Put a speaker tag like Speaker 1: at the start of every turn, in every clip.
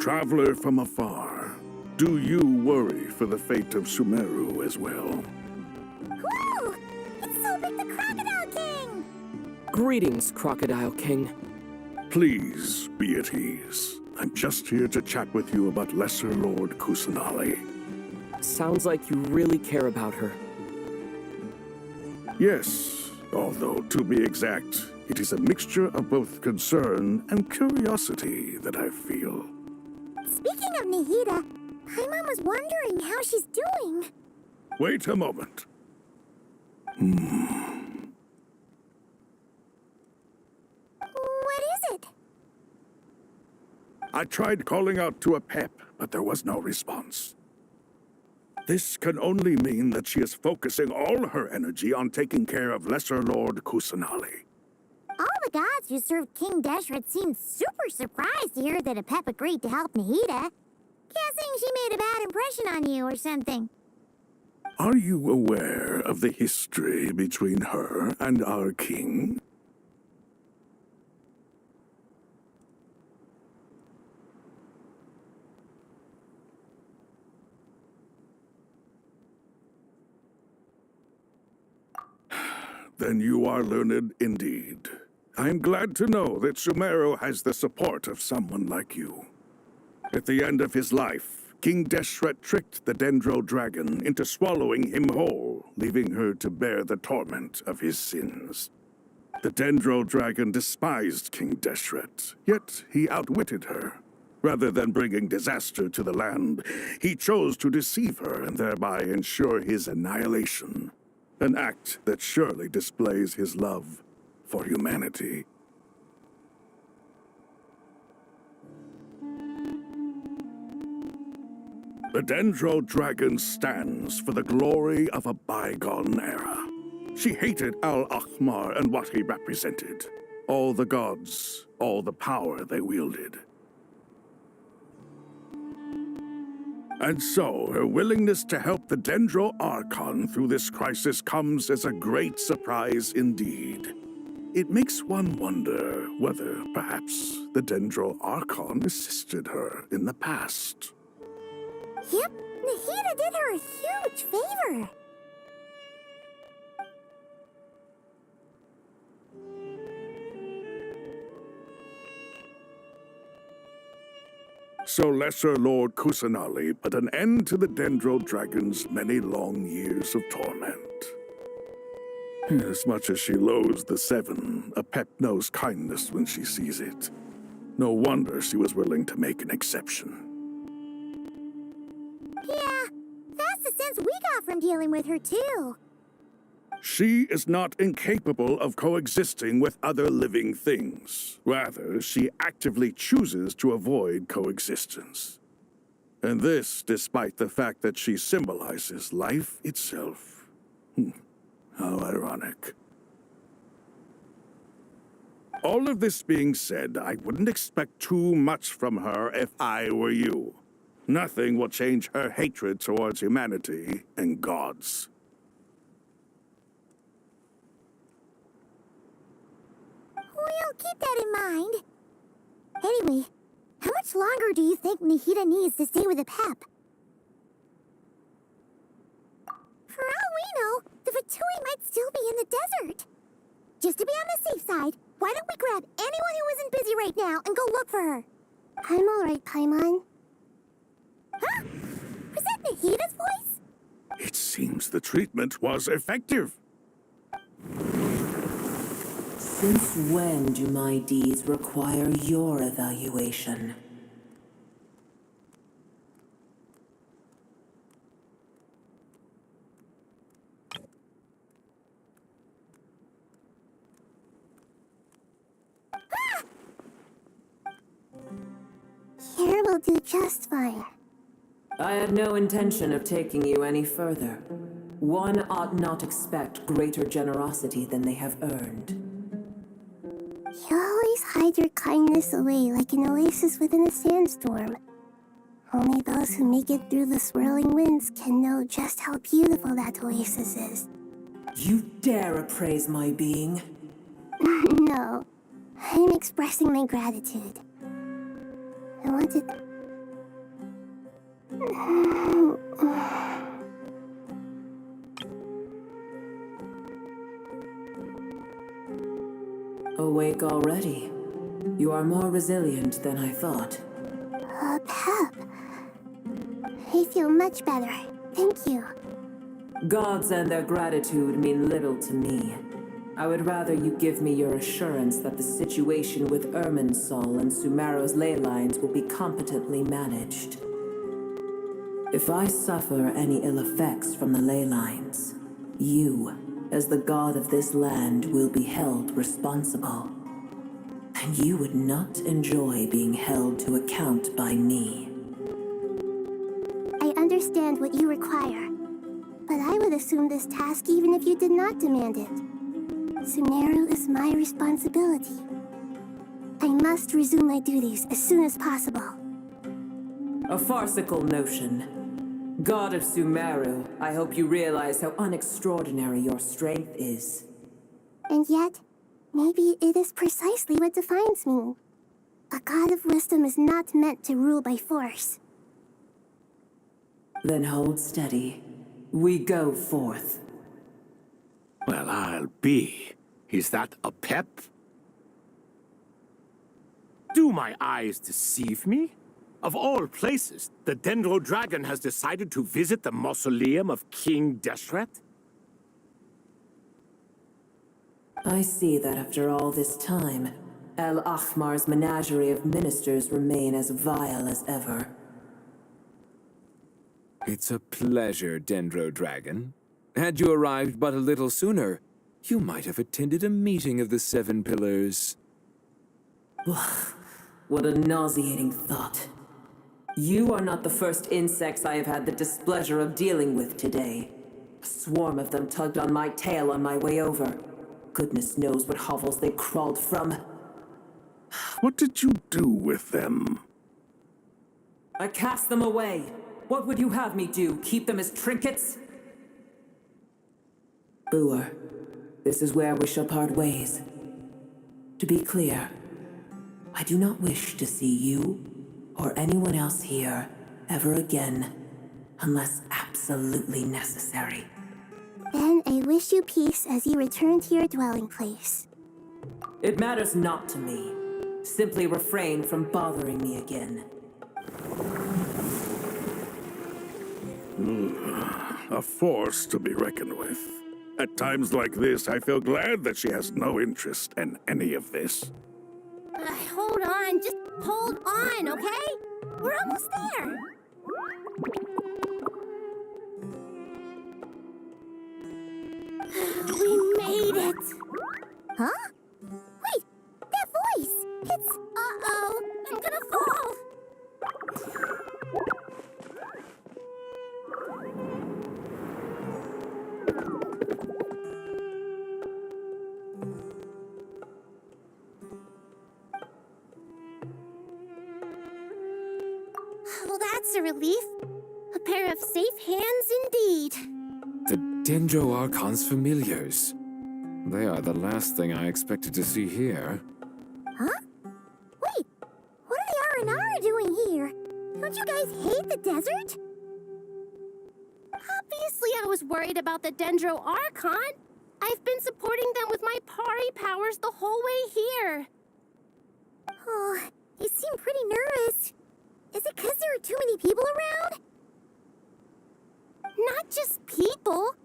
Speaker 1: Traveler from afar, do you worry for the fate of Sumeru as well?
Speaker 2: Whoa! It's Sobek the Crocodile King!
Speaker 3: Greetings, Crocodile King.
Speaker 1: Please be at ease. I'm just here to chat with you about Lesser Lord Kusanali.
Speaker 3: Sounds like you really care about her.
Speaker 1: Yes, although to be exact, it is a mixture of both concern and curiosity that I feel.
Speaker 2: Speaking of Nahida, Paimon was wondering how she's doing.
Speaker 1: Wait a moment.
Speaker 2: What is it?
Speaker 1: I tried calling out to a pep, but there was no response. This can only mean that she is focusing all her energy on taking care of Lesser Lord Kusanali.
Speaker 2: All the gods who served King Deshret seemed super surprised to hear that a pep agreed to help Nahida. Guessing she made a bad impression on you or something.
Speaker 1: Are you aware of the history between her and our king? Then you are learned indeed. I'm glad to know that Sumeru has the support of someone like you. At the end of his life, King Deshret tricked the Dendro Dragon into swallowing him whole, leaving her to bear the torment of his sins. The Dendro Dragon despised King Deshret, yet he outwitted her. Rather than bringing disaster to the land, he chose to deceive her and thereby ensure his annihilation. An act that surely displays his love for humanity. The Dendro Dragon stands for the glory of a bygone era. She hated Al-Akhmar and what he represented. All the gods, all the power they wielded. And so, her willingness to help the Dendro Archon through this crisis comes as a great surprise indeed. It makes one wonder whether, perhaps, the Dendro Archon assisted her in the past.
Speaker 2: Yep, Nahida did her a huge favor.
Speaker 1: So Lesser Lord Kusanali put an end to the Dendro Dragon's many long years of torment. As much as she loathes the Seven, a pep knows kindness when she sees it. No wonder she was willing to make an exception.
Speaker 2: Yeah, that's the sense we got from dealing with her, too.
Speaker 1: She is not incapable of coexisting with other living things. Rather, she actively chooses to avoid coexistence. And this despite the fact that she symbolizes life itself. How ironic. All of this being said, I wouldn't expect too much from her if I were you. Nothing will change her hatred towards humanity and gods.
Speaker 2: We'll keep that in mind. Anyway, how much longer do you think Nahida needs to stay with the pep? For all we know, the Fatui might still be in the desert. Just to be on the safe side, why don't we grab anyone who isn't busy right now and go look for her? I'm alright, Paimon. Huh? Was that Nahida's voice?
Speaker 1: It seems the treatment was effective.
Speaker 4: Since when do my deeds require your evaluation?
Speaker 2: Here will do just fine.
Speaker 4: I had no intention of taking you any further. One ought not expect greater generosity than they have earned.
Speaker 2: You always hide your kindness away like an oasis within a sandstorm. Only those who make it through the swirling winds can know just how beautiful that oasis is.
Speaker 4: You dare appraise my being?
Speaker 2: No, I'm expressing my gratitude. I wanted
Speaker 4: Awake already. You are more resilient than I thought.
Speaker 2: Pep. I feel much better. Thank you.
Speaker 4: Gods and their gratitude mean little to me. I would rather you give me your assurance that the situation with Irminsul and Sumero's ley lines will be competently managed. If I suffer any ill effects from the ley lines, you, as the god of this land, will be held responsible. And you would not enjoy being held to account by me.
Speaker 2: I understand what you require, but I would assume this task even if you did not demand it. Sumero is my responsibility. I must resume my duties as soon as possible.
Speaker 4: A farcical notion. God of Sumeru, I hope you realize how unextraordinary your strength is.
Speaker 2: And yet, maybe it is precisely what defines me. A god of wisdom is not meant to rule by force.
Speaker 4: Then hold steady. We go forth.
Speaker 5: Well, I'll be. Is that a pep? Do my eyes deceive me? Of all places, the Dendro Dragon has decided to visit the mausoleum of King Deshret?
Speaker 4: I see that after all this time, El Ahmar's menagerie of ministers remain as vile as ever.
Speaker 6: It's a pleasure, Dendro Dragon. Had you arrived but a little sooner, you might have attended a meeting of the Seven Pillars.
Speaker 4: What a nauseating thought. You are not the first insects I have had the displeasure of dealing with today. A swarm of them tugged on my tail on my way over. Goodness knows what hovels they crawled from.
Speaker 1: What did you do with them?
Speaker 4: I cast them away. What would you have me do? Keep them as trinkets? Boer, this is where we shall part ways. To be clear, I do not wish to see you or anyone else here ever again, unless absolutely necessary.
Speaker 2: Then I wish you peace as you return to your dwelling place.
Speaker 4: It matters not to me. Simply refrain from bothering me again.
Speaker 1: A force to be reckoned with. At times like this, I feel glad that she has no interest in any of this.
Speaker 2: Hold on, just hold on, okay? We're almost there. We made it! Huh? Wait, that voice! It's... Uh-oh, I'm gonna fall! Well, that's a relief. A pair of safe hands indeed.
Speaker 6: The Dendro Archon's familiars. They are the last thing I expected to see here.
Speaker 2: Huh? Wait, what are the R&R doing here? Don't you guys hate the desert? Obviously I was worried about the Dendro Archon. I've been supporting them with my Pari powers the whole way here. Oh, you seem pretty nervous. Is it because there are too many people around? Not just people.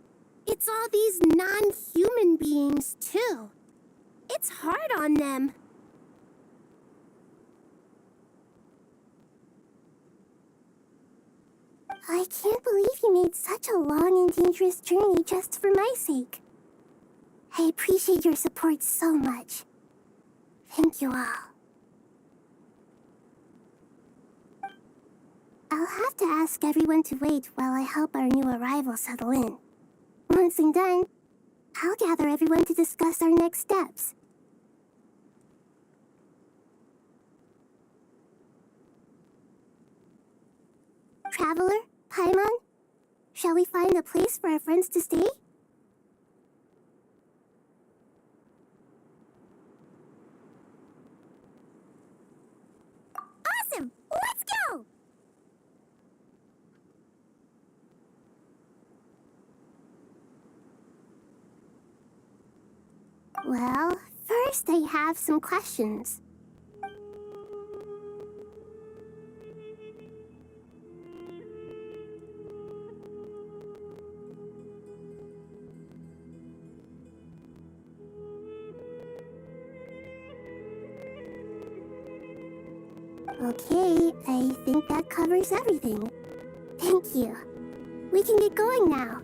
Speaker 2: It's all these non-human beings, too. It's hard on them. I can't believe you made such a long and dangerous journey just for my sake. I appreciate your support so much. Thank you all. I'll have to ask everyone to wait while I help our new arrival settle in. Once I'm done, I'll gather everyone to discuss our next steps. Traveler, Paimon, shall we find a place for our friends to stay? Awesome! Let's go! Well, first I have some questions. Okay, I think that covers everything. Thank you. We can get going now.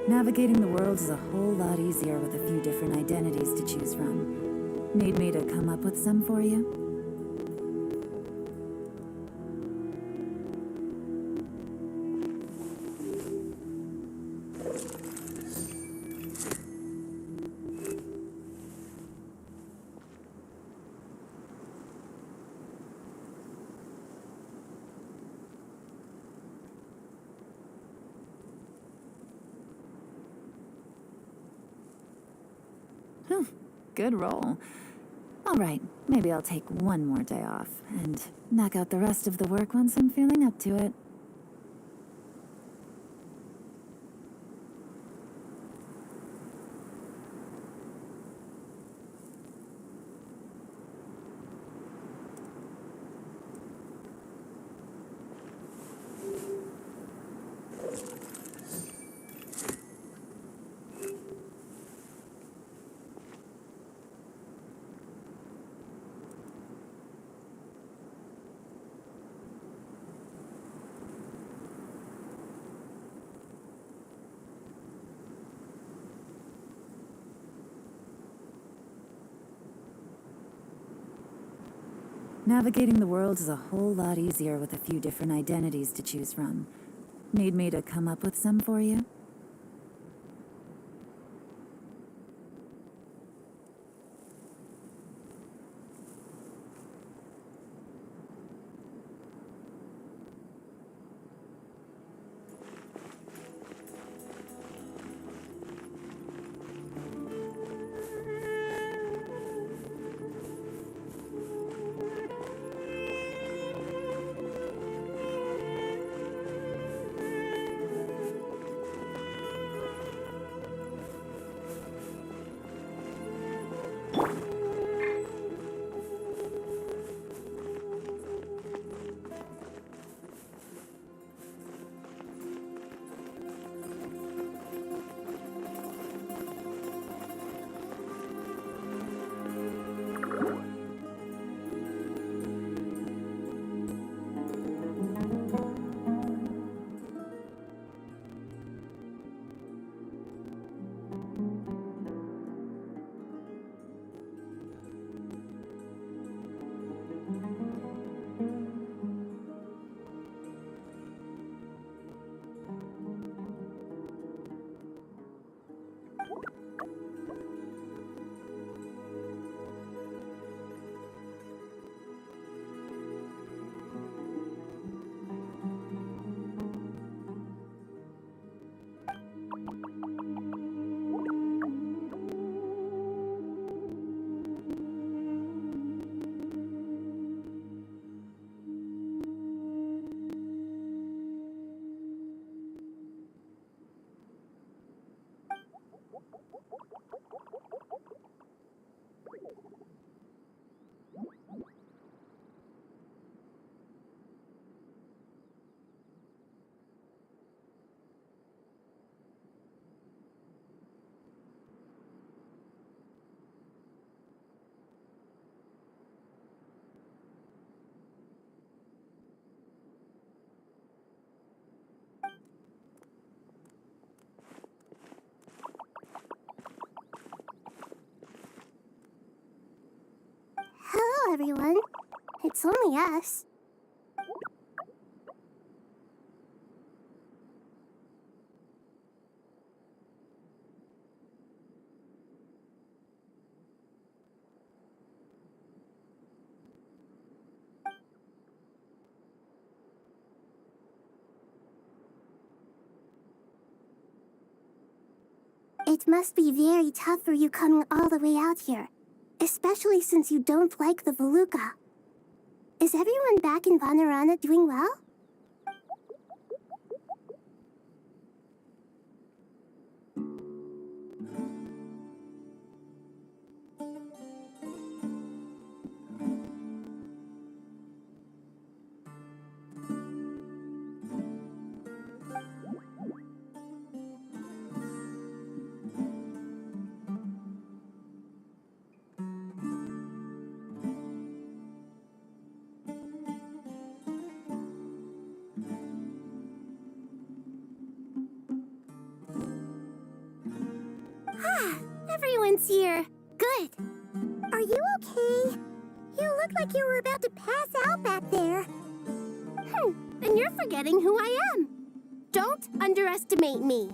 Speaker 7: Navigating the world is a whole lot easier with a few different identities to choose from. Need me to come up with some for you? Good roll. All right, maybe I'll take one more day off and knock out the rest of the work once I'm feeling up to it. Navigating the world is a whole lot easier with a few different identities to choose from. Need me to come up with some for you?
Speaker 2: Hello, everyone. It's only us. It must be very tough for you coming all the way out here, especially since you don't like the Voluka. Is everyone back in Vanarana doing well? Everyone's here. Good. Are you okay? You look like you were about to pass out back there. Then you're forgetting who I am. Don't underestimate me.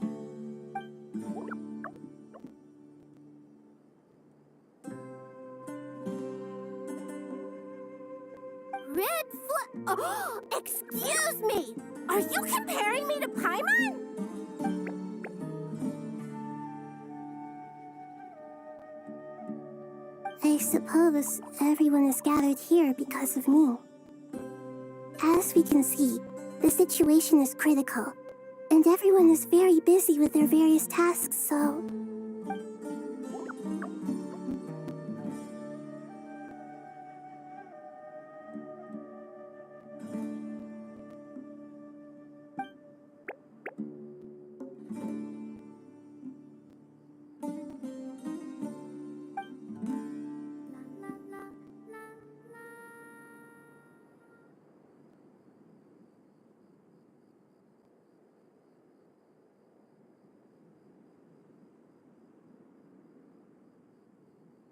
Speaker 2: Oh, excuse me! Are you comparing me to Paimon? I suppose everyone is gathered here because of me. As we can see, the situation is critical, and everyone is very busy with their various tasks, so...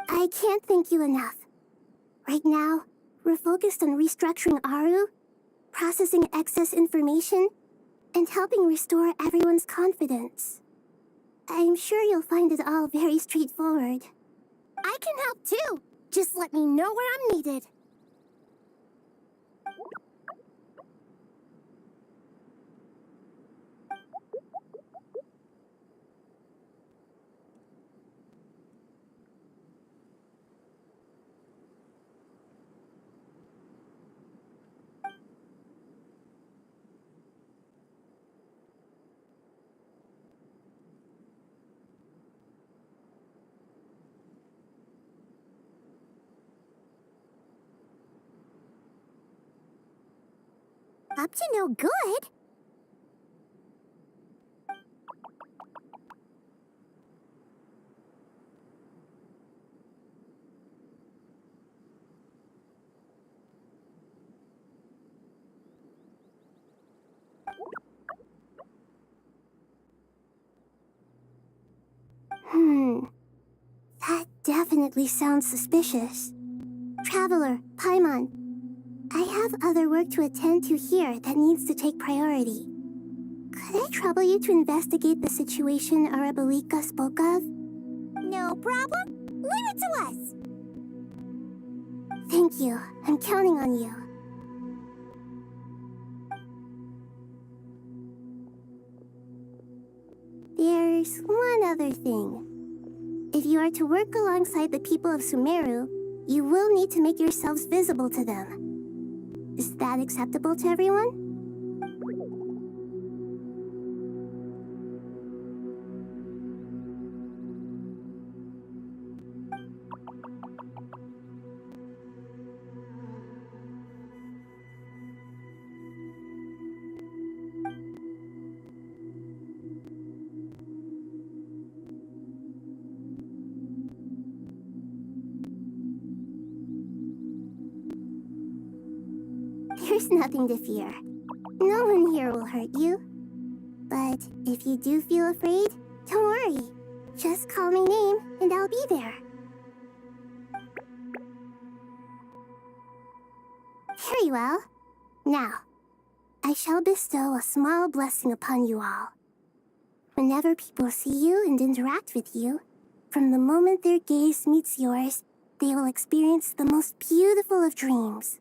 Speaker 2: I can't thank you enough. Right now, we're focused on restructuring Aru, processing excess information, and helping restore everyone's confidence. I'm sure you'll find it all very straightforward. I can help too. Just let me know where I'm needed. Up to no good? That definitely sounds suspicious. Traveler, Paimon, I have other work to attend to here that needs to take priority. Could I trouble you to investigate the situation Arabalika spoke of? No problem. Leave it to us. Thank you. I'm counting on you. There's one other thing. If you are to work alongside the people of Sumeru, you will need to make yourselves visible to them. Is that acceptable to everyone? There's nothing to fear. No one here will hurt you. But if you do feel afraid, don't worry. Just call my name and I'll be there. Very well. Now, I shall bestow a small blessing upon you all. Whenever people see you and interact with you, from the moment their gaze meets yours, they will experience the most beautiful of dreams.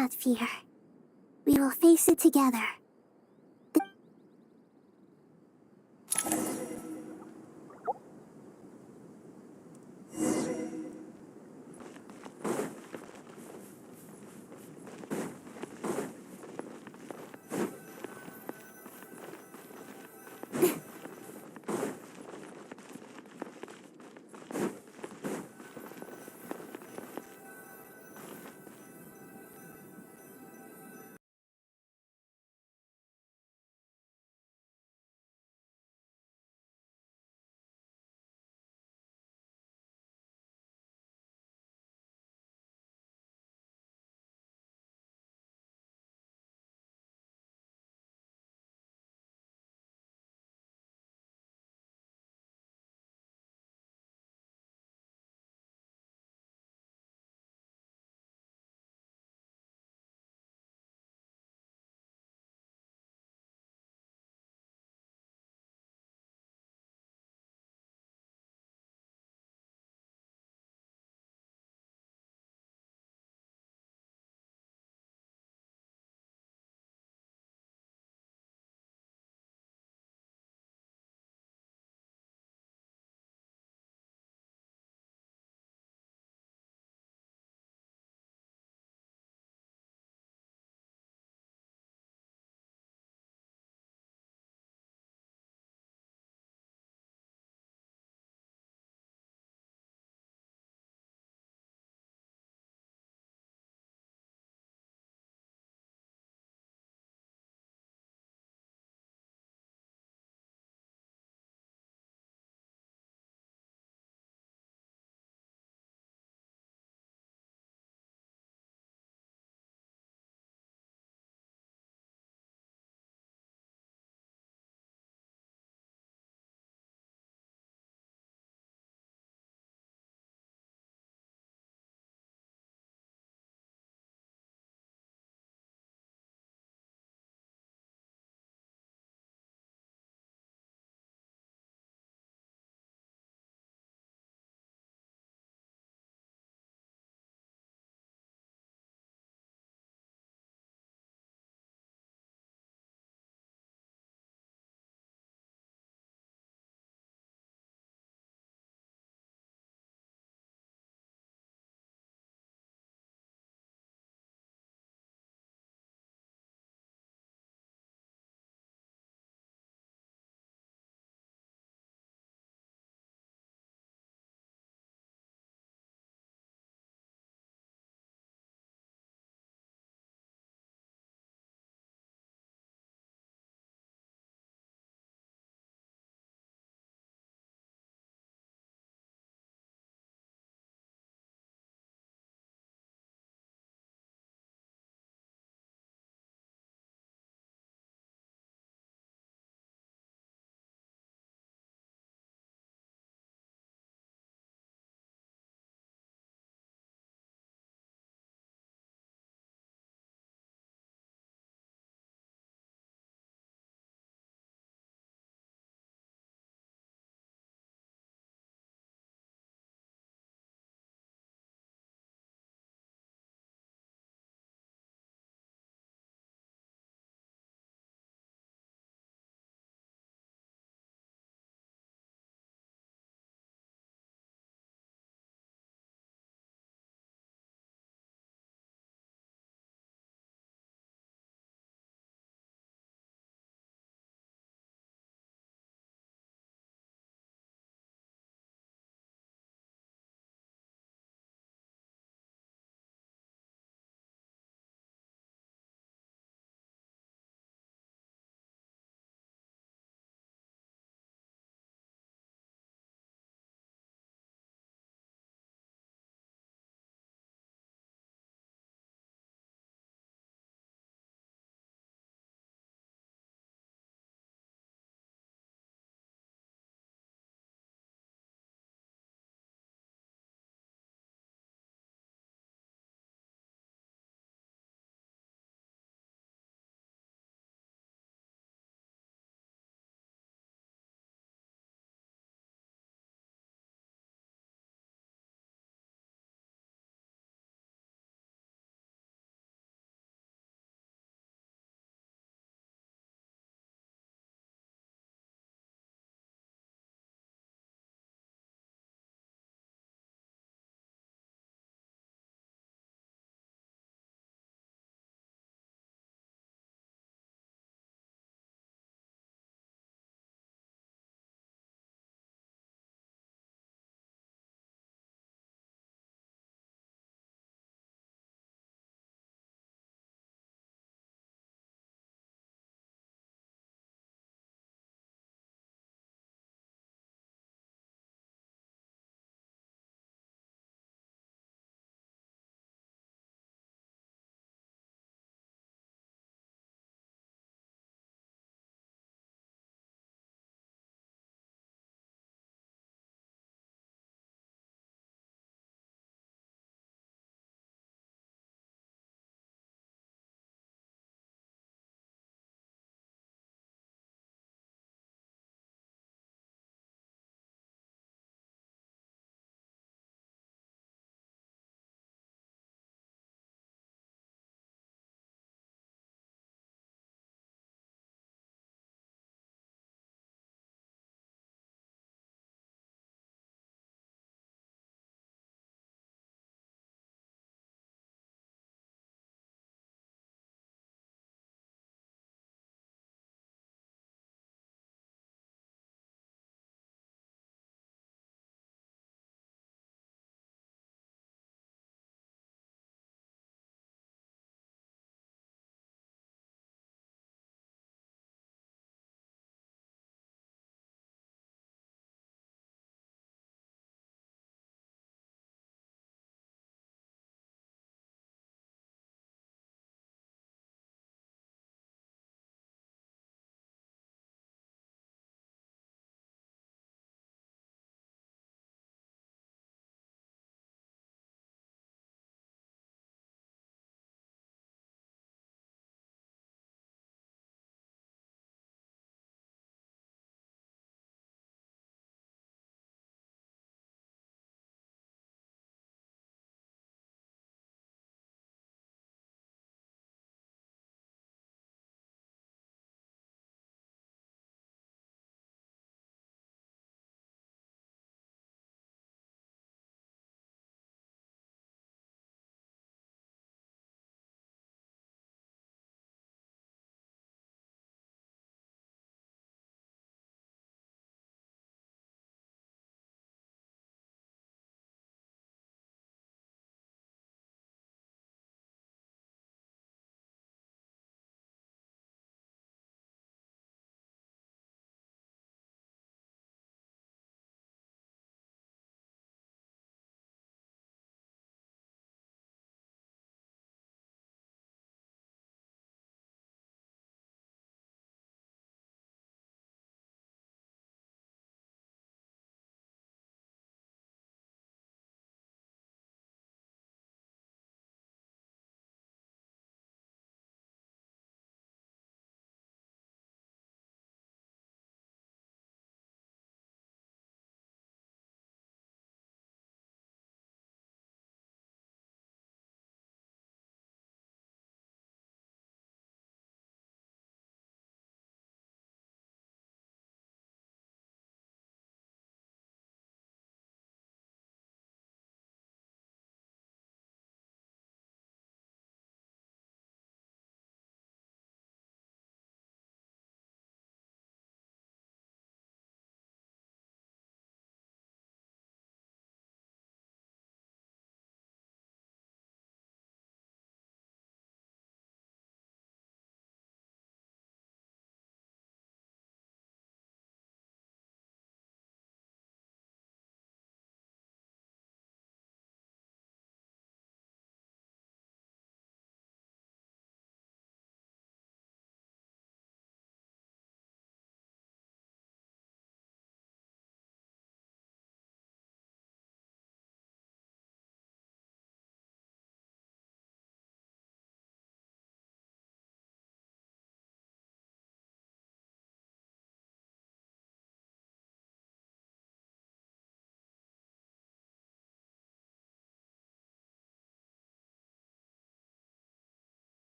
Speaker 2: not fear. We will face it together.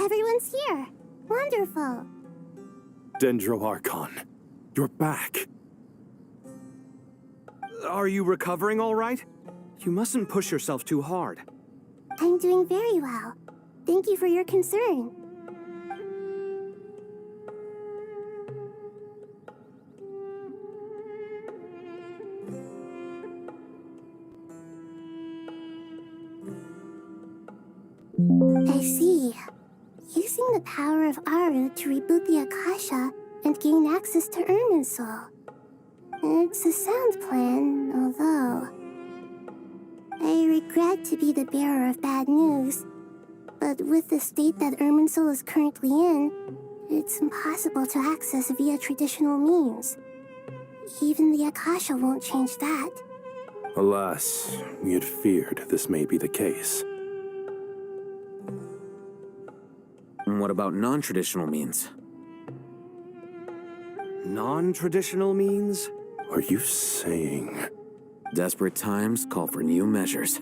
Speaker 2: everyone's here. Wonderful.
Speaker 8: Dendro Archon, you're back. Are you recovering all right? You mustn't push yourself too hard.
Speaker 2: I'm doing very well. Thank you for your concern. I see. Using the power of Aru to reboot the Akasha and gain access to Ermin's soul. It's a sound plan, although I regret to be the bearer of bad news, but with the state that Ermin's soul is currently in, it's impossible to access via traditional means. Even the Akasha won't change that.
Speaker 8: Alas, we had feared this may be the case.
Speaker 9: What about non-traditional means?
Speaker 8: Non-traditional means? Are you saying...
Speaker 9: Desperate times call for new measures.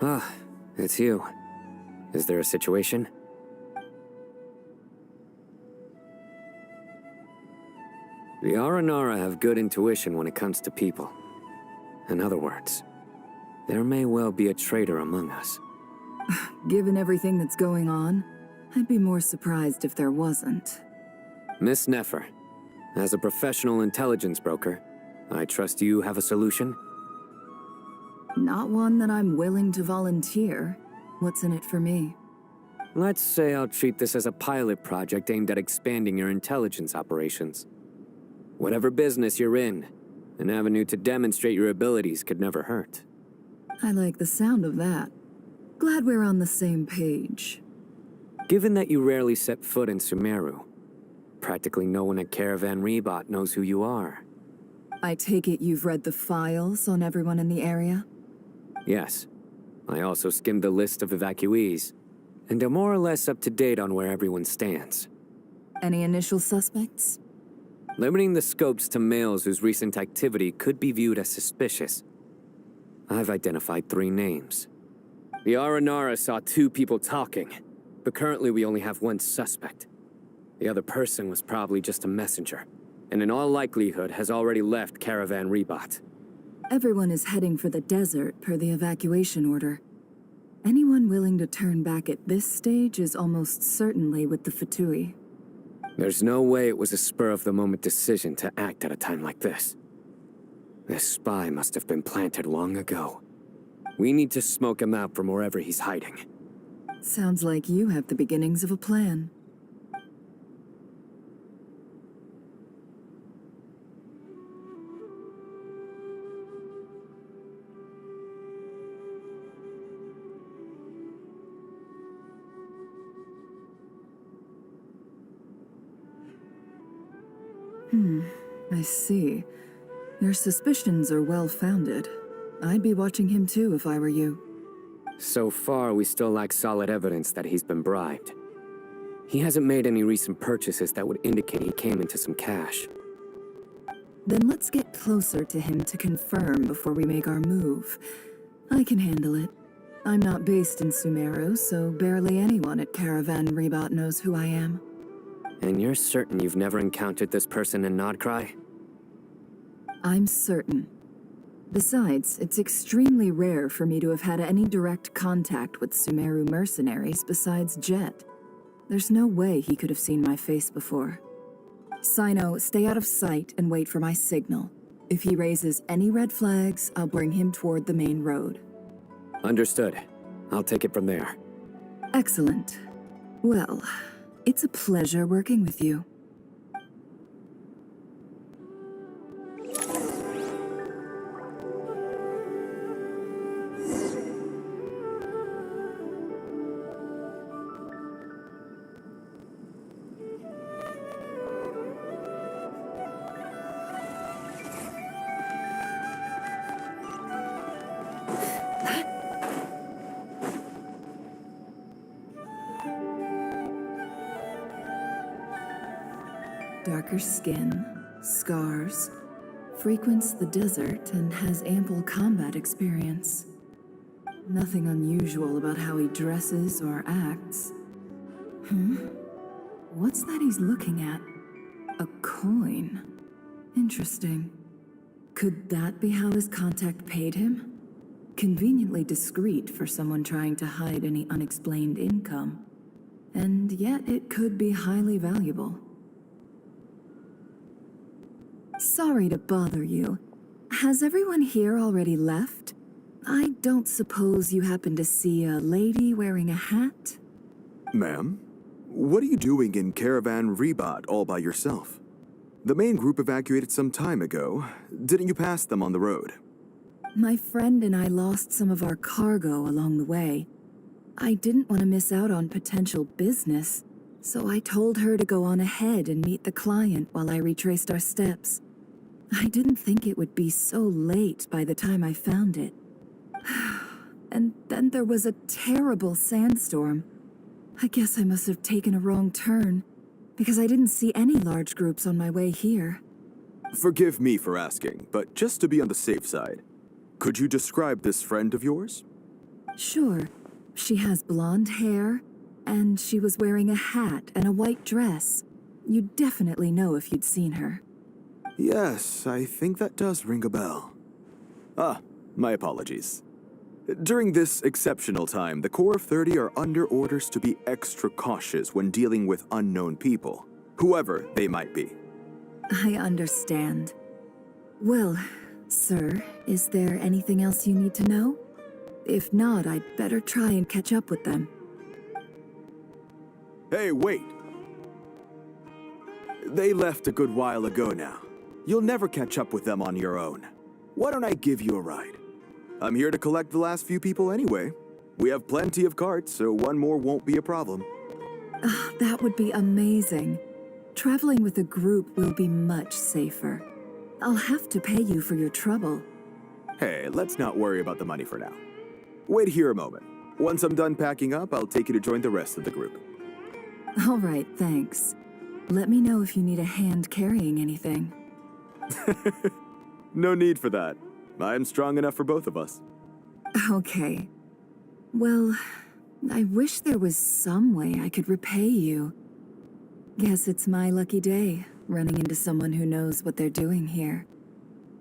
Speaker 3: Ah, it's you. Is there a situation? The Aranara have good intuition when it comes to people. In other words, there may well be a traitor among us.
Speaker 10: Given everything that's going on, I'd be more surprised if there wasn't.
Speaker 3: Miss Nefer, as a professional intelligence broker, I trust you have a solution?
Speaker 10: Not one that I'm willing to volunteer. What's in it for me?
Speaker 3: Let's say I'll treat this as a pilot project aimed at expanding your intelligence operations. Whatever business you're in, an avenue to demonstrate your abilities could never hurt.
Speaker 10: I like the sound of that. Glad we're on the same page.
Speaker 3: Given that you rarely set foot in Sumeru, practically no one at Caravan Rebot knows who you are.
Speaker 10: I take it you've read the files on everyone in the area?
Speaker 3: Yes. I also skimmed the list of evacuees, and am more or less up to date on where everyone stands.
Speaker 10: Any initial suspects?
Speaker 3: Limiting the scopes to males whose recent activity could be viewed as suspicious. I've identified 3 names. The Aranara saw 2 people talking, but currently we only have 1 suspect. The other person was probably just a messenger, and in all likelihood has already left Caravan Rebot.
Speaker 10: Everyone is heading for the desert per the evacuation order. Anyone willing to turn back at this stage is almost certainly with the Fatui.
Speaker 3: There's no way it was a spur-of-the-moment decision to act at a time like this. This spy must have been planted long ago. We need to smoke him out from wherever he's hiding.
Speaker 10: Sounds like you have the beginnings of a plan. I see. Your suspicions are well-founded. I'd be watching him too if I were you.
Speaker 3: So far, we still lack solid evidence that he's been bribed. He hasn't made any recent purchases that would indicate he came into some cash.
Speaker 10: Then let's get closer to him to confirm before we make our move. I can handle it. I'm not based in Sumeru, so barely anyone at Caravan Rebot knows who I am.
Speaker 3: And you're certain you've never encountered this person in Nodcry?
Speaker 10: I'm certain. Besides, it's extremely rare for me to have had any direct contact with Sumeru mercenaries besides Jet. There's no way he could have seen my face before. Sino, stay out of sight and wait for my signal. If he raises any red flags, I'll bring him toward the main road.
Speaker 3: Understood. I'll take it from there.
Speaker 10: Excellent. Well, it's a pleasure working with you. darker skin, scars, frequents the desert, and has ample combat experience. Nothing unusual about how he dresses or acts. What's that he's looking at? A coin. Interesting. Could that be how his contact paid him? Conveniently discreet for someone trying to hide any unexplained income. And yet it could be highly valuable. Sorry to bother you. Has everyone here already left? I don't suppose you happen to see a lady wearing a hat?
Speaker 11: Ma'am, what are you doing in Caravan Rebat all by yourself? The main group evacuated some time ago. Didn't you pass them on the road?
Speaker 10: My friend and I lost some of our cargo along the way. I didn't want to miss out on potential business, so I told her to go on ahead and meet the client while I retraced our steps. I didn't think it would be so late by the time I found it. And then there was a terrible sandstorm. I guess I must have taken a wrong turn, because I didn't see any large groups on my way here.
Speaker 11: Forgive me for asking, but just to be on the safe side, could you describe this friend of yours?
Speaker 10: Sure. She has blonde hair, and she was wearing a hat and a white dress. You'd definitely know if you'd seen her.
Speaker 11: Yes, I think that does ring a bell. Ah, my apologies. During this exceptional time, the Corps of 30 are under orders to be extra cautious when dealing with unknown people, whoever they might be.
Speaker 10: I understand. Well, sir, is there anything else you need to know? If not, I'd better try and catch up with them.
Speaker 11: Hey, wait! They left a good while ago now. You'll never catch up with them on your own. Why don't I give you a ride? I'm here to collect the last few people anyway. We have plenty of carts, so one more won't be a problem.
Speaker 10: That would be amazing. Traveling with a group will be much safer. I'll have to pay you for your trouble.
Speaker 11: Hey, let's not worry about the money for now. Wait here a moment. Once I'm done packing up, I'll take you to join the rest of the group.
Speaker 10: All right, thanks. Let me know if you need a hand carrying anything.
Speaker 11: No need for that. I'm strong enough for both of us.
Speaker 10: Okay. Well, I wish there was some way I could repay you. Guess it's my lucky day, running into someone who knows what they're doing here.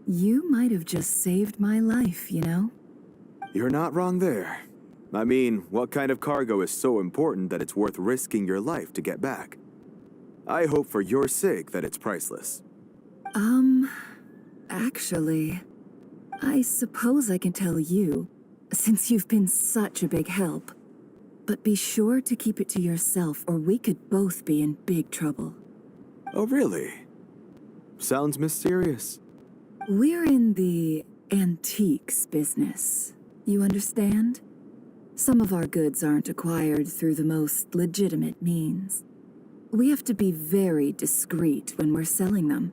Speaker 10: You might have just saved my life, you know?
Speaker 11: You're not wrong there. I mean, what kind of cargo is so important that it's worth risking your life to get back? I hope for your sake that it's priceless.
Speaker 10: Actually, I suppose I can tell you, since you've been such a big help. But be sure to keep it to yourself, or we could both be in big trouble.
Speaker 11: Oh, really? Sounds mysterious.
Speaker 10: We're in the antiques business. You understand? Some of our goods aren't acquired through the most legitimate means. We have to be very discreet when we're selling them.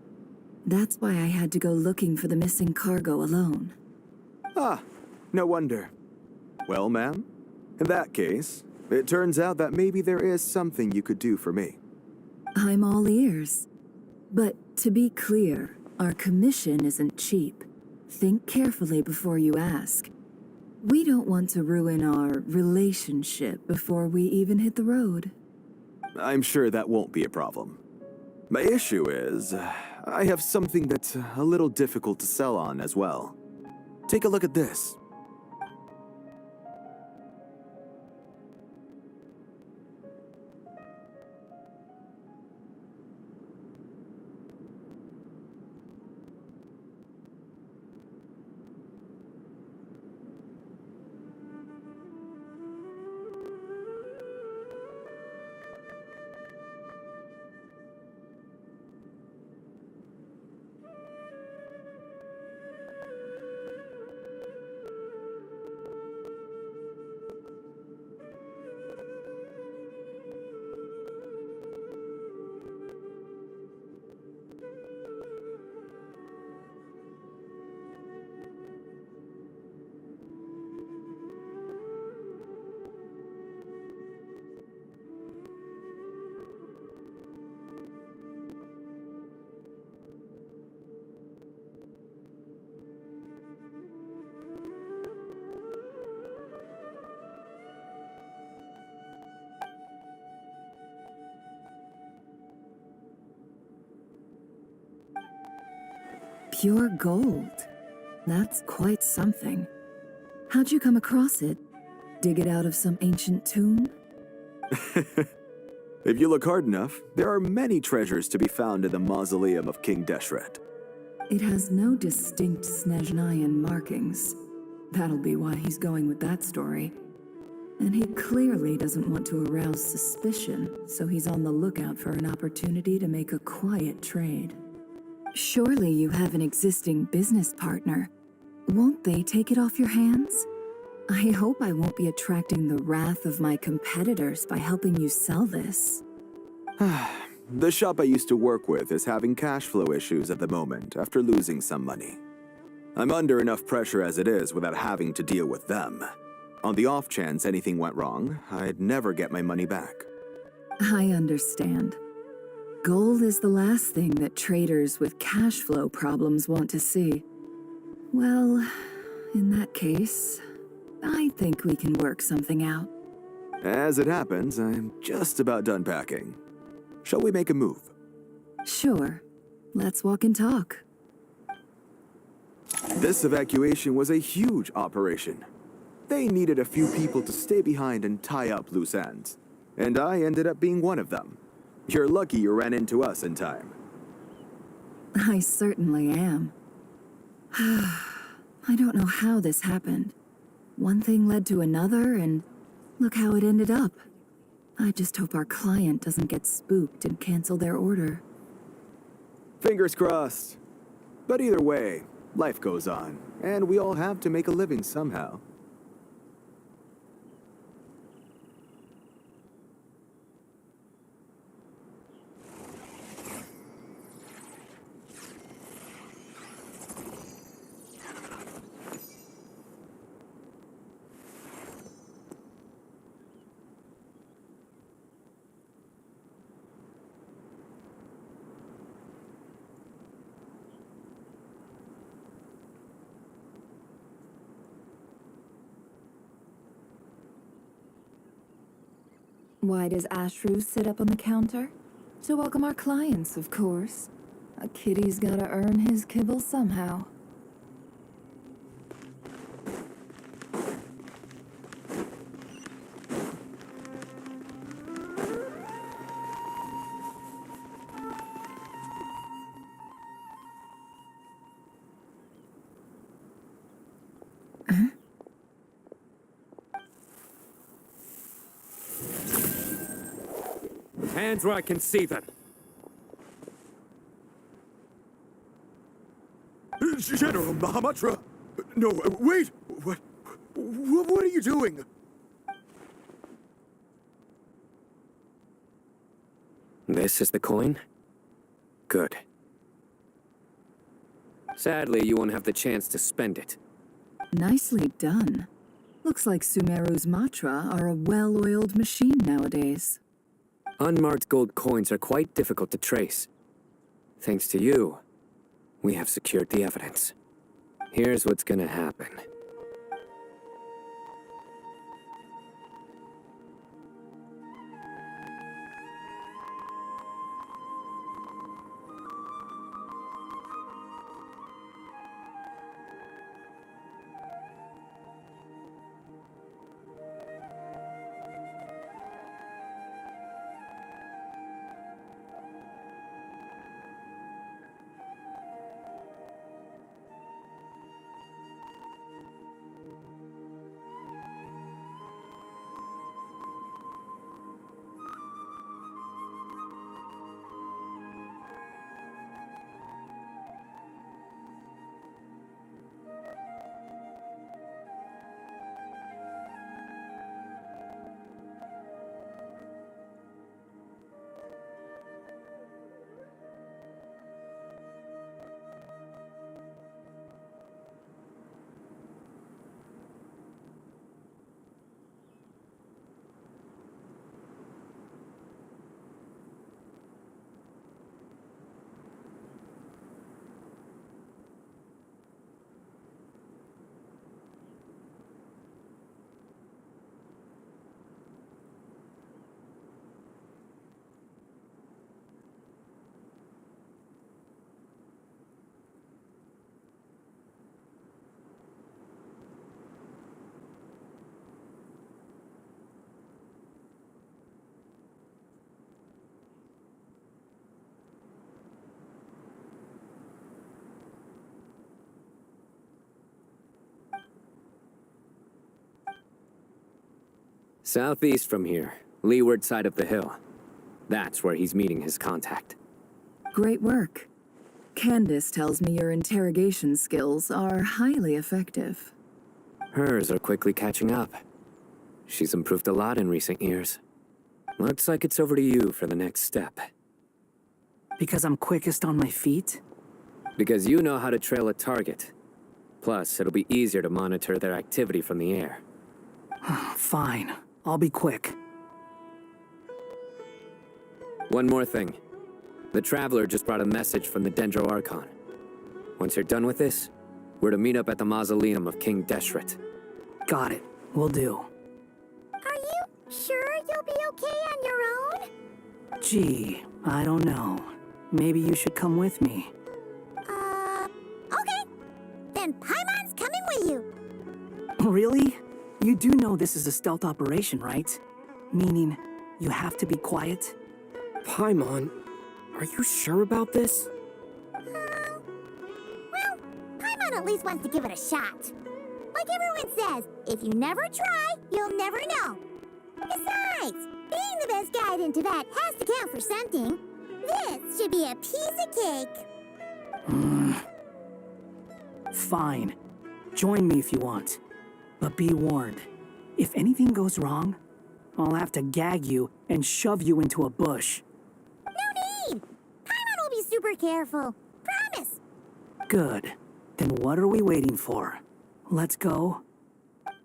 Speaker 10: That's why I had to go looking for the missing cargo alone.
Speaker 11: Ah, no wonder. Well, ma'am, in that case, it turns out that maybe there is something you could do for me.
Speaker 10: I'm all ears. But to be clear, our commission isn't cheap. Think carefully before you ask. We don't want to ruin our relationship before we even hit the road.
Speaker 11: I'm sure that won't be a problem. My issue is, I have something that's a little difficult to sell on as well. Take a look at this.
Speaker 10: Pure gold. That's quite something. How'd you come across it? Dig it out of some ancient tomb?
Speaker 11: If you look hard enough, there are many treasures to be found in the mausoleum of King Deshret.
Speaker 10: It has no distinct Snezhnayan markings. That'll be why he's going with that story. And he clearly doesn't want to arouse suspicion, so he's on the lookout for an opportunity to make a quiet trade. Surely you have an existing business partner. Won't they take it off your hands? I hope I won't be attracting the wrath of my competitors by helping you sell this.
Speaker 11: The shop I used to work with is having cash flow issues at the moment after losing some money. I'm under enough pressure as it is without having to deal with them. On the off chance anything went wrong, I'd never get my money back.
Speaker 10: I understand. Gold is the last thing that traders with cash flow problems want to see. Well, in that case, I think we can work something out.
Speaker 11: As it happens, I'm just about done packing. Shall we make a move?
Speaker 10: Sure. Let's walk and talk.
Speaker 11: This evacuation was a huge operation. They needed a few people to stay behind and tie up loose ends. And I ended up being one of them. You're lucky you ran into us in time.
Speaker 10: I certainly am. I don't know how this happened. One thing led to another, and look how it ended up. I just hope our client doesn't get spooked and cancel their order.
Speaker 11: Fingers crossed. But either way, life goes on, and we all have to make a living somehow.
Speaker 7: Why does Ashru sit up on the counter? To welcome our clients, of course. A kitty's gotta earn his kibble somehow.
Speaker 3: Hands where I can see them.
Speaker 1: General Mahamatra! No, wait! What are you doing?
Speaker 3: This is the coin? Good. Sadly, you won't have the chance to spend it.
Speaker 10: Nicely done. Looks like Sumeru's Matra are a well-oiled machine nowadays.
Speaker 3: Unmarked gold coins are quite difficult to trace. Thanks to you, we have secured the evidence. Here's what's gonna happen. Southeast from here, leeward side of the hill. That's where he's meeting his contact.
Speaker 10: Great work. Candace tells me your interrogation skills are highly effective.
Speaker 3: Hers are quickly catching up. She's improved a lot in recent years. Looks like it's over to you for the next step.
Speaker 12: Because I'm quickest on my feet?
Speaker 3: Because you know how to trail a target. Plus, it'll be easier to monitor their activity from the air.
Speaker 12: Fine. I'll be quick.
Speaker 3: One more thing. The Traveler just brought a message from the Dendro Archon. Once you're done with this, we're to meet up at the mausoleum of King Deshret.
Speaker 12: Got it. Will do.
Speaker 2: Are you sure you'll be okay on your own?
Speaker 12: Gee, I don't know. Maybe you should come with me.
Speaker 2: Okay. Then Paimon's coming with you.
Speaker 12: Really? You do know this is a stealth operation, right? Meaning, you have to be quiet?
Speaker 8: Paimon, are you sure about this?
Speaker 2: Well, Paimon at least wants to give it a shot. Like everyone says, if you never try, you'll never know. Besides, being the best guide in Tibet has to count for something. This should be a piece of cake.
Speaker 12: Fine. Join me if you want. But be warned, if anything goes wrong, I'll have to gag you and shove you into a bush.
Speaker 2: No need! Paimon will be super careful. Promise.
Speaker 12: Good. Then what are we waiting for? Let's go.
Speaker 2: Coming!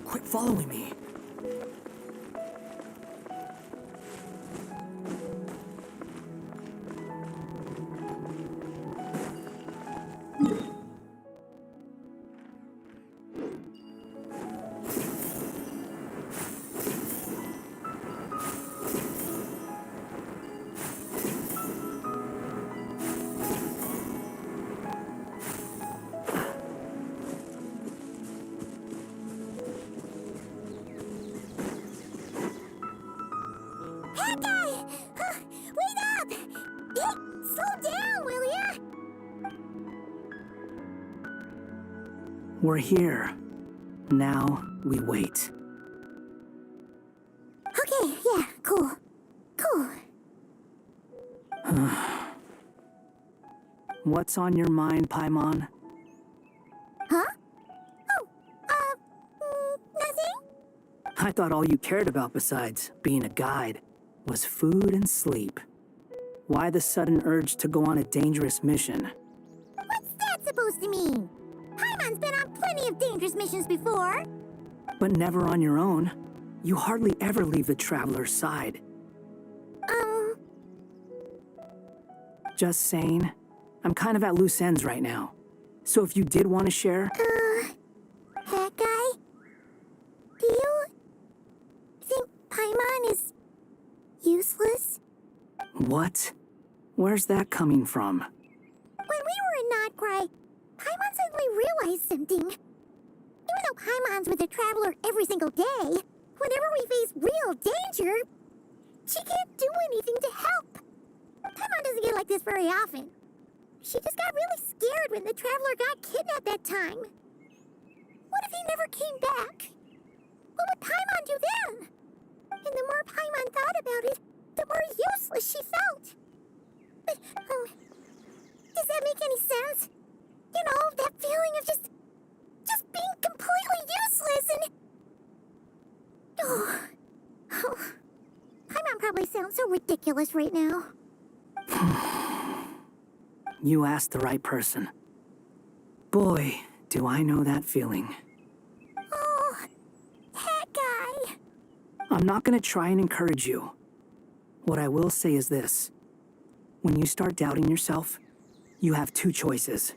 Speaker 12: Quit following me. We're here. Now we wait.
Speaker 2: Okay, yeah, cool. Cool.
Speaker 12: What's on your mind, Paimon?
Speaker 2: Huh? Nothing?
Speaker 12: I thought all you cared about besides being a guide was food and sleep. Why the sudden urge to go on a dangerous mission?
Speaker 2: What's that supposed to mean? Paimon's been on plenty of dangerous missions before.
Speaker 12: But never on your own. You hardly ever leave the Traveler's side. Just saying. I'm kind of at loose ends right now. So if you did want to share...
Speaker 2: That guy? Do you think Paimon is useless?
Speaker 12: What? Where's that coming from?
Speaker 2: When we were in Notcry, Paimon suddenly realized something. Even though Paimon's with the Traveler every single day, whenever we face real danger, she can't do anything to help. Paimon doesn't get like this very often. She just got really scared when the Traveler got kidnapped that time. What if he never came back? What would Paimon do then? And the more Paimon thought about it, the more useless she felt. But, does that make any sense? You know, that feeling of just being completely useless and... Paimon probably sounds so ridiculous right now.
Speaker 12: You asked the right person. Boy, do I know that feeling.
Speaker 2: Oh, that guy.
Speaker 12: I'm not gonna try and encourage you. What I will say is this. When you start doubting yourself, you have two choices.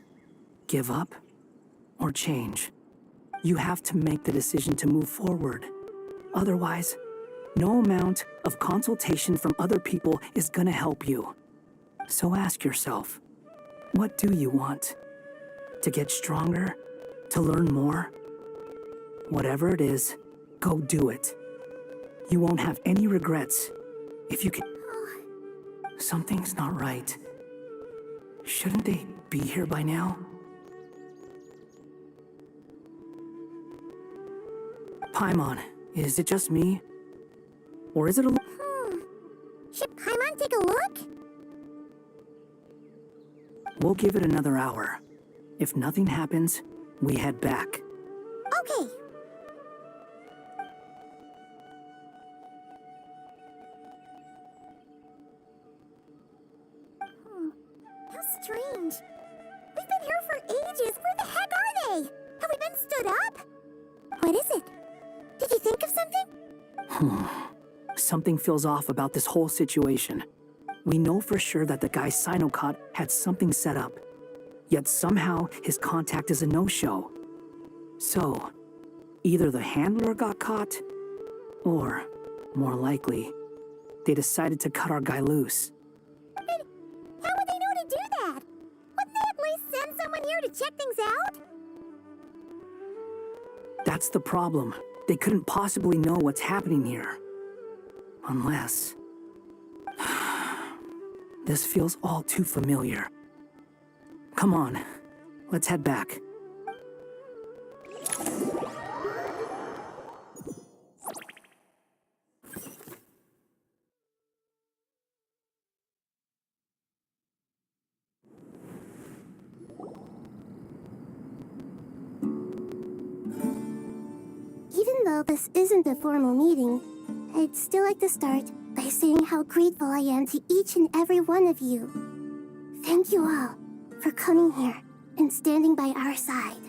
Speaker 12: Give up or change. You have to make the decision to move forward. Otherwise, no amount of consultation from other people is gonna help you. So ask yourself, what do you want? To get stronger? To learn more? Whatever it is, go do it. You won't have any regrets if you can... Something's not right. Shouldn't they be here by now? Paimon, is it just me? Or is it a...
Speaker 2: Should Paimon take a look?
Speaker 12: We'll give it another hour. If nothing happens, we head back.
Speaker 2: Okay. How strange. We've been here for ages. Where the heck are they? Have we been stood up? What is it? Did you think of something?
Speaker 12: Something feels off about this whole situation. We know for sure that the guy Sinocot had something set up. Yet somehow his contact is a no-show. So, either the handler got caught, or, more likely, they decided to cut our guy loose.
Speaker 2: But how would they know to do that? Wouldn't they at least send someone here to check things out?
Speaker 12: That's the problem. They couldn't possibly know what's happening here. Unless... This feels all too familiar. Come on, let's head back.
Speaker 2: Even though this isn't a formal meeting, I'd still like to start by saying how grateful I am to each and every one of you. Thank you all for coming here and standing by our side.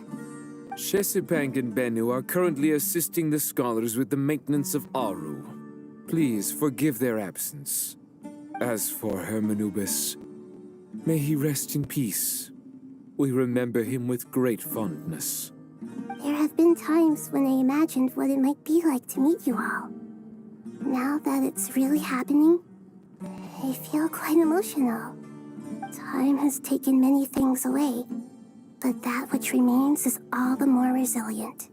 Speaker 6: Shesipank and Bennu are currently assisting the scholars with the maintenance of Aru. Please forgive their absence. As for Hermanubis, may he rest in peace. We remember him with great fondness.
Speaker 2: There have been times when I imagined what it might be like to meet you all. Now that it's really happening, I feel quite emotional. Time has taken many things away, but that which remains is all the more resilient.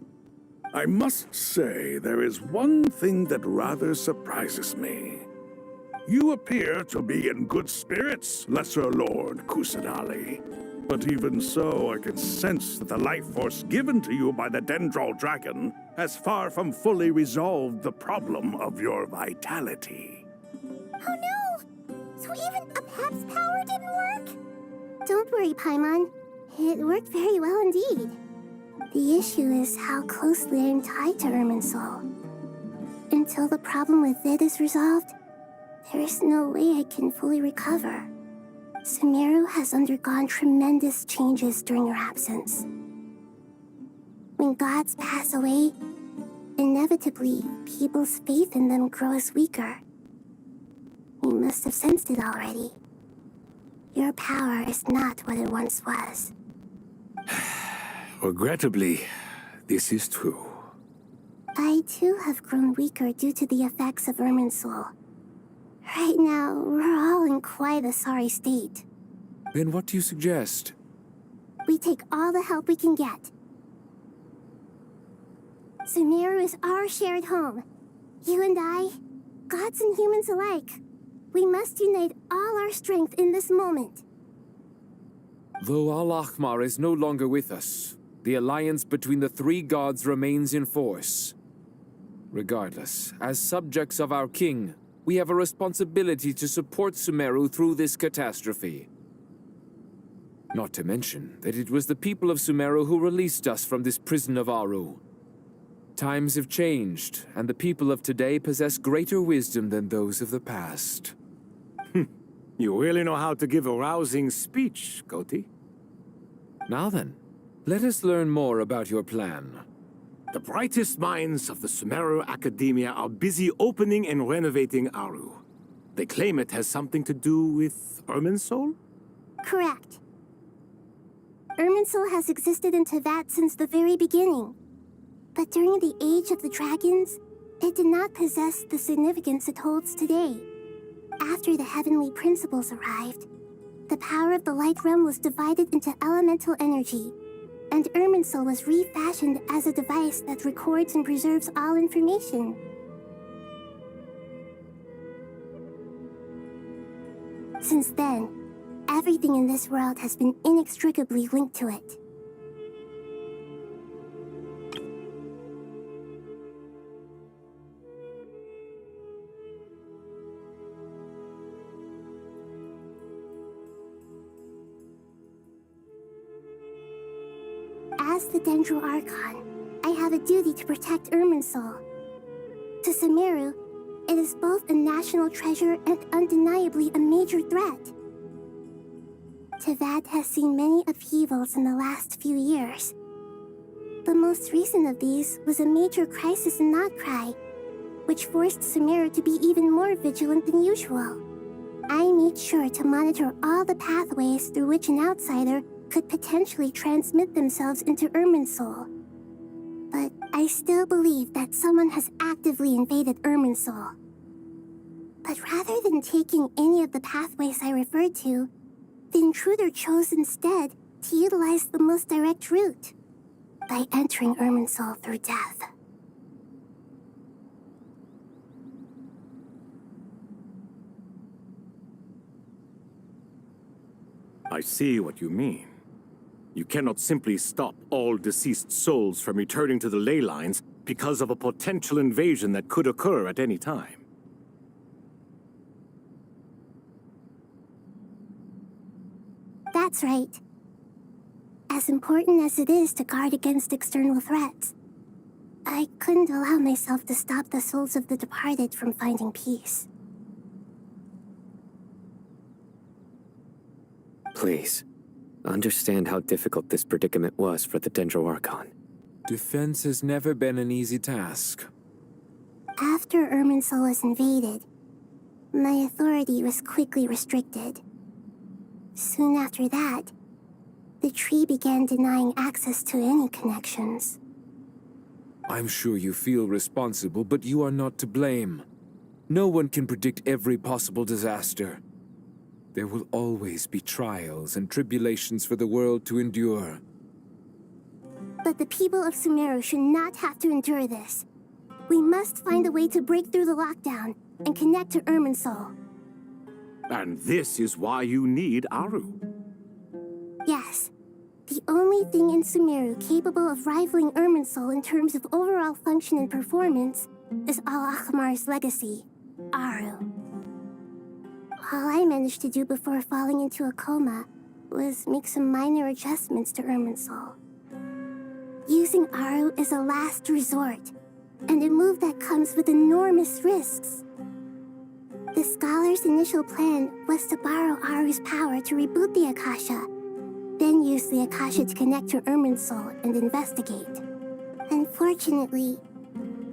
Speaker 1: I must say there is one thing that rather surprises me. You appear to be in good spirits, Lesser Lord Kusanali. But even so, I can sense that the life force given to you by the Dendral Dragon has far from fully resolved the problem of your vitality.
Speaker 2: Oh no! So even a pet's power didn't work? Don't worry, Paimon. It worked very well indeed. The issue is how closely I'm tied to Irminsul. Until the problem with it is resolved, there is no way I can fully recover. Sumeru has undergone tremendous changes during your absence. When gods pass away, inevitably, people's faith in them grows weaker. You must have sensed it already. Your power is not what it once was.
Speaker 5: Regrettably, this is true.
Speaker 2: I too have grown weaker due to the effects of Irminsul. Right now, we're all in quite a sorry state.
Speaker 6: Then what do you suggest?
Speaker 2: We take all the help we can get. Sumeru is our shared home. You and I, gods and humans alike. We must unite all our strength in this moment.
Speaker 6: Though Al-Ahmar is no longer with us, the alliance between the three gods remains in force. Regardless, as subjects of our king, we have a responsibility to support Sumeru through this catastrophe. Not to mention that it was the people of Sumeru who released us from this prison of Aru. Times have changed, and the people of today possess greater wisdom than those of the past.
Speaker 5: You really know how to give a rousing speech, Goti.
Speaker 6: Now then, let us learn more about your plan.
Speaker 5: The brightest minds of the Sumeru Academia are busy opening and renovating Aru. They claim it has something to do with Irminsul?
Speaker 2: Correct. Irminsul has existed in Teyvat since the very beginning. But during the Age of the Dragons, it did not possess the significance it holds today. After the heavenly principles arrived, the power of the Light Realm was divided into elemental energy, and Irminsul was refashioned as a device that records and preserves all information. Since then, everything in this world has been inextricably linked to it. As the Dendro Archon, I have a duty to protect Irminsul. To Sumeru, it is both a national treasure and undeniably a major threat. Teyvat has seen many upheavals in the last few years. The most recent of these was a major crisis in Notcry, which forced Sumeru to be even more vigilant than usual. I made sure to monitor all the pathways through which an outsider could potentially transmit themselves into Irminsul. But I still believe that someone has actively invaded Irminsul. But rather than taking any of the pathways I referred to, the intruder chose instead to utilize the most direct route, by entering Irminsul through death.
Speaker 5: I see what you mean. You cannot simply stop all deceased souls from returning to the ley lines because of a potential invasion that could occur at any time.
Speaker 2: That's right. As important as it is to guard against external threats, I couldn't allow myself to stop the souls of the departed from finding peace.
Speaker 3: Please, understand how difficult this predicament was for the Dendro Archon.
Speaker 6: Defense has never been an easy task.
Speaker 2: After Irminsul was invaded, my authority was quickly restricted. Soon after that, the tree began denying access to any connections.
Speaker 6: I'm sure you feel responsible, but you are not to blame. No one can predict every possible disaster. There will always be trials and tribulations for the world to endure.
Speaker 2: But the people of Sumeru should not have to endure this. We must find a way to break through the lockdown and connect to Irminsul.
Speaker 5: And this is why you need Aru.
Speaker 2: Yes. The only thing in Sumeru capable of rivaling Irminsul in terms of overall function and performance is Al-Akhmar's legacy, Aru. All I managed to do before falling into a coma was make some minor adjustments to Irminsul. Using Aru is a last resort, and a move that comes with enormous risks. The scholar's initial plan was to borrow Aru's power to reboot the Akasha, then use the Akasha to connect to Irminsul and investigate. Unfortunately,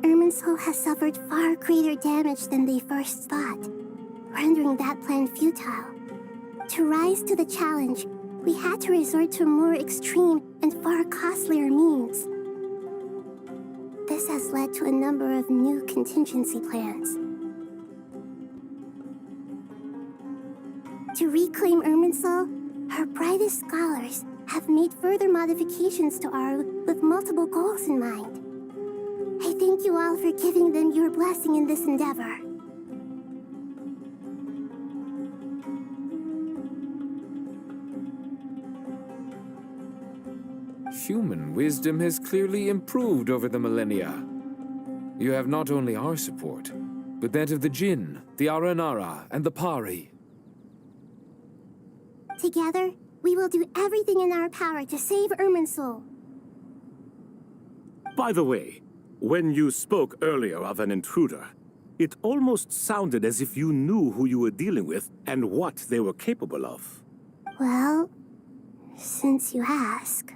Speaker 2: Irminsul has suffered far greater damage than they first thought, rendering that plan futile. To rise to the challenge, we had to resort to more extreme and far costlier means. This has led to a number of new contingency plans. To reclaim Irminsul, her brightest scholars have made further modifications to Aru with multiple goals in mind. I thank you all for giving them your blessing in this endeavor.
Speaker 6: Human wisdom has clearly improved over the millennia. You have not only our support, but that of the Jinn, the Aranara, and the Pari.
Speaker 2: Together, we will do everything in our power to save Irminsul.
Speaker 5: By the way, when you spoke earlier of an intruder, it almost sounded as if you knew who you were dealing with and what they were capable of.
Speaker 2: Well, since you ask.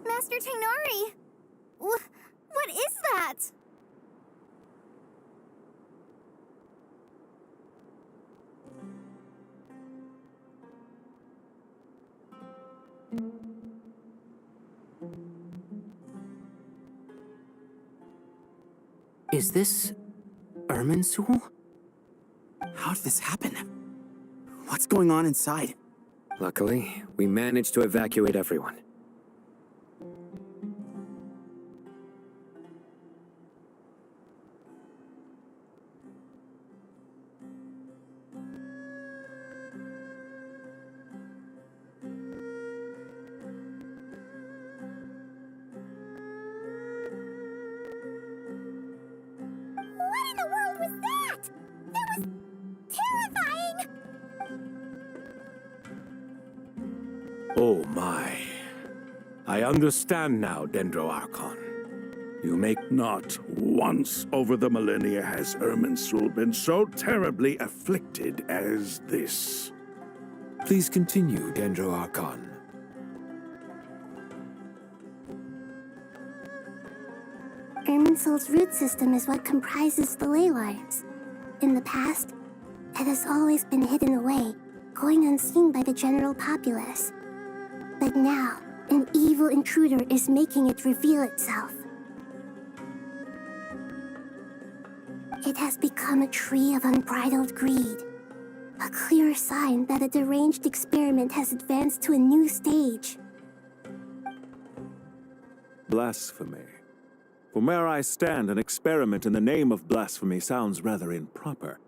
Speaker 2: Master Tainari! What is that?
Speaker 12: Is this Irminsul? How did this happen? What's going on inside?
Speaker 3: Luckily, we managed to evacuate everyone.
Speaker 2: What in the world was that? That was terrifying!
Speaker 5: Oh my. I understand now, Dendro Archon. You make
Speaker 1: Not once over the millennia has Irminsul been so terribly afflicted as this.
Speaker 6: Please continue, Dendro Archon.
Speaker 2: Irminsul's root system is what comprises the ley lines. In the past, it has always been hidden away, going unseen by the general populace. But now, an evil intruder is making it reveal itself. It has become a tree of unbridled greed, a clear sign that a deranged experiment has advanced to a new stage.
Speaker 11: Blasphemy. From where I stand, an experiment in the name of blasphemy sounds rather improper.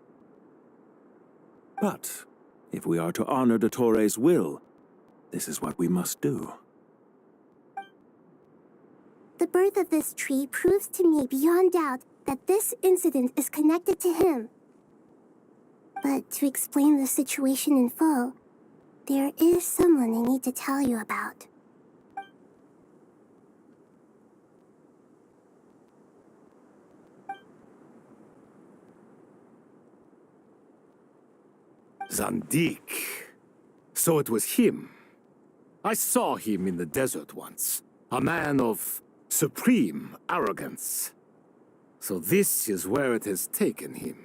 Speaker 11: But if we are to honor Dottores' will, this is what we must do.
Speaker 2: The birth of this tree proves to me beyond doubt that this incident is connected to him. But to explain the situation in full, there is someone I need to tell you about.
Speaker 5: Zandik. So it was him. I saw him in the desert once. A man of supreme arrogance. So this is where it has taken him.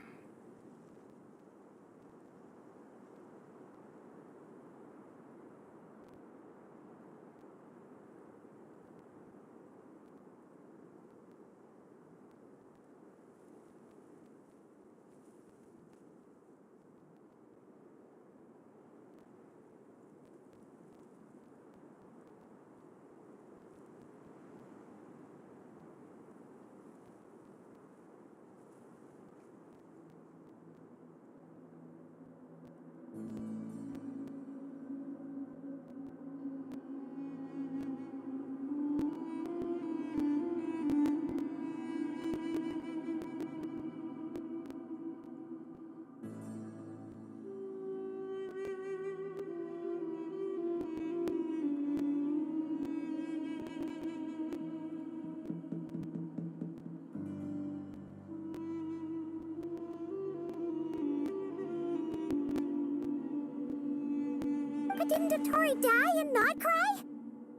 Speaker 2: But didn't Dottore die and not cry?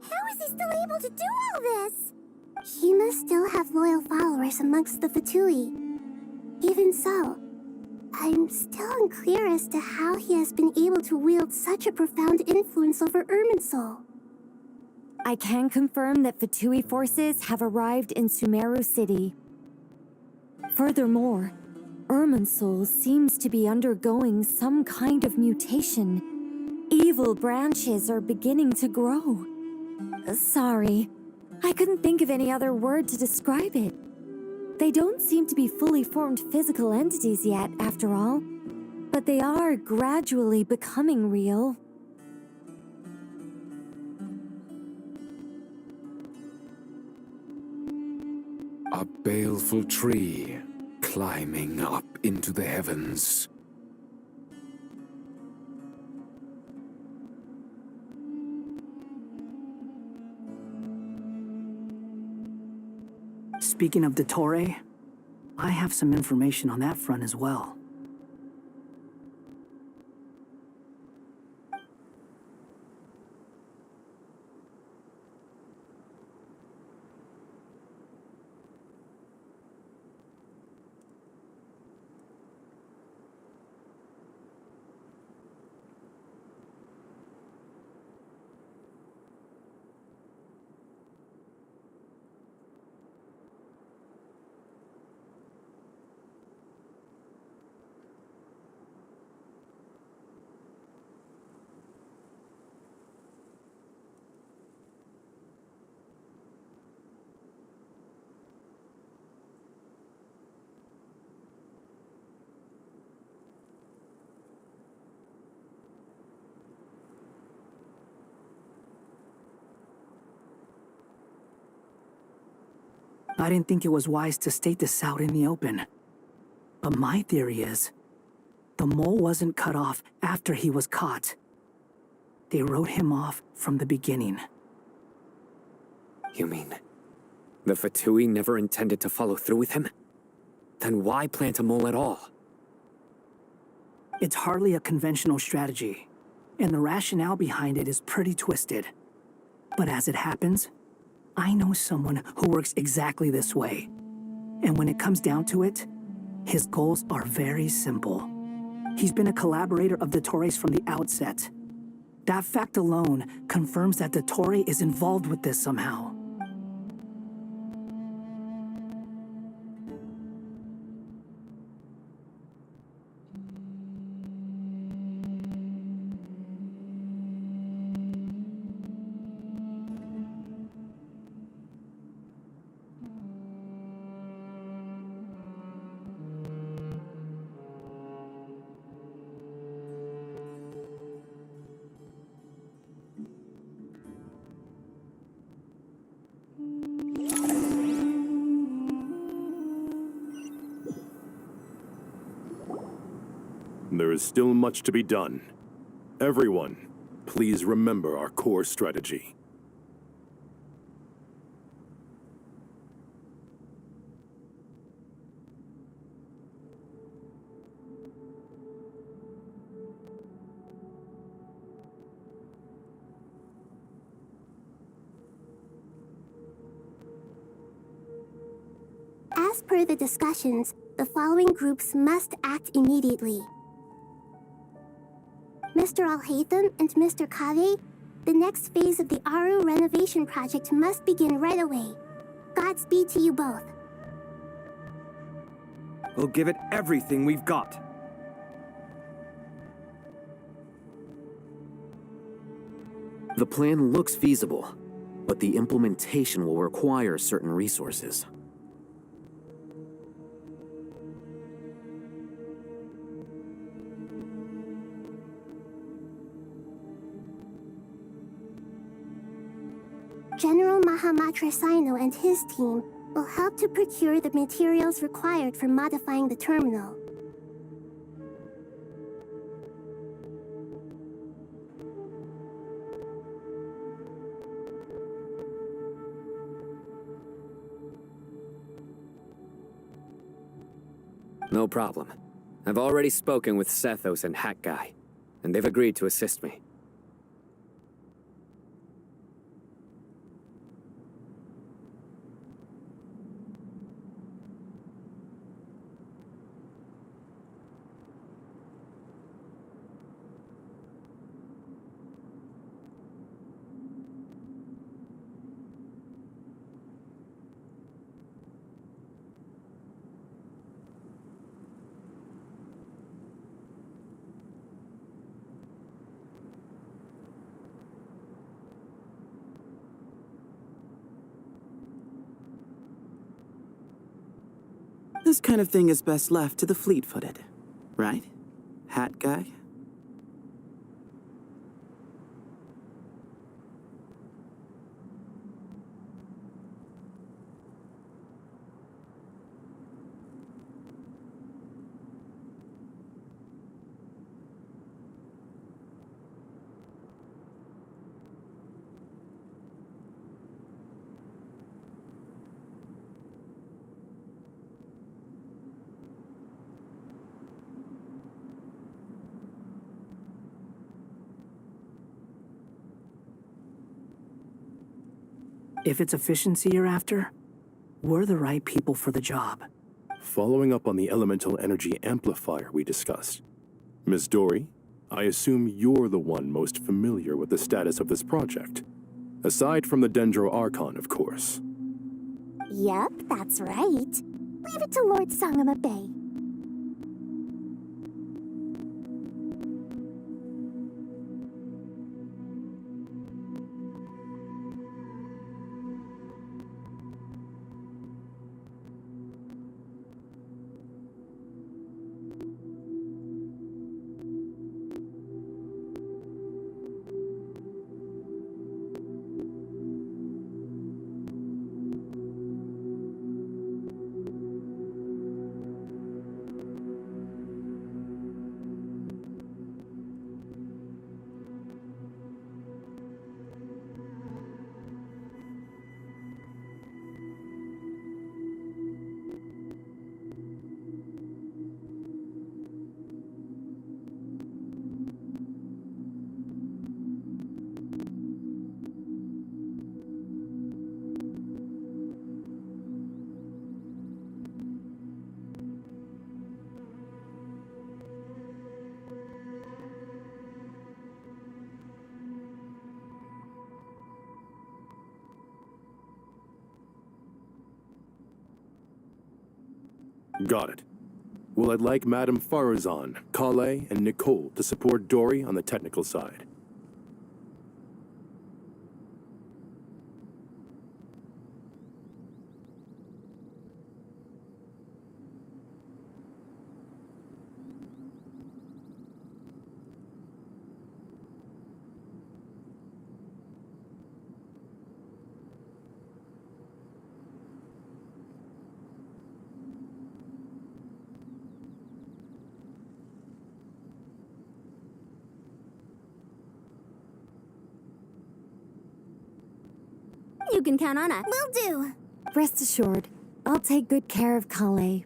Speaker 2: How is he still able to do all this? He must still have loyal followers amongst the Fatui. Even so, I'm still unclear as to how he has been able to wield such a profound influence over Irminsul.
Speaker 13: I can confirm that Fatui forces have arrived in Sumeru City. Furthermore, Irminsul seems to be undergoing some kind of mutation. Evil branches are beginning to grow. Sorry, I couldn't think of any other word to describe it. They don't seem to be fully formed physical entities yet, after all, but they are gradually becoming real.
Speaker 6: A baleful tree climbing up into the heavens.
Speaker 12: Speaking of Dottore, I have some information on that front as well. I didn't think it was wise to state this out in the open. But my theory is, the mole wasn't cut off after he was caught. They wrote him off from the beginning.
Speaker 3: You mean the Fatui never intended to follow through with him? Then why plant a mole at all?
Speaker 12: It's hardly a conventional strategy, and the rationale behind it is pretty twisted. But as it happens, I know someone who works exactly this way. And when it comes down to it, his goals are very simple. He's been a collaborator of Dottore's from the outset. That fact alone confirms that Dottore is involved with this somehow.
Speaker 14: There is still much to be done. Everyone, please remember our core strategy.
Speaker 2: As per the discussions, the following groups must act immediately. Mr. Al-Haytham and Mr. Kave, the next phase of the Aru renovation project must begin right away. Godspeed to you both.
Speaker 8: We'll give it everything we've got.
Speaker 9: The plan looks feasible, but the implementation will require certain resources.
Speaker 2: General Mahamatra Sino and his team will help to procure the materials required for modifying the terminal.
Speaker 3: No problem. I've already spoken with Sethos and Hat Guy, and they've agreed to assist me.
Speaker 15: This kind of thing is best left to the fleet-footed, right, hat guy?
Speaker 12: If it's efficiency you're after, we're the right people for the job.
Speaker 14: Following up on the elemental energy amplifier we discussed, Ms. Dory, I assume you're the one most familiar with the status of this project. Aside from the Dendro Archon, of course.
Speaker 2: Yep, that's right. Leave it to Lord Sangama Bay.
Speaker 14: Got it. Well, I'd like Madame Farazan, Kale, and Nicole to support Dory on the technical side.
Speaker 2: You can count on us. Will do.
Speaker 13: Rest assured, I'll take good care of Kale.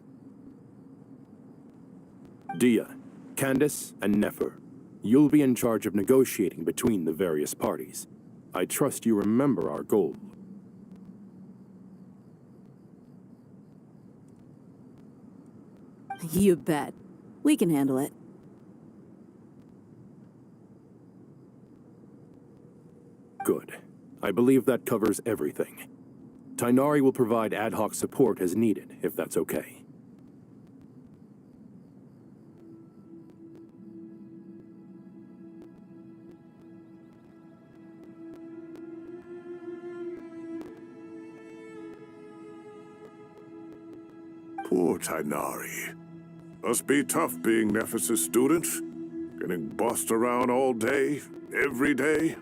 Speaker 14: Dia, Candace, and Nefer, you'll be in charge of negotiating between the various parties. I trust you remember our goal.
Speaker 16: You bet. We can handle it.
Speaker 14: Good. I believe that covers everything. Tainari will provide ad hoc support as needed, if that's okay.
Speaker 1: Poor Tainari. Must be tough being Nephis' student. Getting bossed around all day, every day.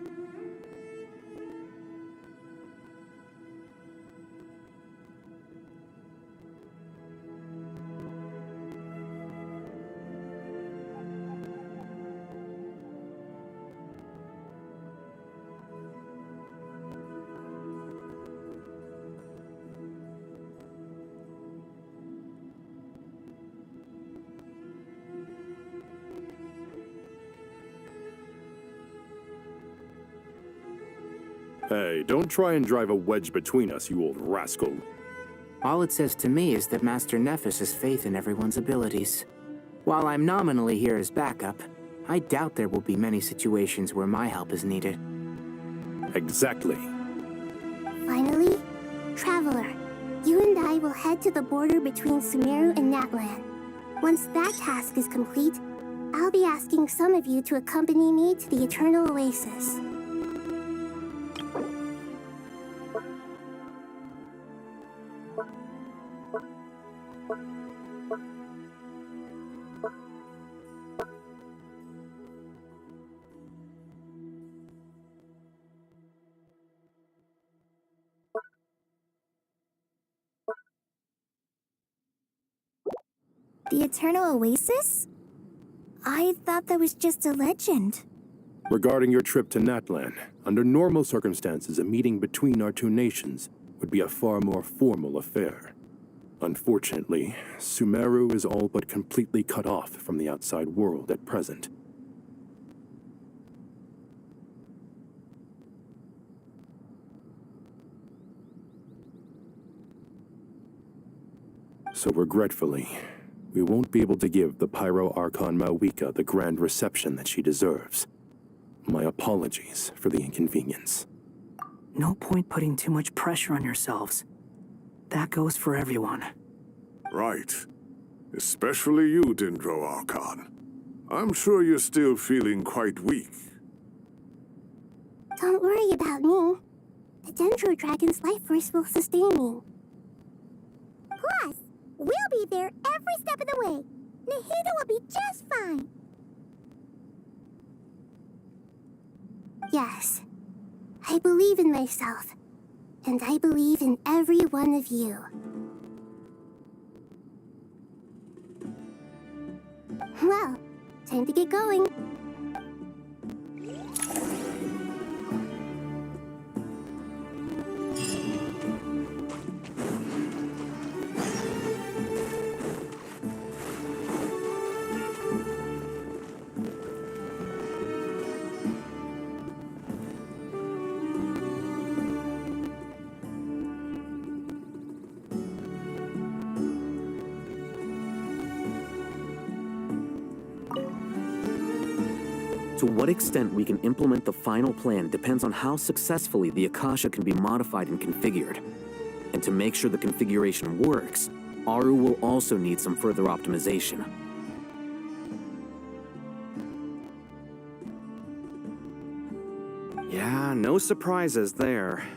Speaker 14: Hey, don't try and drive a wedge between us, you old rascal.
Speaker 15: All it says to me is that Master Nephis has faith in everyone's abilities. While I'm nominally here as backup, I doubt there will be many situations where my help is needed.
Speaker 14: Exactly.
Speaker 2: Finally, Traveler, you and I will head to the border between Sumeru and Natlan. Once that task is complete, I'll be asking some of you to accompany me to the Eternal Oasis. The Eternal Oasis? I thought that was just a legend.
Speaker 14: Regarding your trip to Natlan, under normal circumstances, a meeting between our two nations would be a far more formal affair. Unfortunately, Sumeru is all but completely cut off from the outside world at present. So regretfully, we won't be able to give the Pyro Archon Mawika the grand reception that she deserves. My apologies for the inconvenience.
Speaker 12: No point putting too much pressure on yourselves. That goes for everyone.
Speaker 1: Right. Especially you, Dendro Archon. I'm sure you're still feeling quite weak.
Speaker 2: Don't worry about me. The Dendro Dragon's life force will sustain me. Plus, we'll be there every step of the way. Nahida will be just fine. Yes, I believe in myself, and I believe in every one of you. Well, time to get going.
Speaker 9: To what extent we can implement the final plan depends on how successfully the Akasha can be modified and configured. And to make sure the configuration works, Aru will also need some further optimization.
Speaker 8: Yeah, no surprises there.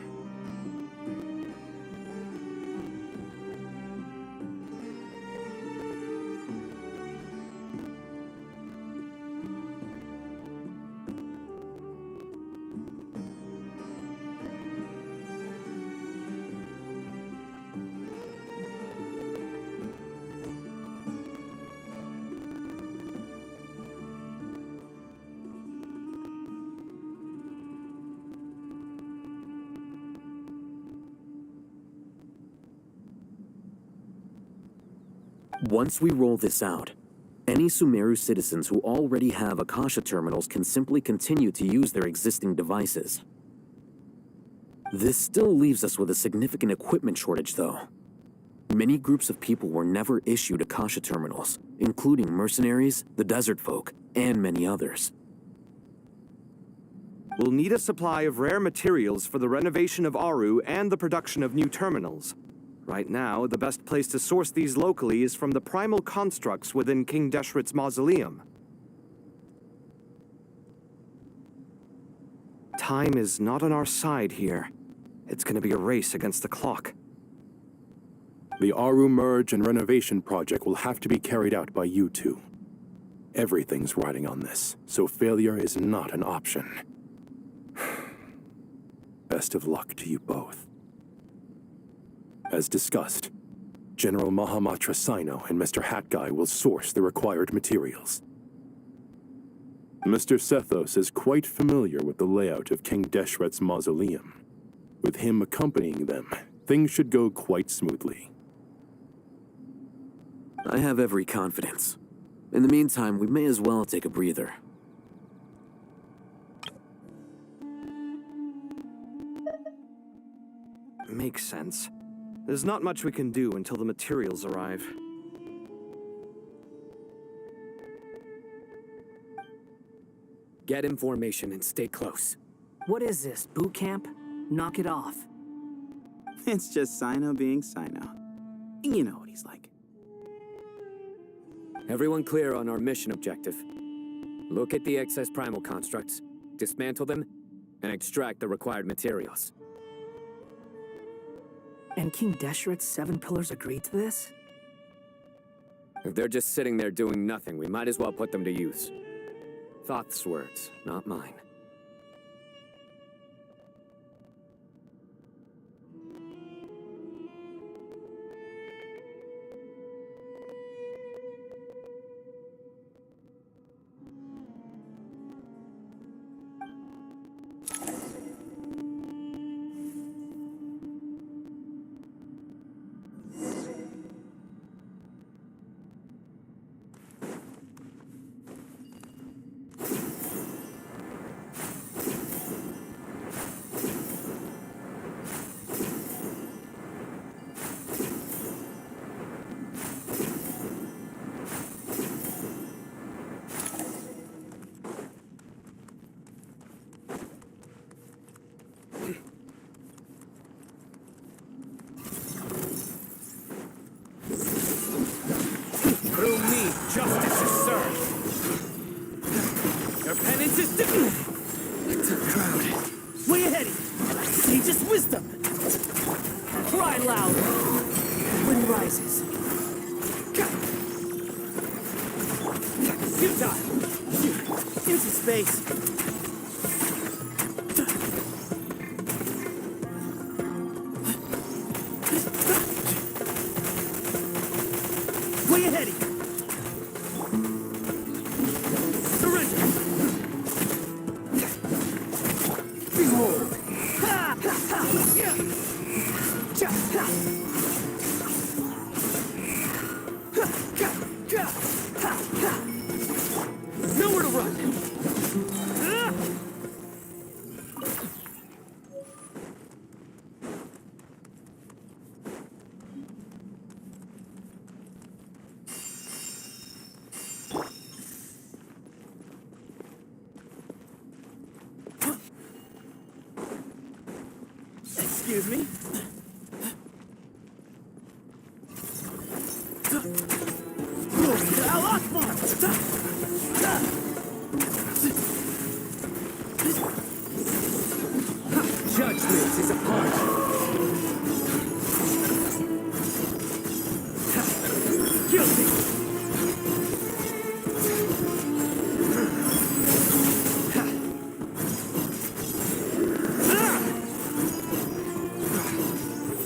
Speaker 9: Once we roll this out, any Sumeru citizens who already have Akasha terminals can simply continue to use their existing devices. This still leaves us with a significant equipment shortage, though. Many groups of people were never issued Akasha terminals, including mercenaries, the desert folk, and many others.
Speaker 8: We'll need a supply of rare materials for the renovation of Aru and the production of new terminals. Right now, the best place to source these locally is from the primal constructs within King Deshret's mausoleum. Time is not on our side here. It's gonna be a race against the clock.
Speaker 14: The Aru merge and renovation project will have to be carried out by you two. Everything's riding on this, so failure is not an option. Best of luck to you both. As discussed, General Mahamatra Sino and Mr. Hatguy will source the required materials. Mr. Sethos is quite familiar with the layout of King Deshret's mausoleum. With him accompanying them, things should go quite smoothly.
Speaker 9: I have every confidence. In the meantime, we may as well take a breather.
Speaker 8: Makes sense. There's not much we can do until the materials arrive.
Speaker 3: Get information and stay close.
Speaker 12: What is this, boot camp? Knock it off.
Speaker 17: It's just Sino being Sino. You know what he's like.
Speaker 3: Everyone clear on our mission objective. Look at the excess primal constructs, dismantle them, and extract the required materials.
Speaker 12: And King Deshret's 7 pillars agreed to this?
Speaker 3: If they're just sitting there doing nothing, we might as well put them to use. Thoth's words, not mine.
Speaker 12: ahead! Sage's wisdom! Cry loud! Wind rises. Futile! Into space! Way ahead! Surrender! Behold! Nowhere to run! Excuse me? Judgment is upon you. Guilty.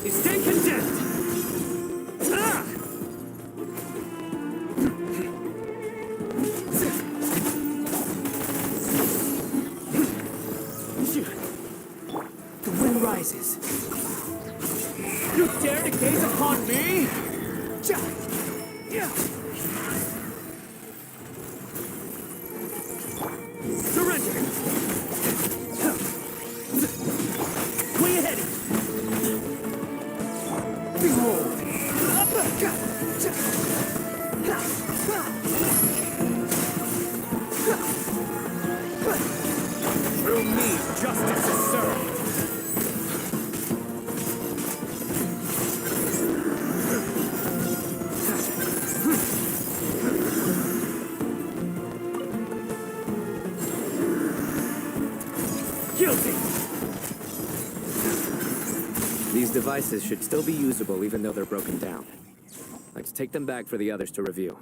Speaker 12: You stand condemned. The wind rises. You dare to gaze upon me? Surrender. Way ahead. Behold. Through me, justice is served. Guilty.
Speaker 3: These devices should still be usable even though they're broken down. Let's take them back for the others to review.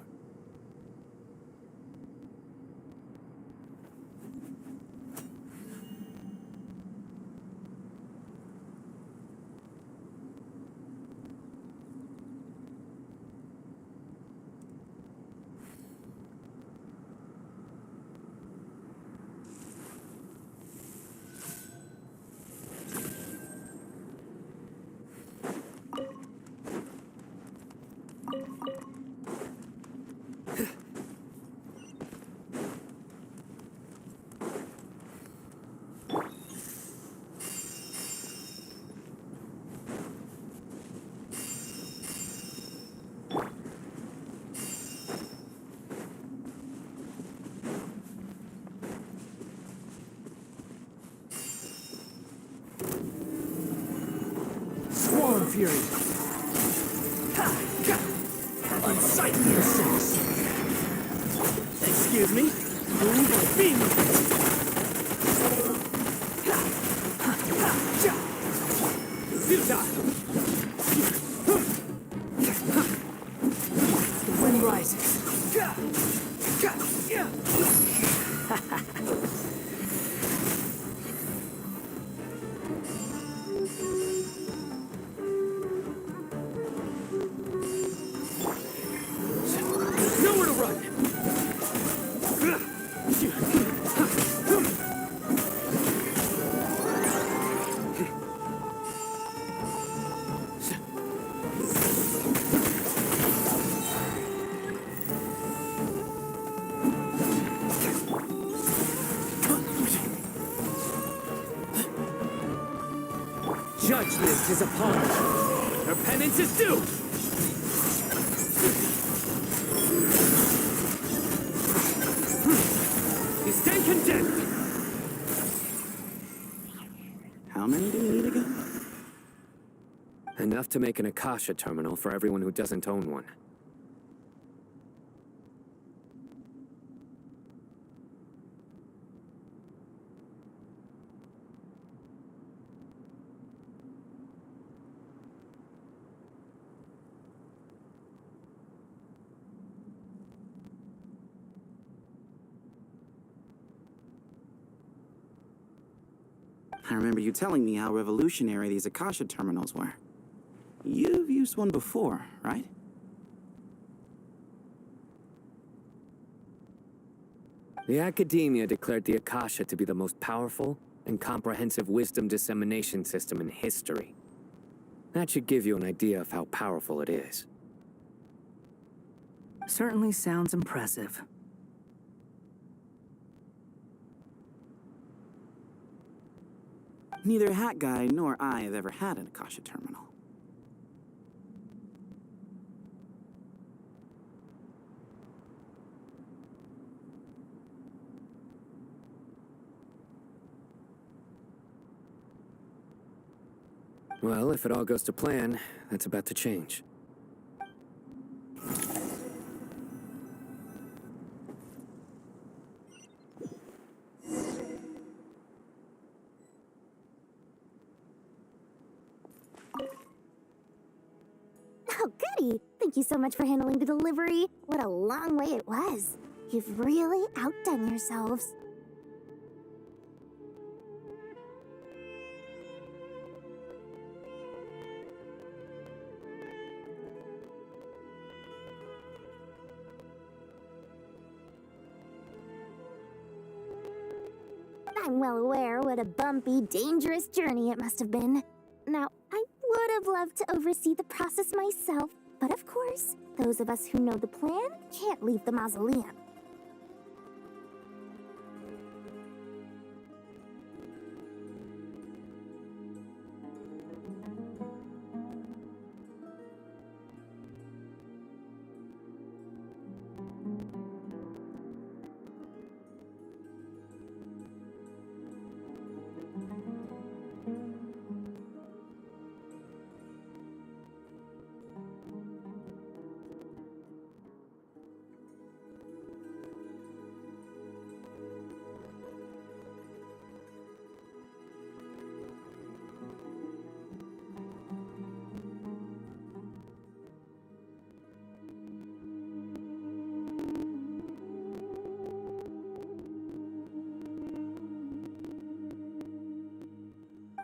Speaker 12: Swarm Fury. Unsightly insects. Excuse me? Move or be moved. Futile. The wind rises. Nowhere to run! Judgment is upon her. Her penance is due! You stand condemned!
Speaker 17: How many do we need again?
Speaker 3: Enough to make an Akasha terminal for everyone who doesn't own one.
Speaker 17: I remember you telling me how revolutionary these Akasha terminals were. You've used one before, right?
Speaker 3: The academia declared the Akasha to be the most powerful and comprehensive wisdom dissemination system in history. That should give you an idea of how powerful it is.
Speaker 12: Certainly sounds impressive.
Speaker 17: Neither Hat Guy nor I have ever had an Akasha terminal.
Speaker 3: Well, if it all goes to plan, that's about to change.
Speaker 2: Oh, goody! Thank you so much for handling the delivery. What a long way it was. You've really outdone yourselves. I'm well aware what a bumpy, dangerous journey it must have been. Now, I would have loved to oversee the process myself, but of course, those of us who know the plan can't leave the mausoleum.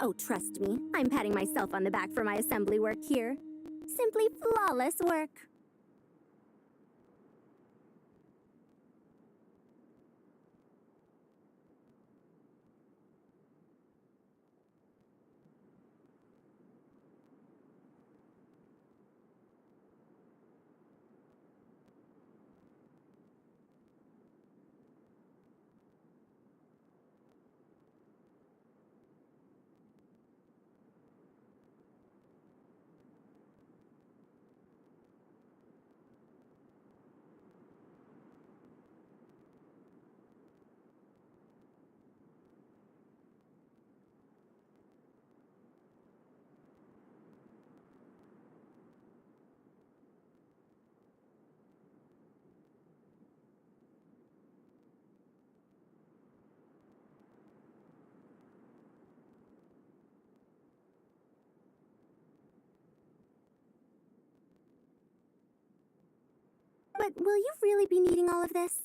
Speaker 2: Oh, trust me, I'm patting myself on the back for my assembly work here. Simply flawless work. But will you really be needing all of this?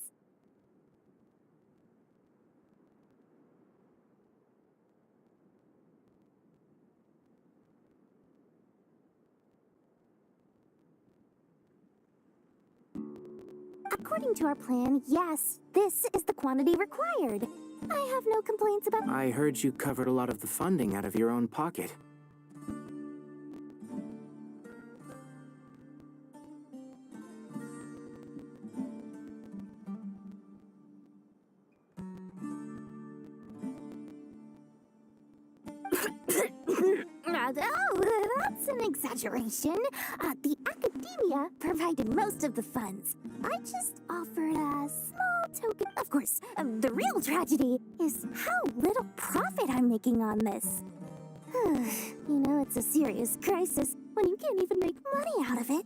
Speaker 2: According to our plan, yes, this is the quantity required. I have no complaints about—
Speaker 15: I heard you covered a lot of the funding out of your own pocket.
Speaker 2: Oh, that's an exaggeration. The academia provided most of the funds. I just offered a small token. Of course, the real tragedy is how little profit I'm making on this. You know, it's a serious crisis when you can't even make money out of it.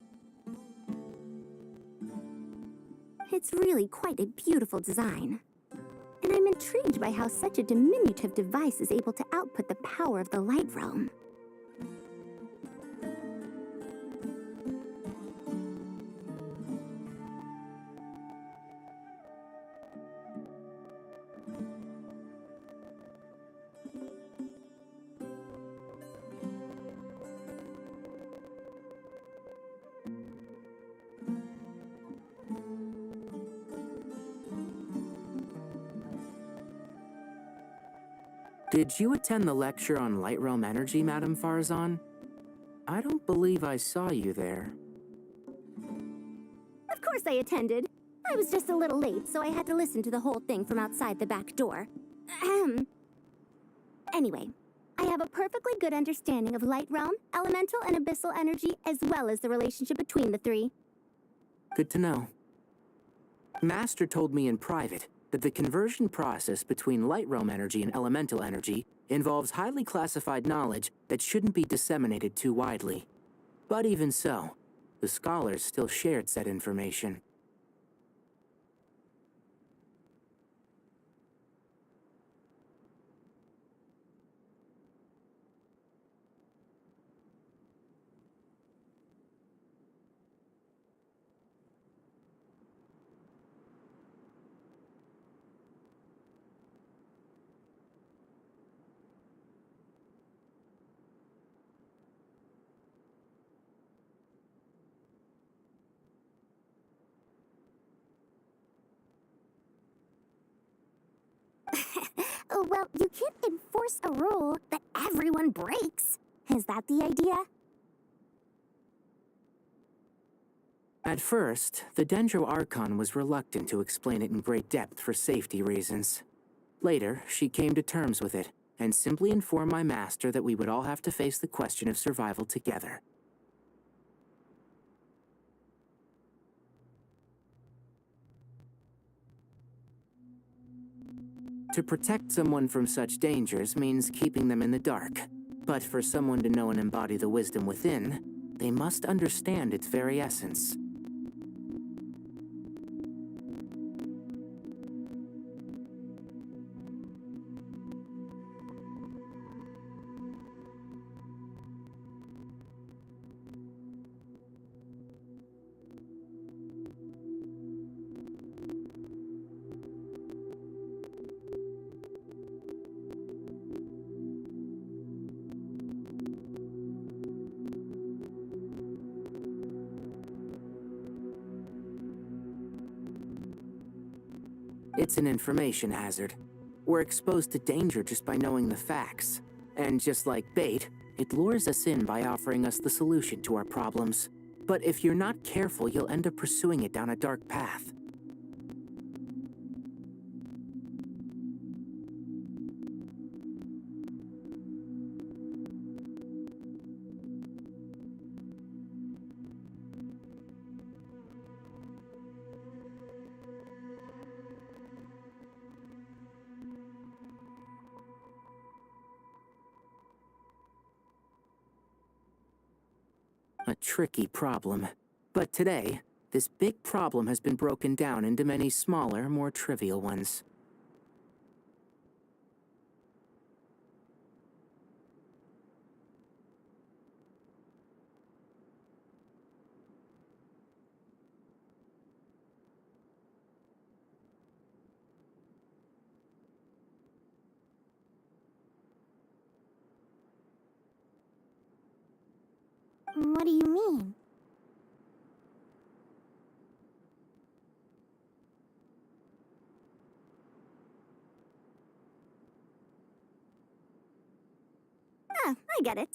Speaker 2: It's really quite a beautiful design. And I'm intrigued by how such a diminutive device is able to output the power of the light realm.
Speaker 15: Did you attend the lecture on Light Realm Energy, Madame Farzan? I don't believe I saw you there.
Speaker 2: Of course I attended. I was just a little late, so I had to listen to the whole thing from outside the back door. Ahem. Anyway, I have a perfectly good understanding of Light Realm, Elemental, and Abyssal energy, as well as the relationship between the three.
Speaker 15: Good to know. Master told me in private that the conversion process between Light Realm energy and Elemental energy involves highly classified knowledge that shouldn't be disseminated too widely. But even so, the scholars still shared said information.
Speaker 2: Well, you can't enforce a rule that everyone breaks. Is that the idea?
Speaker 15: At first, the Dendro Archon was reluctant to explain it in great depth for safety reasons. Later, she came to terms with it, and simply informed my master that we would all have to face the question of survival together. To protect someone from such dangers means keeping them in the dark. But for someone to know and embody the wisdom within, they must understand its very essence. It's an information hazard. We're exposed to danger just by knowing the facts. And just like bait, it lures us in by offering us the solution to our problems. But if you're not careful, you'll end up pursuing it down a dark path. A tricky problem. But today, this big problem has been broken down into many smaller, more trivial ones.
Speaker 2: What do you mean? I get it.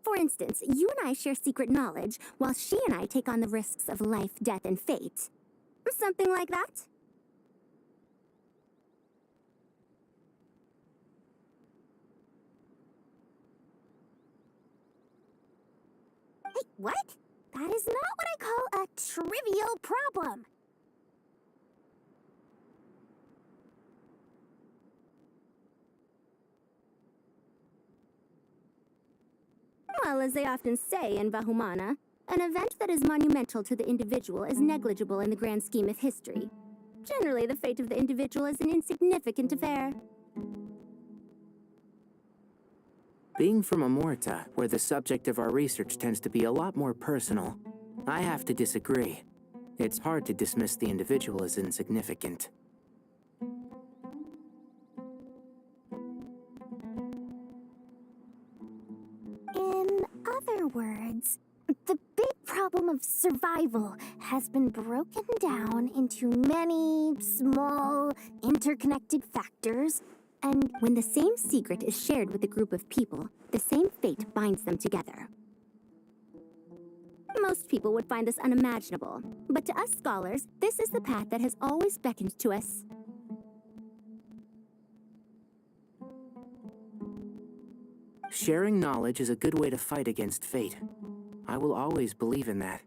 Speaker 2: For instance, you and I share secret knowledge, while she and I take on the risks of life, death, and fate. Something like that? Hey, what? That is not what I call a trivial problem. Well, as they often say in Vahumana, an event that is monumental to the individual is negligible in the grand scheme of history. Generally, the fate of the individual is an insignificant affair.
Speaker 15: Being from Amorta, where the subject of our research tends to be a lot more personal, I have to disagree. It's hard to dismiss the individual as insignificant.
Speaker 2: In other words, the big problem of survival has been broken down into many small, interconnected factors And when the same secret is shared with a group of people, the same fate binds them together. Most people would find this unimaginable, but to us scholars, this is the path that has always beckoned to us.
Speaker 15: Sharing knowledge is a good way to fight against fate. I will always believe in that.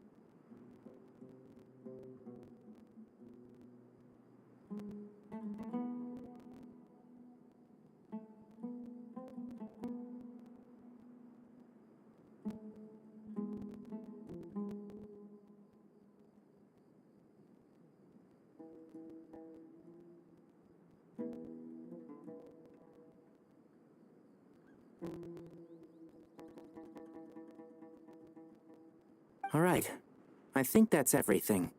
Speaker 15: All right. I think that's everything.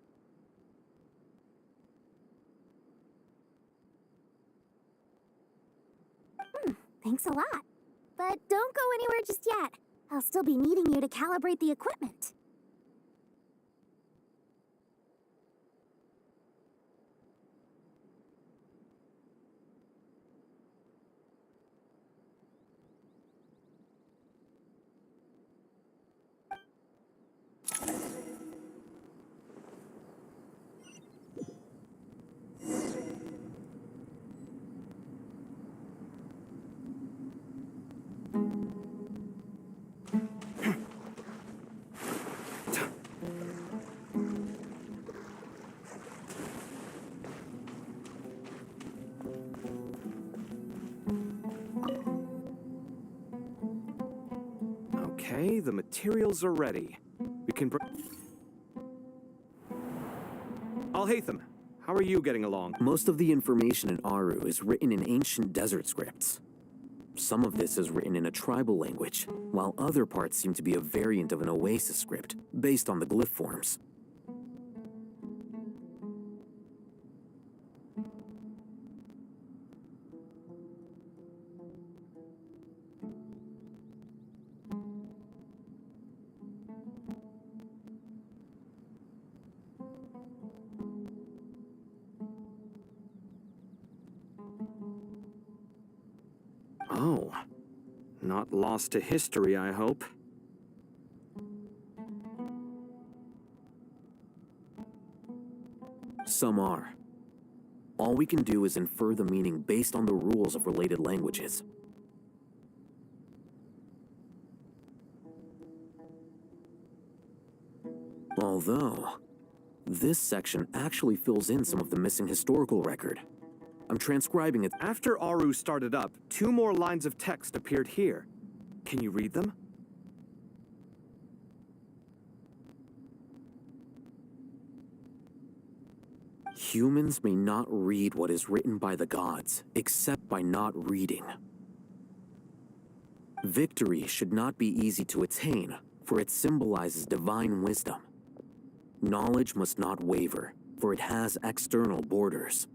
Speaker 2: Thanks a lot. But don't go anywhere just yet. I'll still be needing you to calibrate the equipment.
Speaker 8: Okay, the materials are ready. We can Al-Haytham, how are you getting along?
Speaker 9: Most of the information in Aru is written in ancient desert scripts. Some of this is written in a tribal language, while other parts seem to be a variant of an Oasis script, based on the glyph forms.
Speaker 8: Oh, not lost to history, I hope.
Speaker 9: Some are. All we can do is infer the meaning based on the rules of related languages. Although, this section actually fills in some of the missing historical record. I'm transcribing it.
Speaker 8: After Aru started up, 2 more lines of text appeared here. Can you read them?
Speaker 9: Humans may not read what is written by the gods, except by not reading. Victory should not be easy to attain, for it symbolizes divine wisdom. Knowledge must not waver, for it has external borders.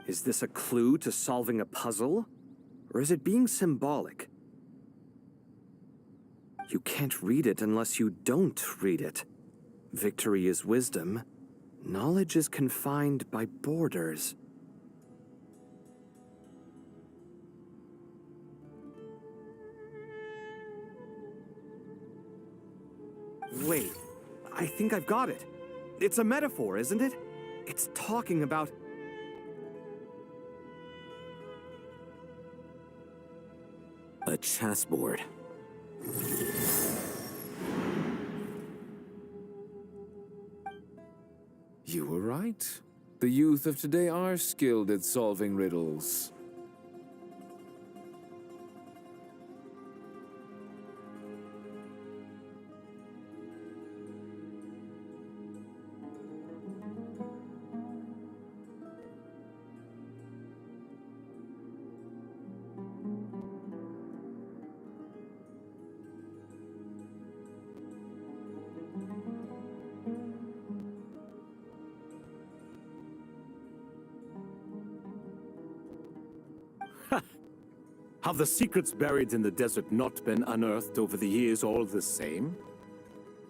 Speaker 8: Is this a clue to solving a puzzle? Or is it being symbolic? You can't read it unless you don't read it. Victory is wisdom. Knowledge is confined by borders. Wait, I think I've got it. It's a metaphor, isn't it? It's talking about...
Speaker 9: A chessboard.
Speaker 6: You were right. The youth of today are skilled at solving riddles.
Speaker 5: Have the secrets buried in the desert not been unearthed over the years all the same?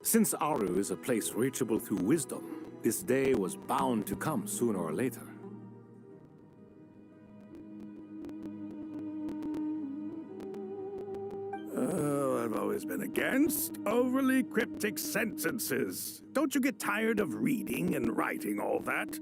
Speaker 5: Since Aru is a place reachable through wisdom, this day was bound to come sooner or later.
Speaker 1: Oh, I've always been against overly cryptic sentences. Don't you get tired of reading and writing all that?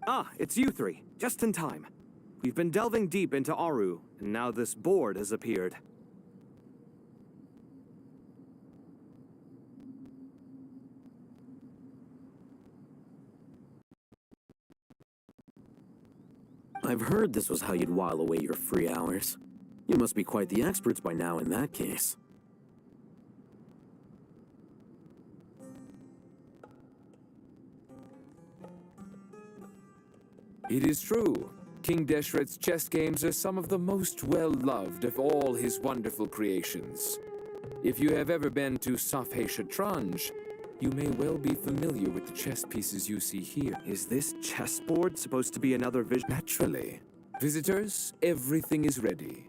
Speaker 8: Ah, it's you three. Just in time. We've been delving deep into Aru, and now this board has appeared.
Speaker 9: I've heard this was how you'd while away your free hours. You must be quite the experts by now in that case.
Speaker 6: It is true. King Deshret's chess games are some of the most well-loved of all his wonderful creations. If you have ever been to Safhe Shatranj, you may well be familiar with the chess pieces you see here.
Speaker 8: Is this chessboard supposed to be another vision?
Speaker 6: Naturally. Visitors, everything is ready.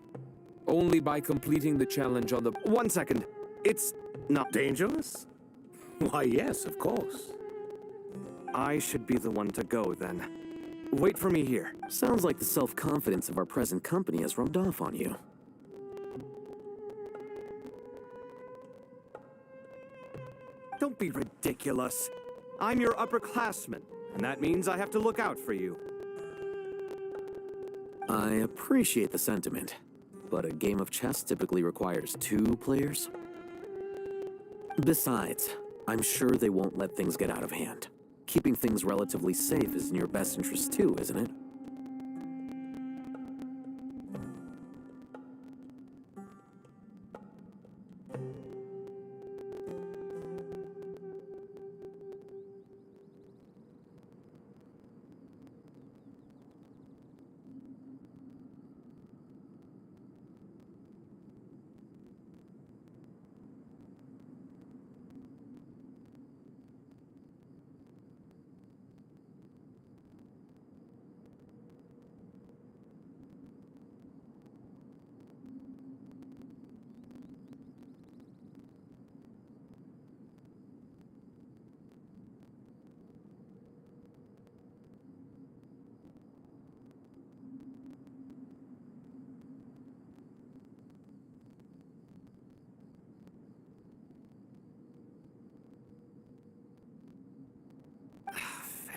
Speaker 6: Only by completing the challenge on the—
Speaker 8: 1 second. It's not
Speaker 5: dangerous? Why, yes, of course.
Speaker 8: I should be the one to go, then. Wait for me here.
Speaker 9: Sounds like the self-confidence of our present company has rubbed off on you.
Speaker 8: Don't be ridiculous. I'm your upperclassman, and that means I have to look out for you.
Speaker 9: I appreciate the sentiment, but a game of chess typically requires 2 players. Besides, I'm sure they won't let things get out of hand. Keeping things relatively safe is in your best interest too, isn't it?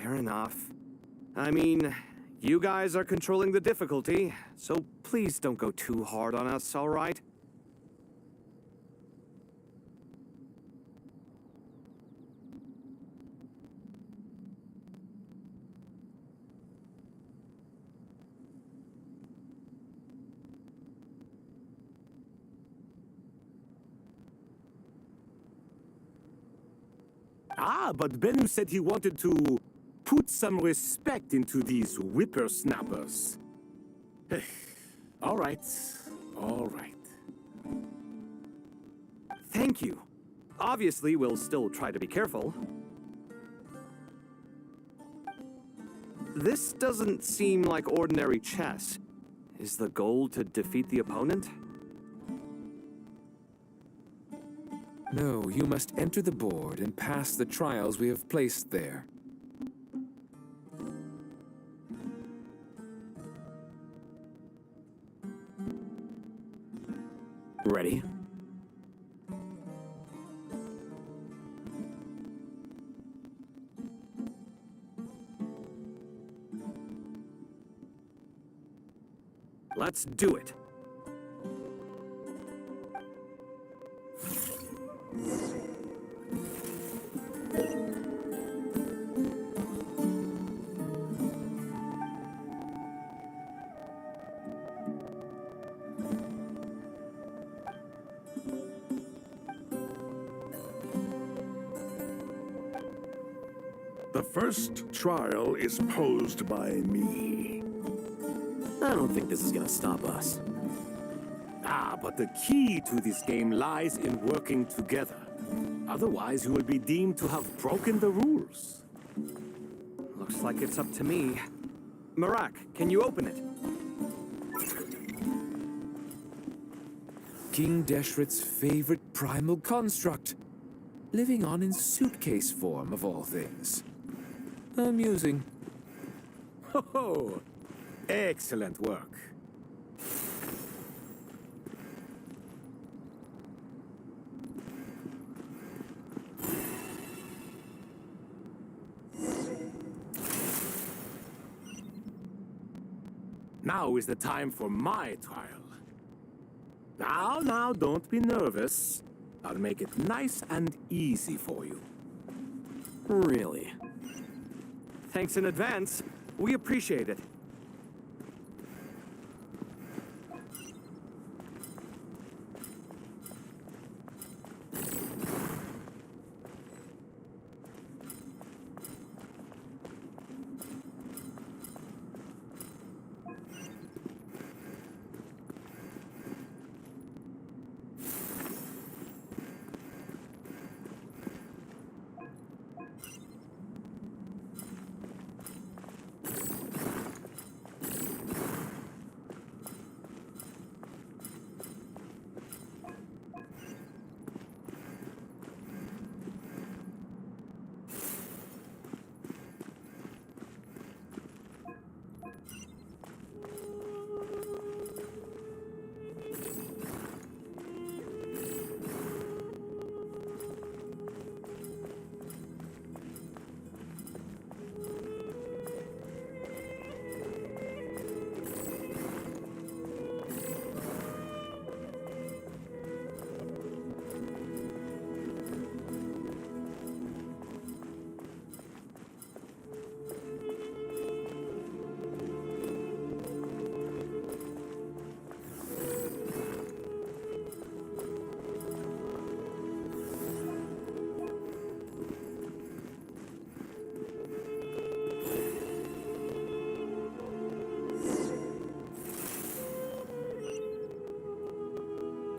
Speaker 8: Fair enough. I mean, you guys are controlling the difficulty, so please don't go too hard on us, all right?
Speaker 5: Ah, but Bennu said he wanted to put some respect into these whippersnappers. All right, all right.
Speaker 8: Thank you. Obviously, we'll still try to be careful. This doesn't seem like ordinary chess. Is the goal to defeat the opponent?
Speaker 6: No, you must enter the board and pass the trials we have placed there.
Speaker 9: Ready?
Speaker 8: Let's do it.
Speaker 1: The first trial is posed by me.
Speaker 9: I don't think this is gonna stop us.
Speaker 5: But the key to this game lies in working together. Otherwise, you will be deemed to have broken the rules.
Speaker 8: Looks like it's up to me. Marak, can you open it?
Speaker 6: King Deshret's favorite primal construct, living on in suitcase form of all things. Amusing.
Speaker 5: Ho! Excellent work. Now is the time for my trial. Now, don't be nervous. I'll make it nice and easy for you.
Speaker 9: Really?
Speaker 8: Thanks in advance. We appreciate it.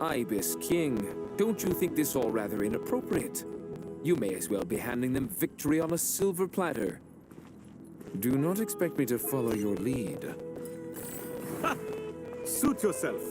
Speaker 6: Ibis King, don't you think this all rather inappropriate? You may as well be handing them victory on a silver platter. Do not expect me to follow your lead.
Speaker 5: Ha! Suit yourself.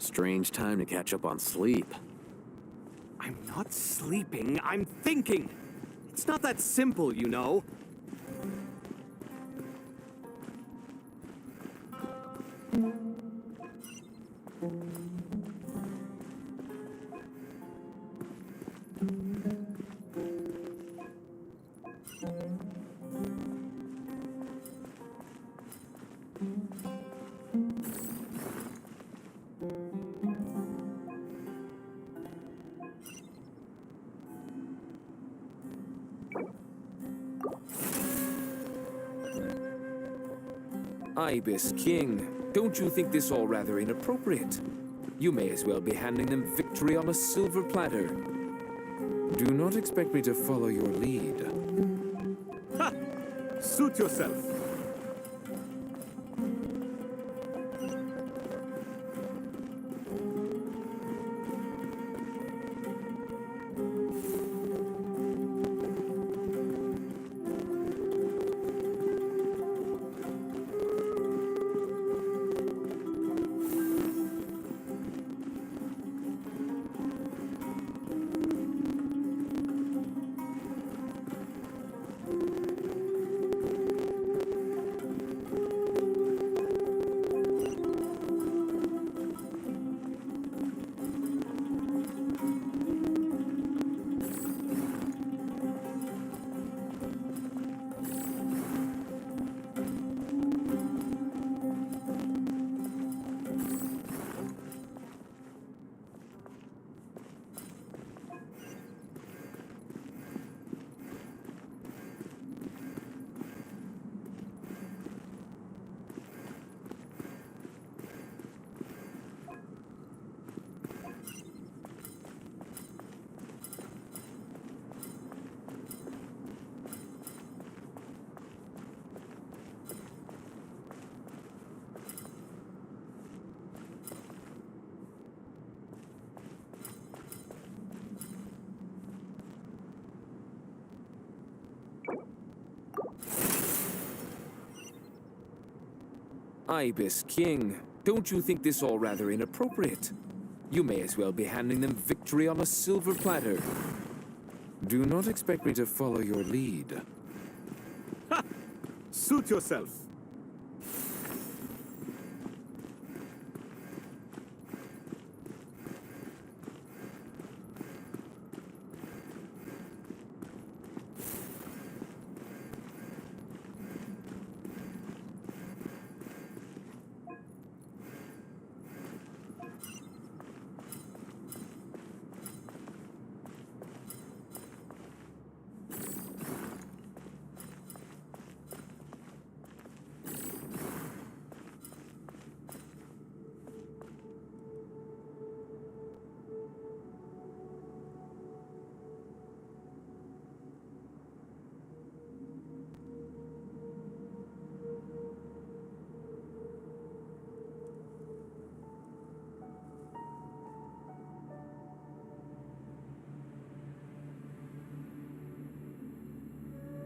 Speaker 9: Strange time to catch up on sleep.
Speaker 8: I'm not sleeping, I'm thinking. It's not that simple, you know.
Speaker 6: Ibis King, don't you think this all rather inappropriate? You may as well be handing them victory on a silver platter. Do not expect me to follow your lead.
Speaker 5: Ha! Suit yourself.
Speaker 6: Ibis King, don't you think this all rather inappropriate? You may as well be handing them victory on a silver platter. Do not expect me to follow your lead.
Speaker 5: Ha! Suit yourself.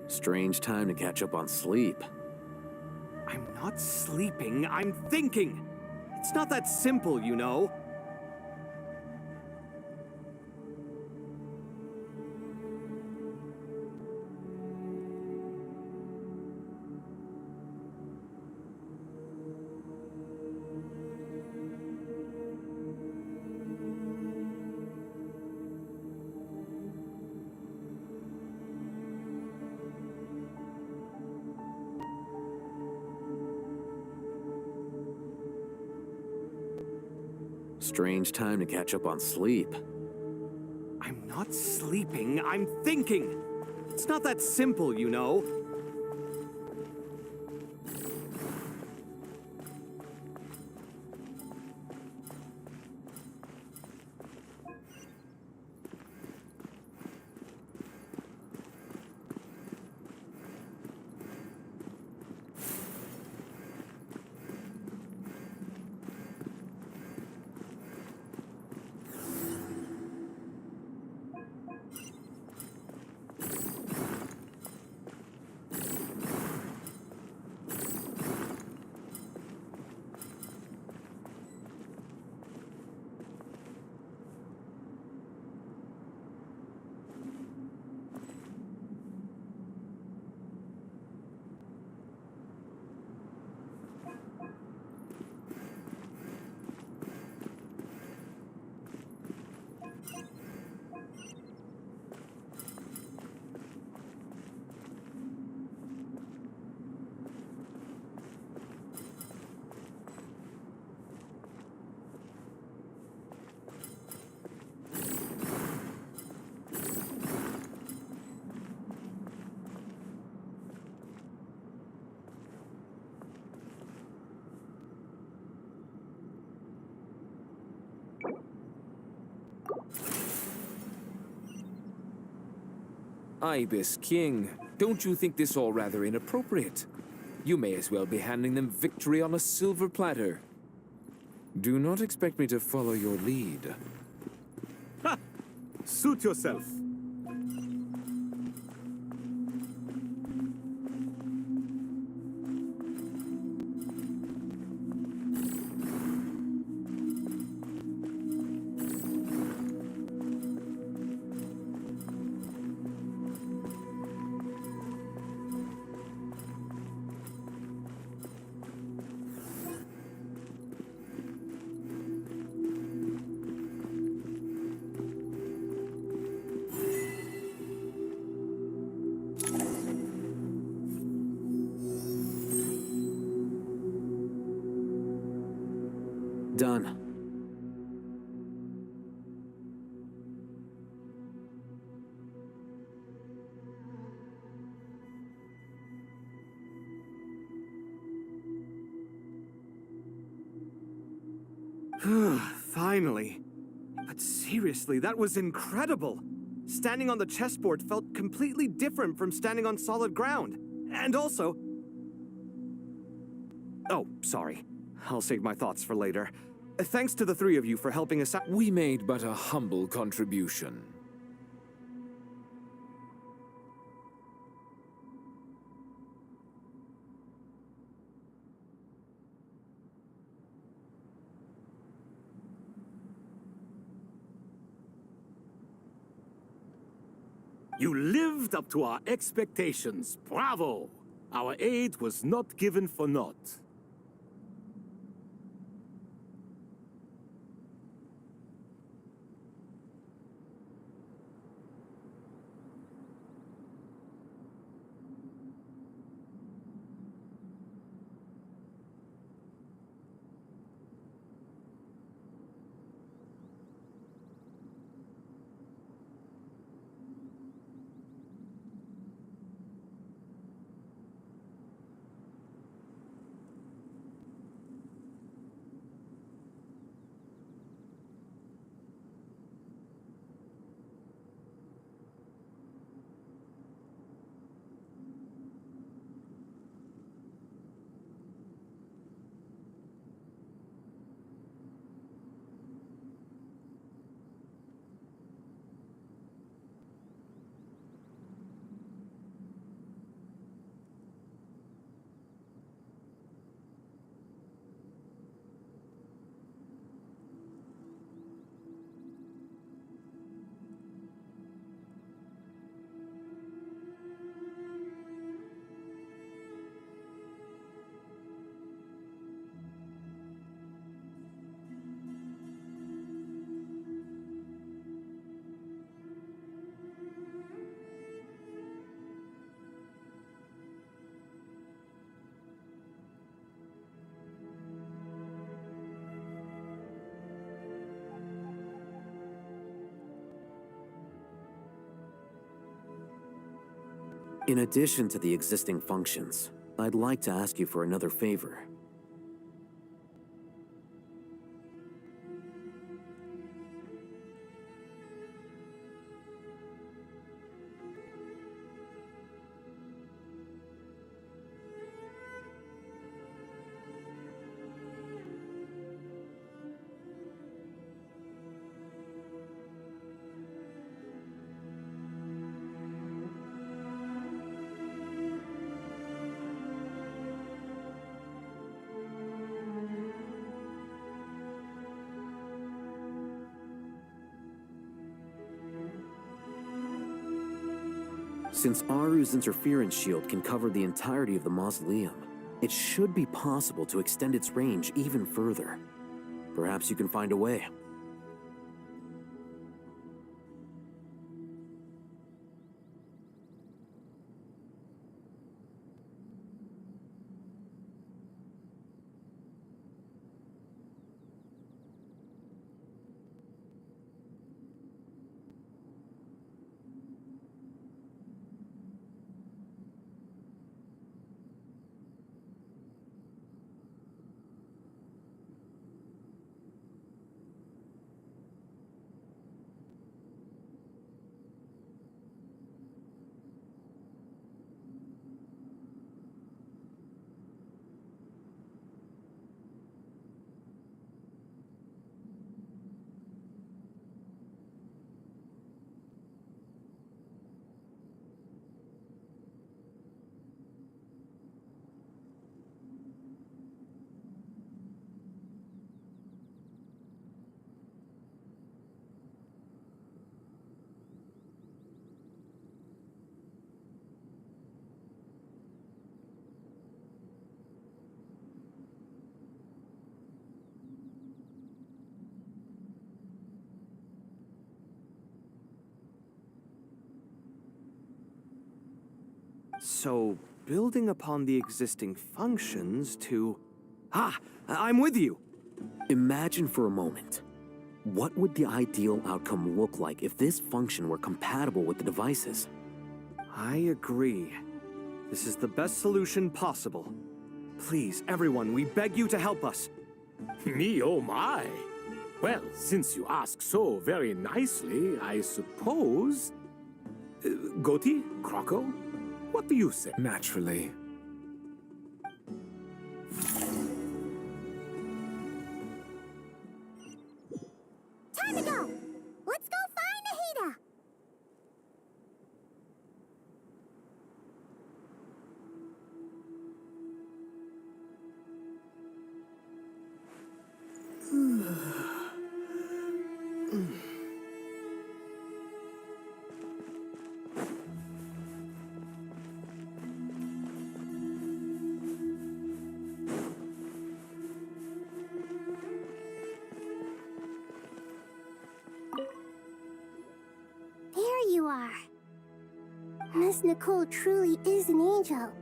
Speaker 9: Strange time to catch up on sleep.
Speaker 8: I'm not sleeping, I'm thinking. It's not that simple, you know.
Speaker 9: Strange time to catch up on sleep.
Speaker 8: I'm not sleeping, I'm thinking. It's not that simple, you know.
Speaker 6: Ibis King, don't you think this all rather inappropriate? You may as well be handing them victory on a silver platter. Do not expect me to follow your lead.
Speaker 5: Ha! Suit yourself.
Speaker 3: Done.
Speaker 8: Finally. But seriously, that was incredible. Standing on the chessboard felt completely different from standing on solid ground. And also... Oh, sorry. I'll save my thoughts for later. Thanks to the three of you for helping us out.
Speaker 6: We made but a humble contribution.
Speaker 5: You lived up to our expectations. Bravo! Our aid was not given for naught.
Speaker 9: In addition to the existing functions, I'd like to ask you for another favor. Since Aru's interference shield can cover the entirety of the mausoleum, it should be possible to extend its range even further. Perhaps you can find a way.
Speaker 8: So, building upon the existing functions to... Ah! I'm with you!
Speaker 9: Imagine for a moment. What would the ideal outcome look like if this function were compatible with the devices?
Speaker 8: I agree. This is the best solution possible. Please, everyone, we beg you to help us.
Speaker 5: Me, oh my! Well, since you ask so very nicely, I suppose... Goti? Croco? What do you say?
Speaker 6: Naturally.
Speaker 2: Time to go! Let's go find Nahida! There you are. Miss Nicole truly is an angel.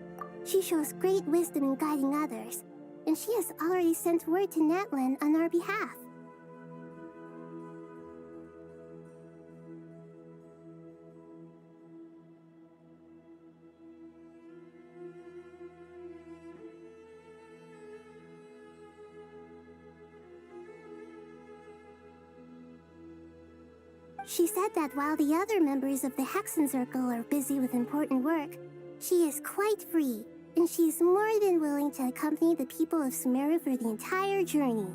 Speaker 2: She shows great wisdom in guiding others, and she has already sent word to Natlan on our behalf. She said that while the other members of the Hexen Circle are busy with important work, she is quite free, and she is more than willing to accompany the people of Sumeru for the entire journey.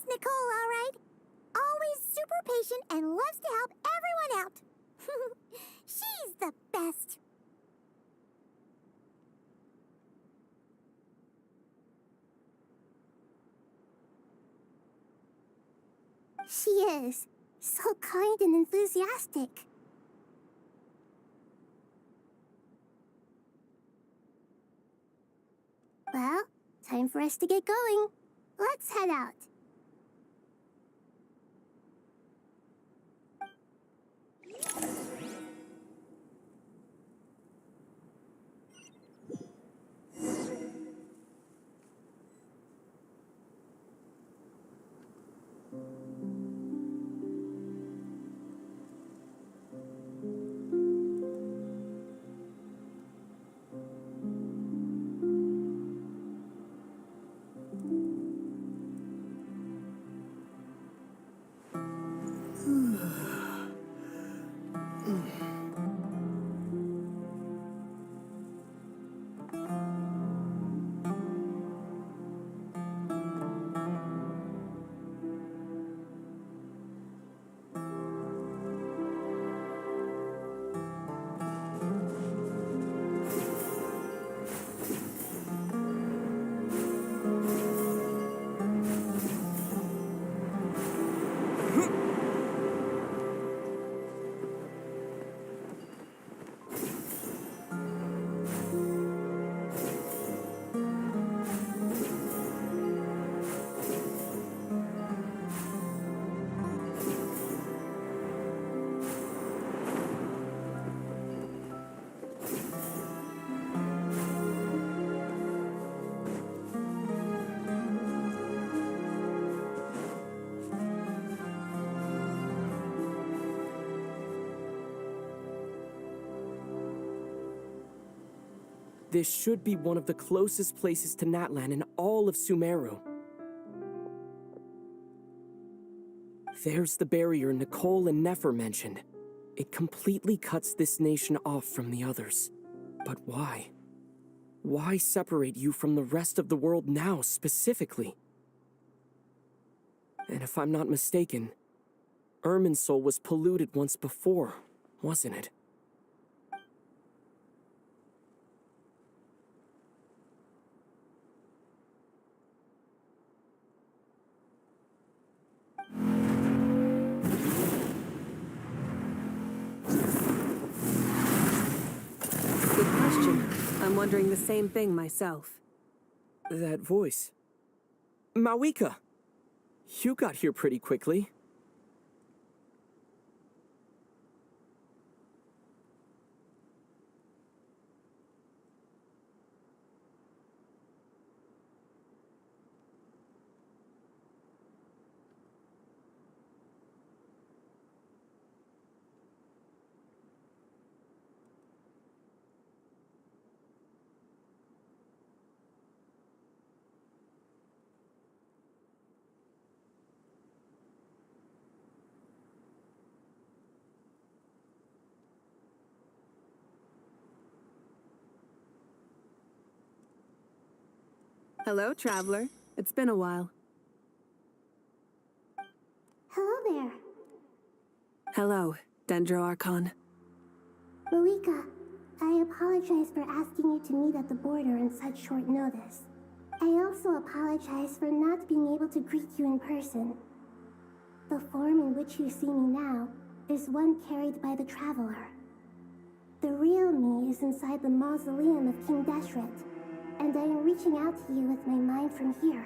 Speaker 2: Nicole, all right. Always super patient and loves to help everyone out. She's the best. She is. So kind and enthusiastic. Well, time for us to get going. Let's head out.
Speaker 15: This should be one of the closest places to Natlan in all of Sumeru.
Speaker 18: There's the barrier Nicole and Nefer mentioned. It completely cuts this nation off from the others. But why? Why separate you from the rest of the world now, specifically? And if I'm not mistaken, Irminsul was polluted once before, wasn't it?
Speaker 19: Good question. I'm wondering the same thing myself.
Speaker 18: That voice. Mawika! You got here pretty quickly.
Speaker 19: Hello, traveler. It's been a while.
Speaker 2: Hello there.
Speaker 19: Hello, Dendro Archon.
Speaker 2: Malika, I apologize for asking you to meet at the border on such short notice. I also apologize for not being able to greet you in person. The form in which you see me now is one carried by the traveler. The real me is inside the mausoleum of King Deshret, and I am reaching out to you with my mind from here.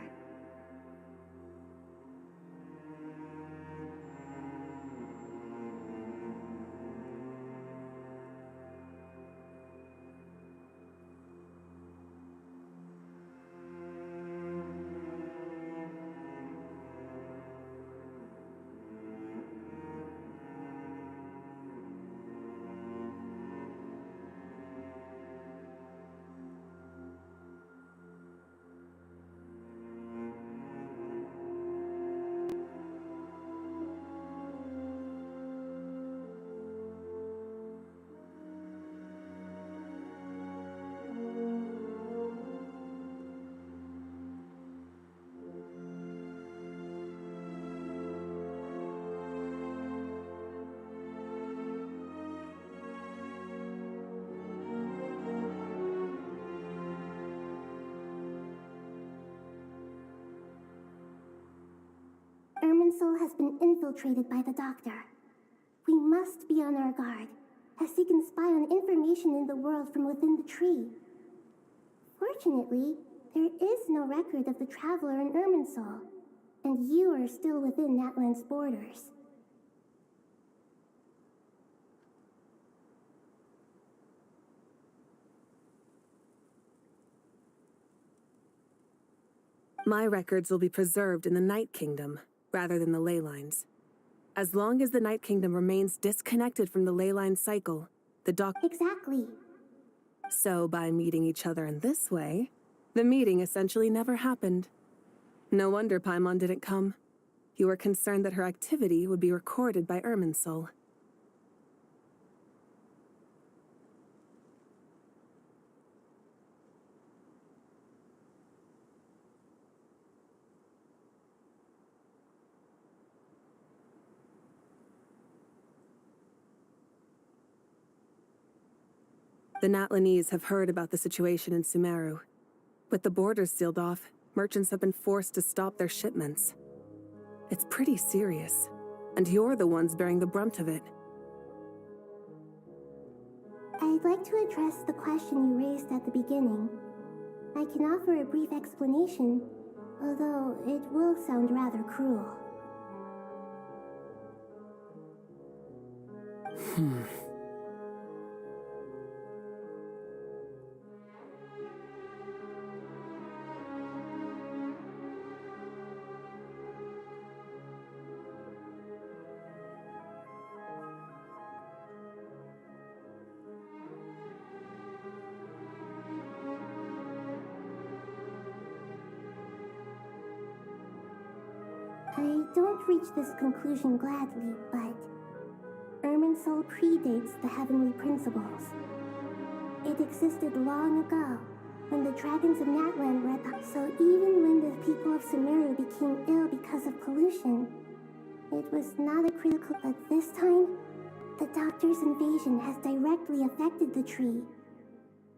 Speaker 2: Irminsul has been infiltrated by the Doctor. We must be on our guard, as he can spy on information in the world from within the tree. Fortunately, there is no record of the Traveler in Irminsul, and you are still within Natlan's borders.
Speaker 19: My records will be preserved in the Night Kingdom, rather than the ley lines. As long as the Night Kingdom remains disconnected from the ley line cycle, the
Speaker 2: Exactly.
Speaker 19: So by meeting each other in this way, the meeting essentially never happened. No wonder Paimon didn't come. You were concerned that her activity would be recorded by Irminsul. The Natlanese have heard about the situation in Sumeru. With the borders sealed off, merchants have been forced to stop their shipments. It's pretty serious, and you're the ones bearing the brunt of it.
Speaker 2: I'd like to address the question you raised at the beginning. I can offer a brief explanation, although it will sound rather cruel. I don't reach this conclusion gladly, but Irminsul predates the heavenly principles. It existed long ago, when the dragons of Natlan were at the... So even when the people of Sumeru became ill because of pollution, it was not a critical... But this time, the Doctor's invasion has directly affected the tree.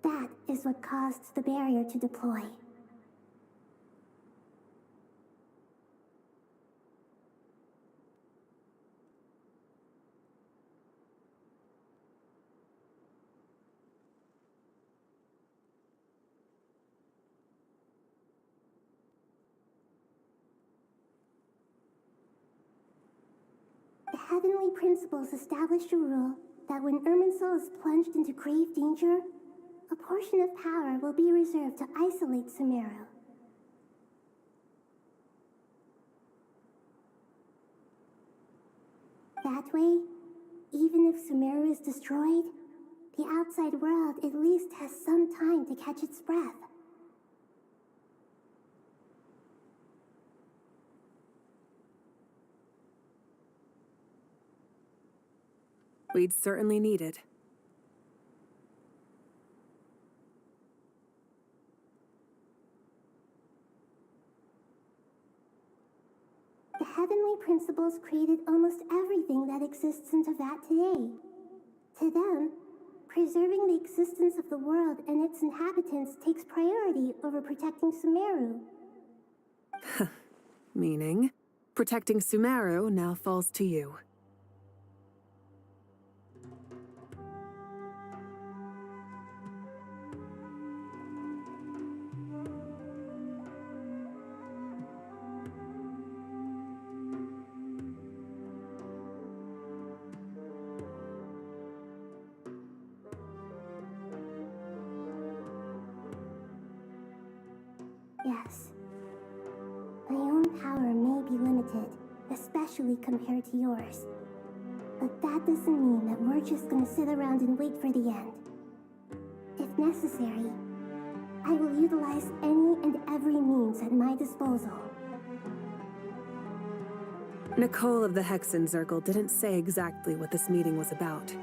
Speaker 2: That is what caused the barrier to deploy. The heavenly principles established a rule that when Irminsul is plunged into grave danger, a portion of power will be reserved to isolate Sumeru. That way, even if Sumeru is destroyed, the outside world at least has some time to catch its breath.
Speaker 19: We'd certainly need it.
Speaker 2: The heavenly principles created almost everything that exists in Teyvat today. To them, preserving the existence of the world and its inhabitants takes priority over protecting Sumeru.
Speaker 19: Meaning, protecting Sumeru now falls to you.
Speaker 2: Yes. My own power may be limited, especially compared to yours. But that doesn't mean that we're just gonna sit around and wait for the end. If necessary, I will utilize any and every means at my disposal.
Speaker 19: Nicole of the Hexen Circle didn't say exactly what this meeting was about.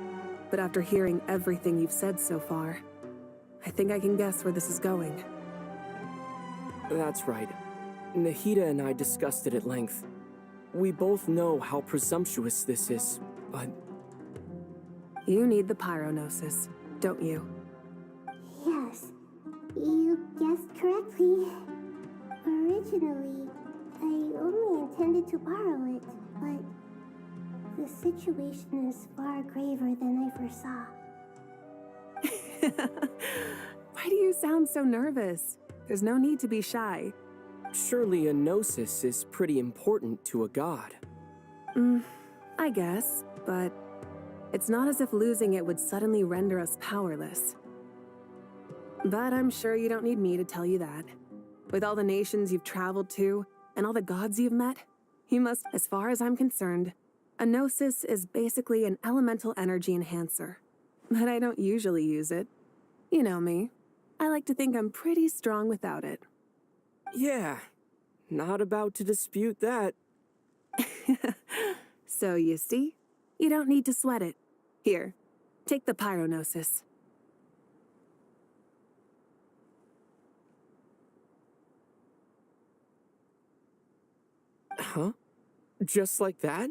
Speaker 19: But after hearing everything you've said so far, I think I can guess where this is going.
Speaker 18: That's right. Nahida and I discussed it at length. We both know how presumptuous this is, but...
Speaker 19: You need the Pyronosis, don't you?
Speaker 2: Yes, you guessed correctly. Originally, I only intended to borrow it, but the situation is far graver than I foresaw.
Speaker 19: Why do you sound so nervous? There's no need to be shy.
Speaker 18: Surely a gnosis is pretty important to a god.
Speaker 19: I guess, but it's not as if losing it would suddenly render us powerless. But I'm sure you don't need me to tell you that. With all the nations you've traveled to, and all the gods you've met, you must, as far as I'm concerned, a gnosis is basically an elemental energy enhancer. But I don't usually use it. You know me. I like to think I'm pretty strong without it.
Speaker 18: Yeah, not about to dispute that.
Speaker 19: So you see, you don't need to sweat it. Here, take the Pyronosis.
Speaker 18: Huh? Just like that?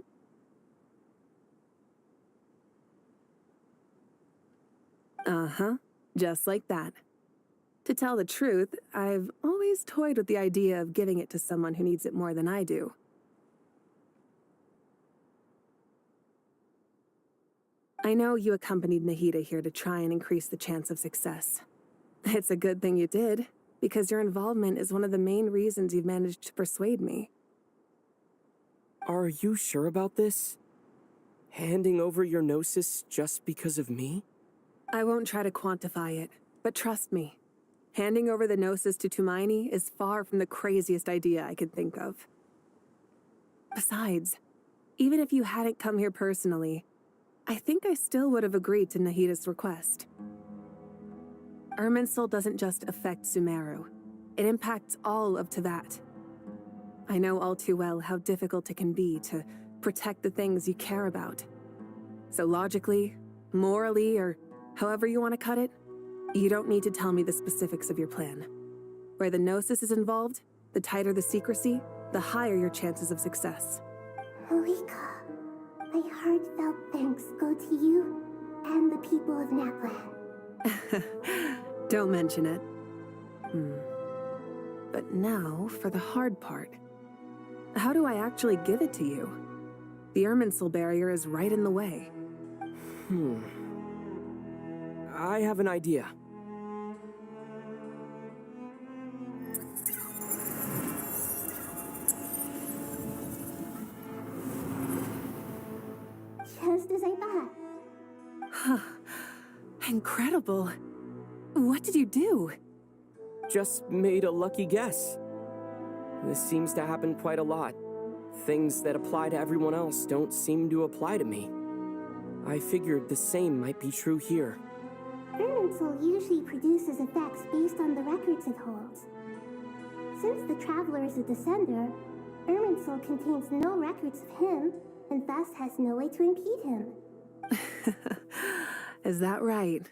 Speaker 19: Uh-huh, just like that. To tell the truth, I've always toyed with the idea of giving it to someone who needs it more than I do. I know you accompanied Nahida here to try and increase the chance of success. It's a good thing you did, because your involvement is one of the main reasons you've managed to persuade me.
Speaker 18: Are you sure about this? Handing over your gnosis just because of me?
Speaker 19: I won't try to quantify it, but trust me. Handing over the gnosis to Tumaini is far from the craziest idea I could think of. Besides, even if you hadn't come here personally, I think I still would have agreed to Nahida's request. Irminsul doesn't just affect Sumeru. It impacts all of Teyvat. I know all too well how difficult it can be to protect the things you care about. So logically, morally, or however you want to cut it, you don't need to tell me the specifics of your plan. Where the Gnosis is involved, the tighter the secrecy, the higher your chances of success.
Speaker 2: Malika, my heartfelt thanks go to you and the people of Naplan.
Speaker 19: Don't mention it. But now for the hard part. How do I actually give it to you? The Irminsul barrier is right in the way.
Speaker 18: I have an idea.
Speaker 2: Just as I thought.
Speaker 19: Incredible. What did you do?
Speaker 18: Just made a lucky guess. This seems to happen quite a lot. Things that apply to everyone else don't seem to apply to me. I figured the same might be true here.
Speaker 2: Irminsul usually produces effects based on the records it holds. Since the Traveler is a descender, Irminsul contains no records of him, and thus has no way to impede him.
Speaker 19: Is that right?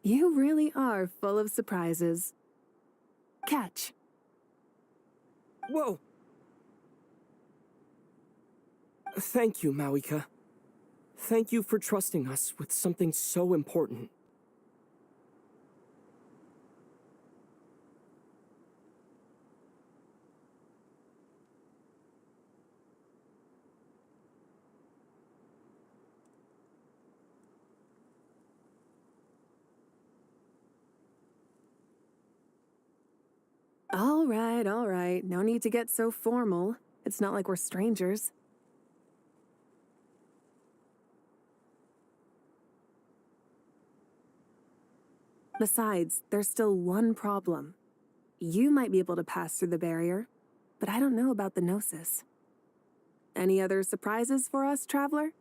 Speaker 19: You really are full of surprises. Catch.
Speaker 18: Whoa! Thank you, Mawika. Thank you for trusting us with something so important.
Speaker 19: All right. No need to get so formal. It's not like we're strangers. Besides, there's still one problem. You might be able to pass through the barrier, but I don't know about the Gnosis. Any other surprises for us, Traveler?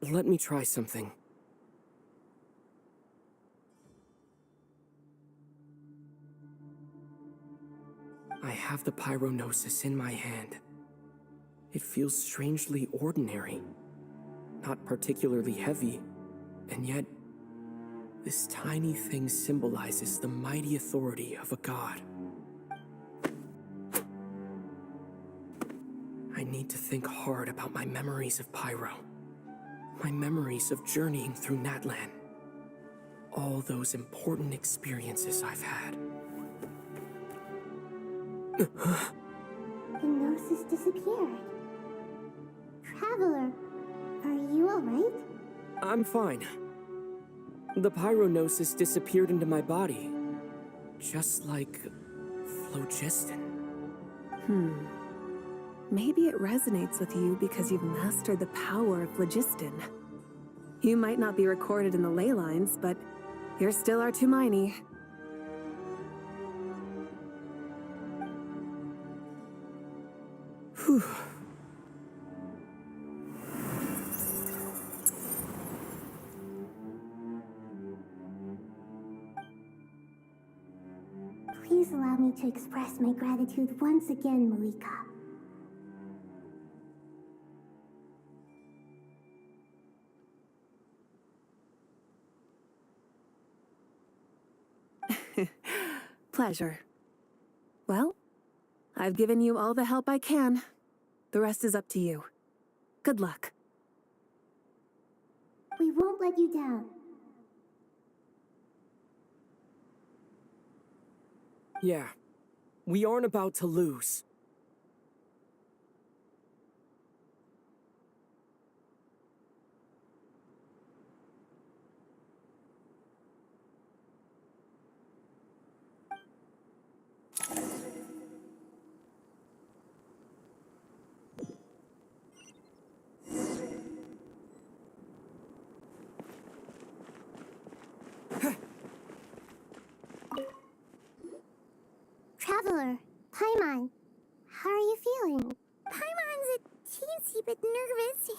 Speaker 18: Let me try something. I have the Pyrognosis in my hand. It feels strangely ordinary, not particularly heavy, and yet this tiny thing symbolizes the mighty authority of a god. I need to think hard about my memories of Pyro. My memories of journeying through Natlan. All those important experiences I've had.
Speaker 2: The Gnosis disappeared. Traveler, are you alright?
Speaker 18: I'm fine. The Pyrognosis disappeared into my body. Just like phlogiston.
Speaker 19: Maybe it resonates with you because you've mastered the power of phlogiston. You might not be recorded in the ley lines, but you're still our Tumini.
Speaker 18: Whew.
Speaker 2: Please allow me to express my gratitude once again, Malika.
Speaker 19: Pleasure. Well, I've given you all the help I can. The rest is up to you. Good luck.
Speaker 2: We won't let you down.
Speaker 18: Yeah, we aren't about to lose.
Speaker 2: Paimon. How are you feeling? Paimon's a teensy bit nervous,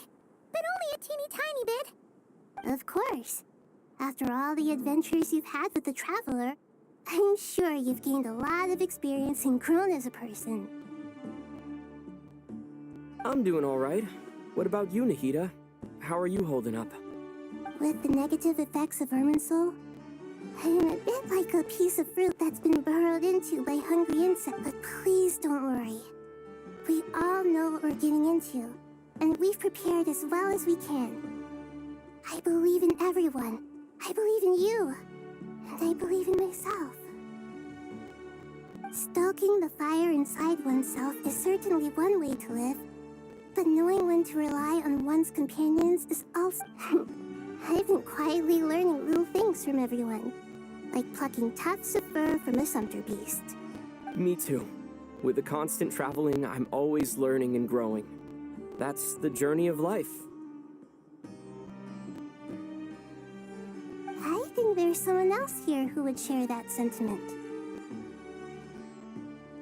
Speaker 2: but only a teeny tiny bit. Of course. After all the adventures you've had with the Traveler, I'm sure you've gained a lot of experience and grown as a person.
Speaker 18: I'm doing all right. What about you, Nahida? How are you holding up?
Speaker 2: With the negative effects of Irminsul, I'm a bit like a piece of fruit that's been burrowed into by hungry insects. But please don't worry. We all know what we're getting into, and we've prepared as well as we can. I believe in everyone. I believe in you. And I believe in myself. Stoking the fire inside oneself is certainly one way to live, but knowing when to rely on one's companions is also... I've been quietly learning little things from everyone, like plucking tufts of fur from a sumpter beast.
Speaker 18: Me too. With the constant traveling, I'm always learning and growing. That's the journey of life.
Speaker 2: I think there's someone else here who would share that sentiment.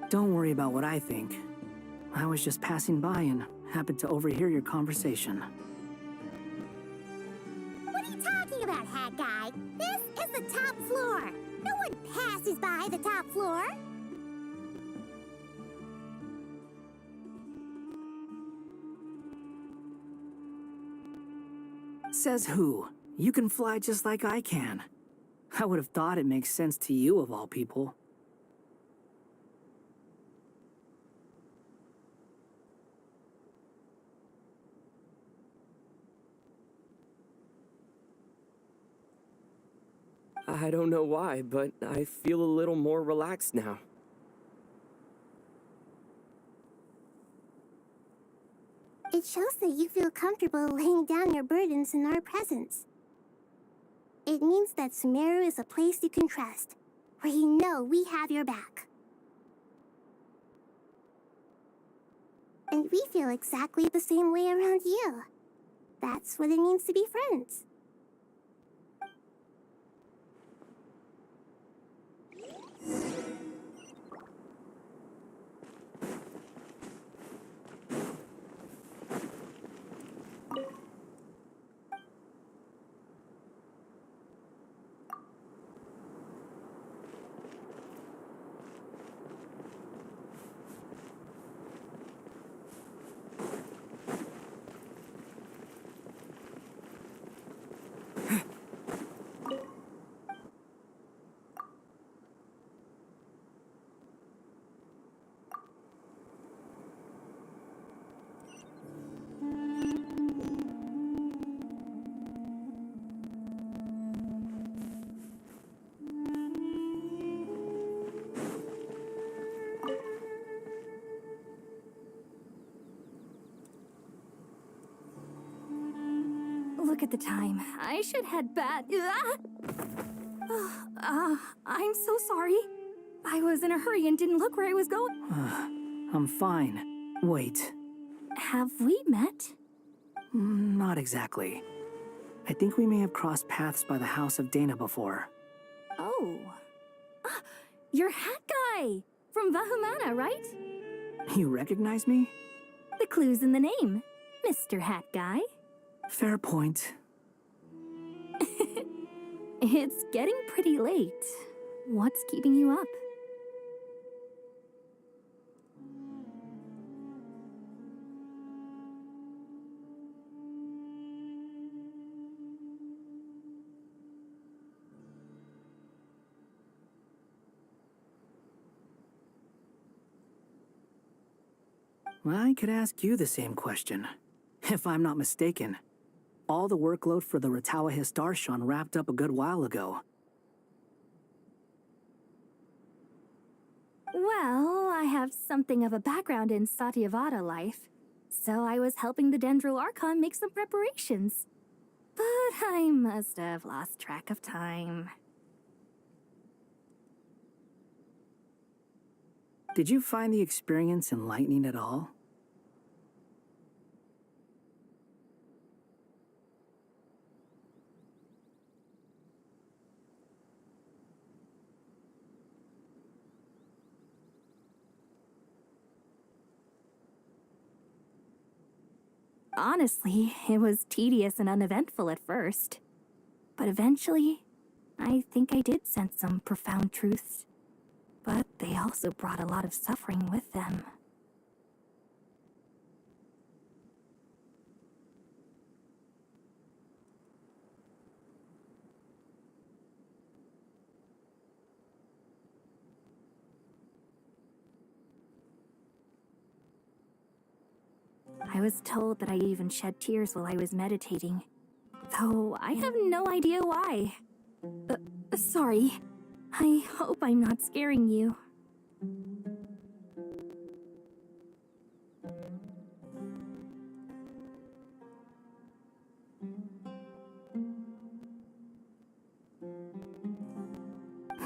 Speaker 12: Don't worry about what I think. I was just passing by and happened to overhear your conversation.
Speaker 2: What are you talking about, Hat Guy? This is the top floor. No one passes by the top floor.
Speaker 12: Says who? You can fly just like I can. I would have thought it makes sense to you of all people.
Speaker 18: I don't know why, but I feel a little more relaxed now.
Speaker 2: It shows that you feel comfortable laying down your burdens in our presence. It means that Sumeru is a place you can trust, where you know we have your back. And we feel exactly the same way around you. That's what it means to be friends.
Speaker 13: Look at the time. I should head back. I'm so sorry. I was in a hurry and didn't look where I was going.
Speaker 12: I'm fine. Wait.
Speaker 13: Have we met?
Speaker 12: Not exactly. I think we may have crossed paths by the house of Dana before.
Speaker 13: Oh. You're Hat Guy! From Vahumana, right?
Speaker 12: You recognize me?
Speaker 13: The clue's in the name. Mr. Hat Guy.
Speaker 12: Fair point.
Speaker 13: It's getting pretty late. What's keeping you up?
Speaker 12: I could ask you the same question. If I'm not mistaken, all the workload for the Ratawa Histarshan wrapped up a good while ago.
Speaker 13: Well, I have something of a background in Satyavada life, so I was helping the Dendro Archon make some preparations. But I must have lost track of time.
Speaker 12: Did you find the experience enlightening at all?
Speaker 2: Honestly, it was tedious and uneventful at first. But eventually, I think I did sense some profound truths. But they also brought a lot of suffering with them. I was told that I even shed tears while I was meditating, though I have no idea why. Sorry. I hope I'm not scaring you.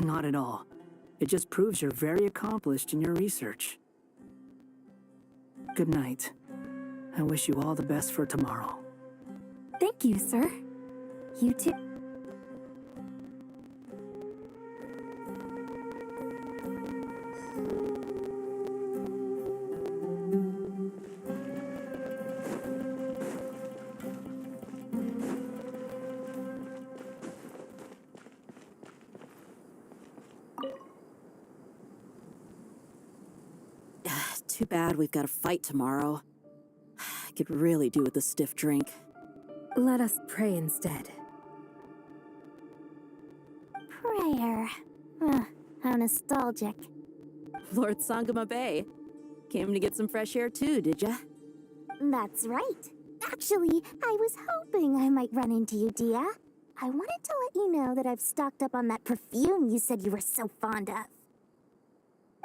Speaker 12: Not at all. It just proves you're very accomplished in your research. Good night. I wish you all the best for tomorrow.
Speaker 2: Thank you, sir. You too.
Speaker 16: Too bad we've got a fight tomorrow. I could really do with a stiff drink.
Speaker 13: Let us pray instead.
Speaker 2: Prayer. How nostalgic.
Speaker 16: Lord Sangama Bay. Came to get some fresh air too, did ya?
Speaker 2: That's right. Actually, I was hoping I might run into you, Dia. I wanted to let you know that I've stocked up on that perfume you said you were so fond of.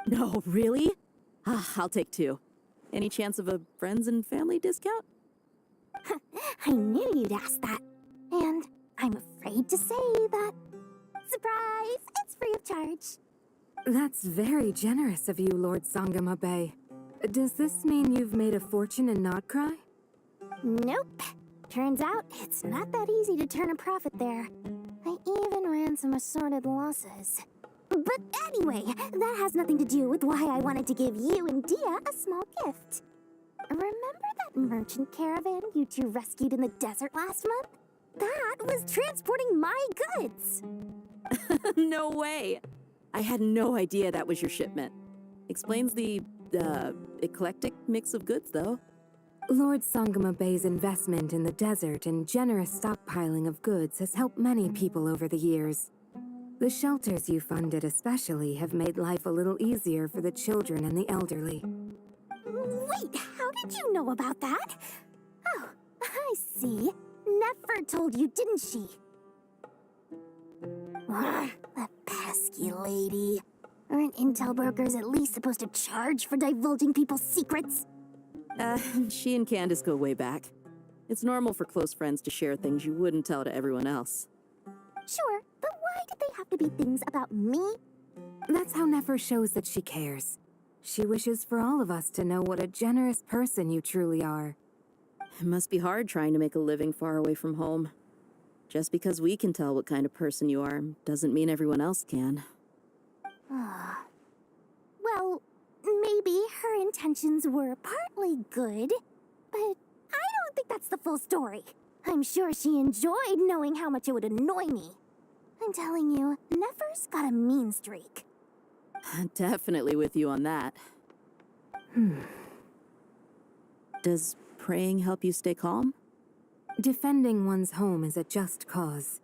Speaker 16: No, really? I'll take 2. Any chance of a friends and family discount?
Speaker 2: I knew you'd ask that. And I'm afraid to say that... Surprise! It's free of charge.
Speaker 13: That's very generous of you, Lord Sangama Bay. Does this mean you've made a fortune in Not Cry?
Speaker 2: Nope. Turns out it's not that easy to turn a profit there. I even ran some assorted losses. But anyway, that has nothing to do with why I wanted to give you and Dia a small gift. Remember that merchant caravan you two rescued in the desert last month? That was transporting my goods!
Speaker 16: No way! I had no idea that was your shipment. Explains the, eclectic mix of goods, though.
Speaker 13: Lord Sangama Bay's investment in the desert and generous stockpiling of goods has helped many people over the years. The shelters you funded especially have made life a little easier for the children and the elderly.
Speaker 2: Wait, how did you know about that? Oh, I see. Nefer told you, didn't she? That pesky lady. Aren't intel brokers at least supposed to charge for divulging people's secrets?
Speaker 16: She and Candace go way back. It's normal for close friends to share things you wouldn't tell to everyone else.
Speaker 2: Sure, but why did they have to be things about me?
Speaker 13: That's how Nefer shows that she cares. She wishes for all of us to know what a generous person you truly are.
Speaker 16: It must be hard trying to make a living far away from home. Just because we can tell what kind of person you are doesn't mean everyone else can.
Speaker 2: Well, maybe her intentions were partly good, but I don't think that's the full story. I'm sure she enjoyed knowing how much it would annoy me. I'm telling you, Nefer's got a mean streak.
Speaker 16: Definitely with you on that. Does praying help you stay calm?
Speaker 13: Defending one's home is a just cause.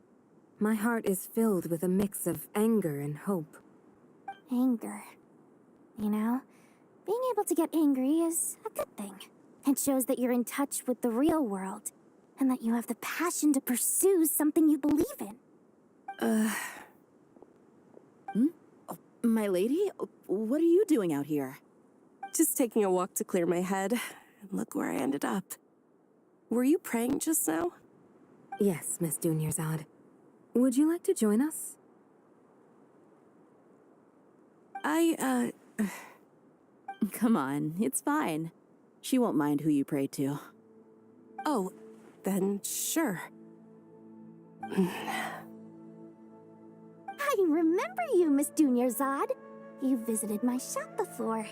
Speaker 13: My heart is filled with a mix of anger and hope.
Speaker 2: Anger. You know, being able to get angry is a good thing. It shows that you're in touch with the real world, and that you have the passion to pursue something you believe in.
Speaker 16: Oh, my lady? What are you doing out here?
Speaker 20: Just taking a walk to clear my head. And look where I ended up. Were you praying just now?
Speaker 13: Yes, Miss Dunyarzad. Would you like to join us?
Speaker 16: Come on, it's fine. She won't mind who you pray to.
Speaker 20: Oh, then sure.
Speaker 2: I remember you, Miss Dunyarzad. You visited my shop before.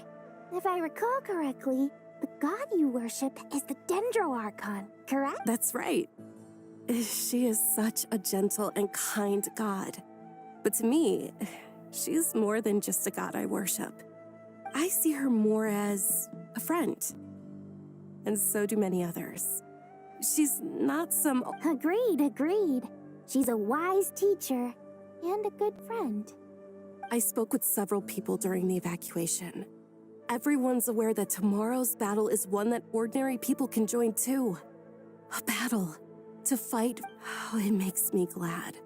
Speaker 2: If I recall correctly, The god you worship is the Dendro Archon, correct?
Speaker 20: That's right. She is such a gentle and kind god. But to me, she's more than just a god I worship. I see her more as a friend. And so do many others. She's not some...
Speaker 2: Agreed. She's a wise teacher and a good friend.
Speaker 20: I spoke with several people during the evacuation. Everyone's aware that tomorrow's battle is one that ordinary people can join too. A battle. To fight, oh, it makes me glad.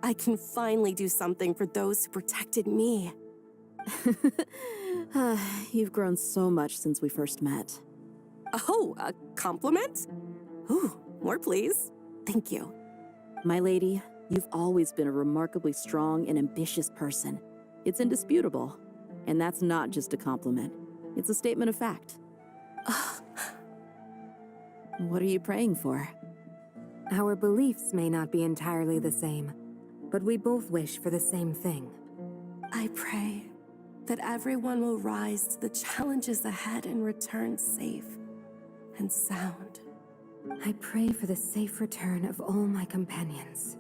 Speaker 20: I can finally do something for those who protected me.
Speaker 16: You've grown so much since we first met.
Speaker 20: Oh, a compliment? Ooh, more please. Thank you.
Speaker 16: My lady, you've always been a remarkably strong and ambitious person. It's indisputable. And that's not just a compliment. It's a statement of fact. What are you praying for?
Speaker 21: Our beliefs may not be entirely the same, but we both wish for the same thing.
Speaker 20: I pray that everyone will rise to the challenges ahead and return safe and sound.
Speaker 21: I pray for the safe return of all my companions.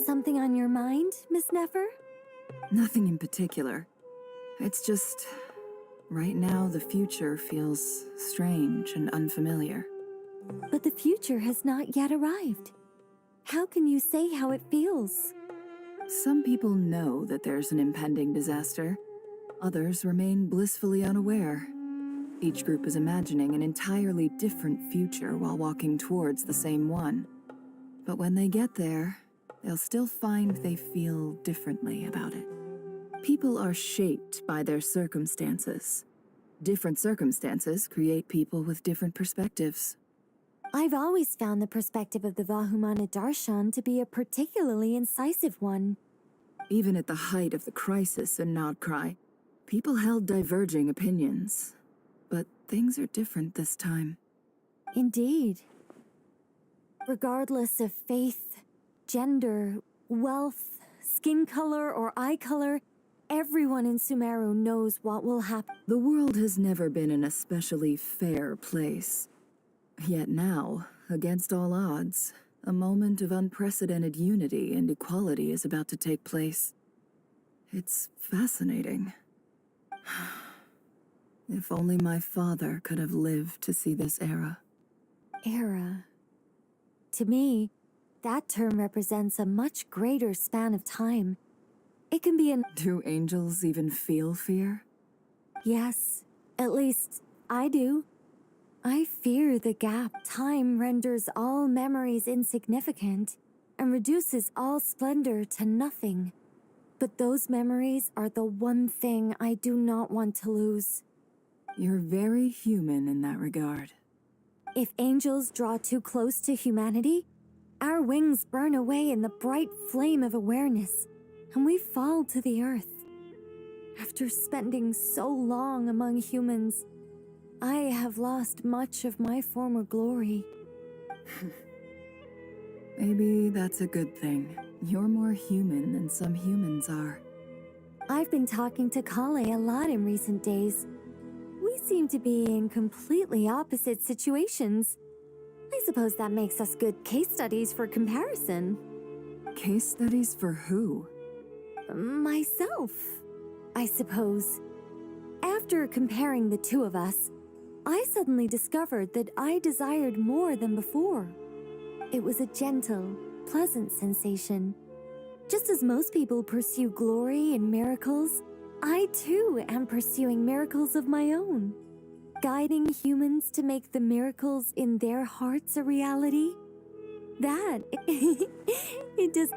Speaker 13: Something on your mind, Miss Nefer?
Speaker 10: Nothing in particular. It's just, right now the future feels strange and unfamiliar.
Speaker 13: But the future has not yet arrived. How can you say how it feels?
Speaker 10: Some people know that there's an impending disaster. Others remain blissfully unaware. Each group is imagining an entirely different future while walking towards the same one. But when they get there, they'll still find they feel differently about it. People are shaped by their circumstances. Different circumstances create people with different perspectives.
Speaker 13: I've always found the perspective of the Vahumana Darshan to be a particularly incisive one.
Speaker 10: Even at the height of the crisis in Nodcry, people held diverging opinions. But things are different this time.
Speaker 13: Indeed. Regardless of faith, gender, wealth, skin color, or eye color, everyone in Sumeru knows what will happen.
Speaker 10: The world has never been an especially fair place. Yet now, against all odds, a moment of unprecedented unity and equality is about to take place. It's fascinating. If only my father could have lived to see this era.
Speaker 13: Era. To me, that term represents a much greater span of time. It can be an...
Speaker 10: Do angels even feel fear?
Speaker 13: Yes, at least I do. I fear the gap. Time renders all memories insignificant and reduces all splendor to nothing. But those memories are the one thing I do not want to lose.
Speaker 10: You're very human in that regard.
Speaker 13: If angels draw too close to humanity, our wings burn away in the bright flame of awareness, and we fall to the earth. After spending so long among humans, I have lost much of my former glory.
Speaker 10: Maybe that's a good thing. You're more human than some humans are.
Speaker 13: I've been talking to Kale a lot in recent days. We seem to be in completely opposite situations. I suppose that makes us good case studies for comparison.
Speaker 10: Case studies for who?
Speaker 13: Myself, I suppose. After comparing the two of us, I suddenly discovered that I desired more than before. It was a gentle, pleasant sensation. Just as most people pursue glory and miracles, I too am pursuing miracles of my own. Guiding humans to make the miracles in their hearts a reality. That, it does.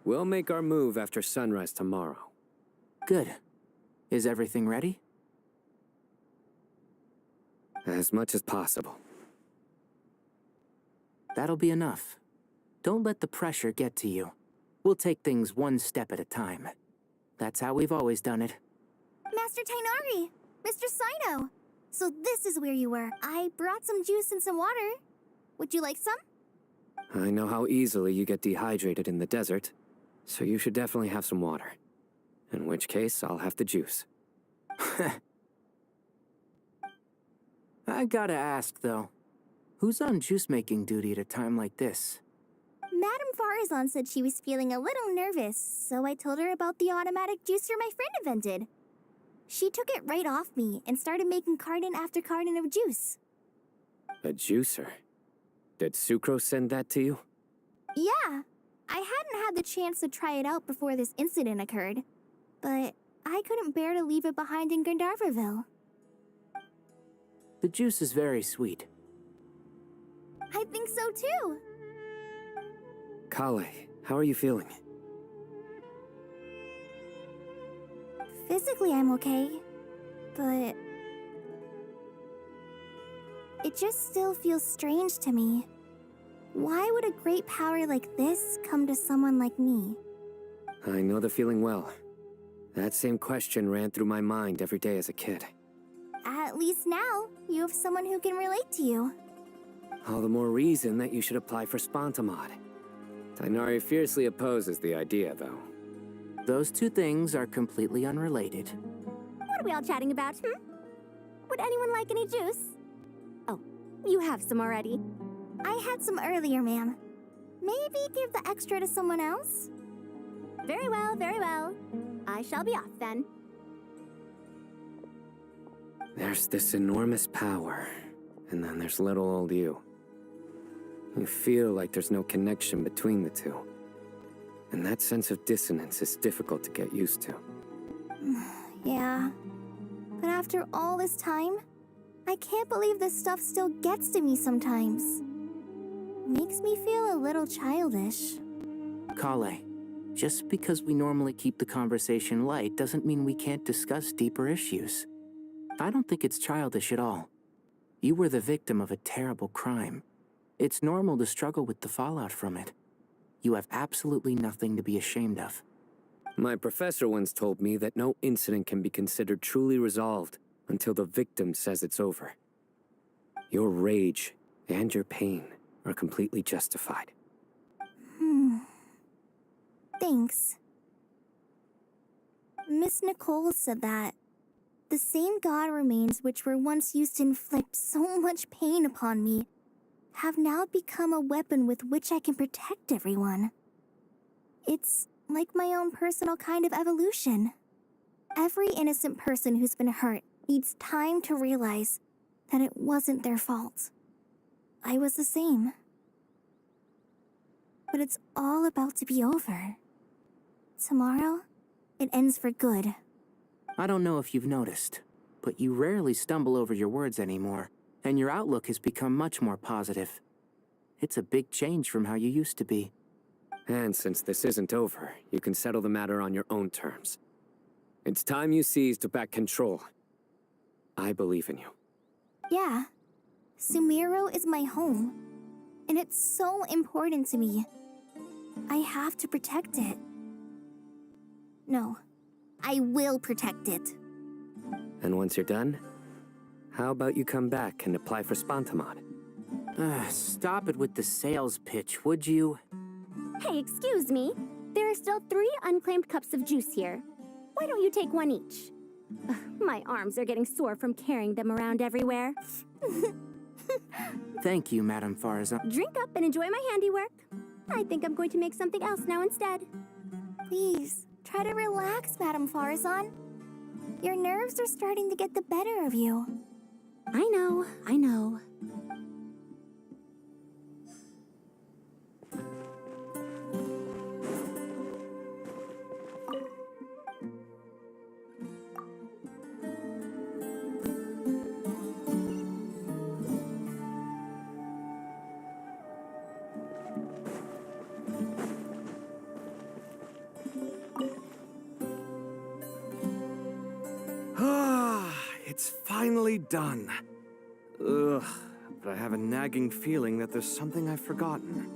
Speaker 3: We'll make our move after sunrise tomorrow.
Speaker 15: Good. Is everything ready?
Speaker 3: As much as possible.
Speaker 15: That'll be enough. Don't let the pressure get to you. We'll take things one step at a time. That's how we've always done it.
Speaker 2: Master Tainari! Mr. Sino! So this is where you were. I brought some juice and some water. Would you like some?
Speaker 3: I know how easily you get dehydrated in the desert, so you should definitely have some water. In which case, I'll have the juice.
Speaker 15: I gotta ask, though. Who's on juice-making duty at a time like this?
Speaker 2: Madame Farazan said she was feeling a little nervous, so I told her about the automatic juicer my friend invented. She took it right off me and started making carton after carton of juice.
Speaker 3: A juicer? Did Sucrose send that to you?
Speaker 2: Yeah. I hadn't had the chance to try it out before this incident occurred, but I couldn't bear to leave it behind in Gandharvaville.
Speaker 15: The juice is very sweet.
Speaker 2: I think so too.
Speaker 3: Kale, how are you feeling?
Speaker 2: Physically, I'm okay, but it just still feels strange to me. Why would a great power like this come to someone like me?
Speaker 3: I know the feeling well. That same question ran through my mind every day as a kid.
Speaker 2: At least now, you have someone who can relate to you.
Speaker 3: All the more reason that you should apply for Spontamod. Tainari fiercely opposes the idea, though.
Speaker 15: Those two things are completely unrelated.
Speaker 2: What are we all chatting about, Would anyone like any juice? Oh, you have some already. I had some earlier, ma'am. Maybe give the extra to someone else? Very well, very well. I shall be off then.
Speaker 3: There's this enormous power, and then there's little old you. You feel like there's no connection between the two. And that sense of dissonance is difficult to get used to.
Speaker 2: Yeah. But after all this time, I can't believe this stuff still gets to me sometimes. Makes me feel a little childish.
Speaker 15: Kale, just because we normally keep the conversation light doesn't mean we can't discuss deeper issues. I don't think it's childish at all. You were the victim of a terrible crime. It's normal to struggle with the fallout from it. You have absolutely nothing to be ashamed of.
Speaker 3: My professor once told me that no incident can be considered truly resolved until the victim says it's over. Your rage and your pain are completely justified.
Speaker 2: Thanks. Miss Nicole said that the same god remains which were once used to inflict so much pain upon me have now become a weapon with which I can protect everyone. It's like my own personal kind of evolution. Every innocent person who's been hurt needs time to realize that it wasn't their fault. I was the same. But it's all about to be over. Tomorrow, it ends for good.
Speaker 15: I don't know if you've noticed, but you rarely stumble over your words anymore, and your outlook has become much more positive. It's a big change from how you used to be.
Speaker 3: And since this isn't over, you can settle the matter on your own terms. It's time you seized back control. I believe in you.
Speaker 2: Yeah. Sumeru is my home. And it's so important to me. I have to protect it. No. I will protect it.
Speaker 3: And once you're done, how about you come back and apply for Spantamod?
Speaker 15: Stop it with the sales pitch, would you?
Speaker 2: Hey, excuse me. There are still 3 unclaimed cups of juice here. Why don't you take one each? Ugh, my arms are getting sore from carrying them around everywhere.
Speaker 15: Thank you, Madame Farzan.
Speaker 2: Drink up and enjoy my handiwork. I think I'm going to make something else now instead. Please, try to relax, Madame Farzan. Your nerves are starting to get the better of you. I know.
Speaker 8: It's finally done. Ugh, but I have a nagging feeling that there's something I've forgotten.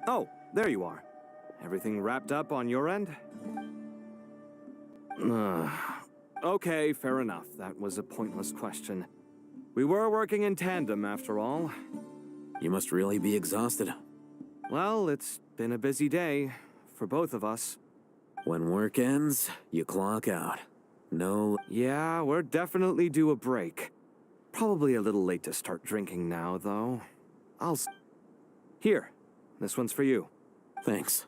Speaker 8: Oh, there you are. Everything wrapped up on your end? Okay, fair enough. That was a pointless question. We were working in tandem, after all.
Speaker 9: You must really be exhausted.
Speaker 8: Well, it's been a busy day for both of us.
Speaker 9: When work ends, you clock out. No.
Speaker 8: Yeah, we're definitely due a break. Probably a little late to start drinking now, though. Here, this one's for you.
Speaker 9: Thanks.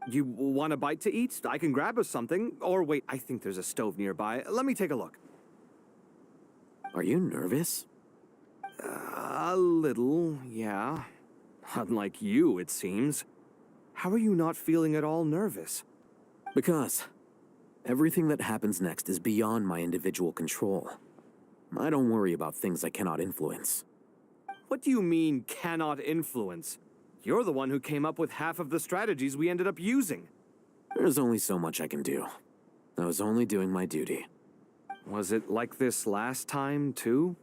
Speaker 8: You want a bite to eat? I can grab us something. Or wait, I think there's a stove nearby. Let me take a look.
Speaker 9: Are you nervous?
Speaker 8: A little, yeah. Unlike you, it seems. How are you not feeling at all nervous?
Speaker 9: Because everything that happens next is beyond my individual control. I don't worry about things I cannot influence.
Speaker 8: What do you mean, cannot influence? You're the one who came up with half of the strategies we ended up using.
Speaker 9: There's only so much I can do. I was only doing my duty.
Speaker 8: Was it like this last time, too?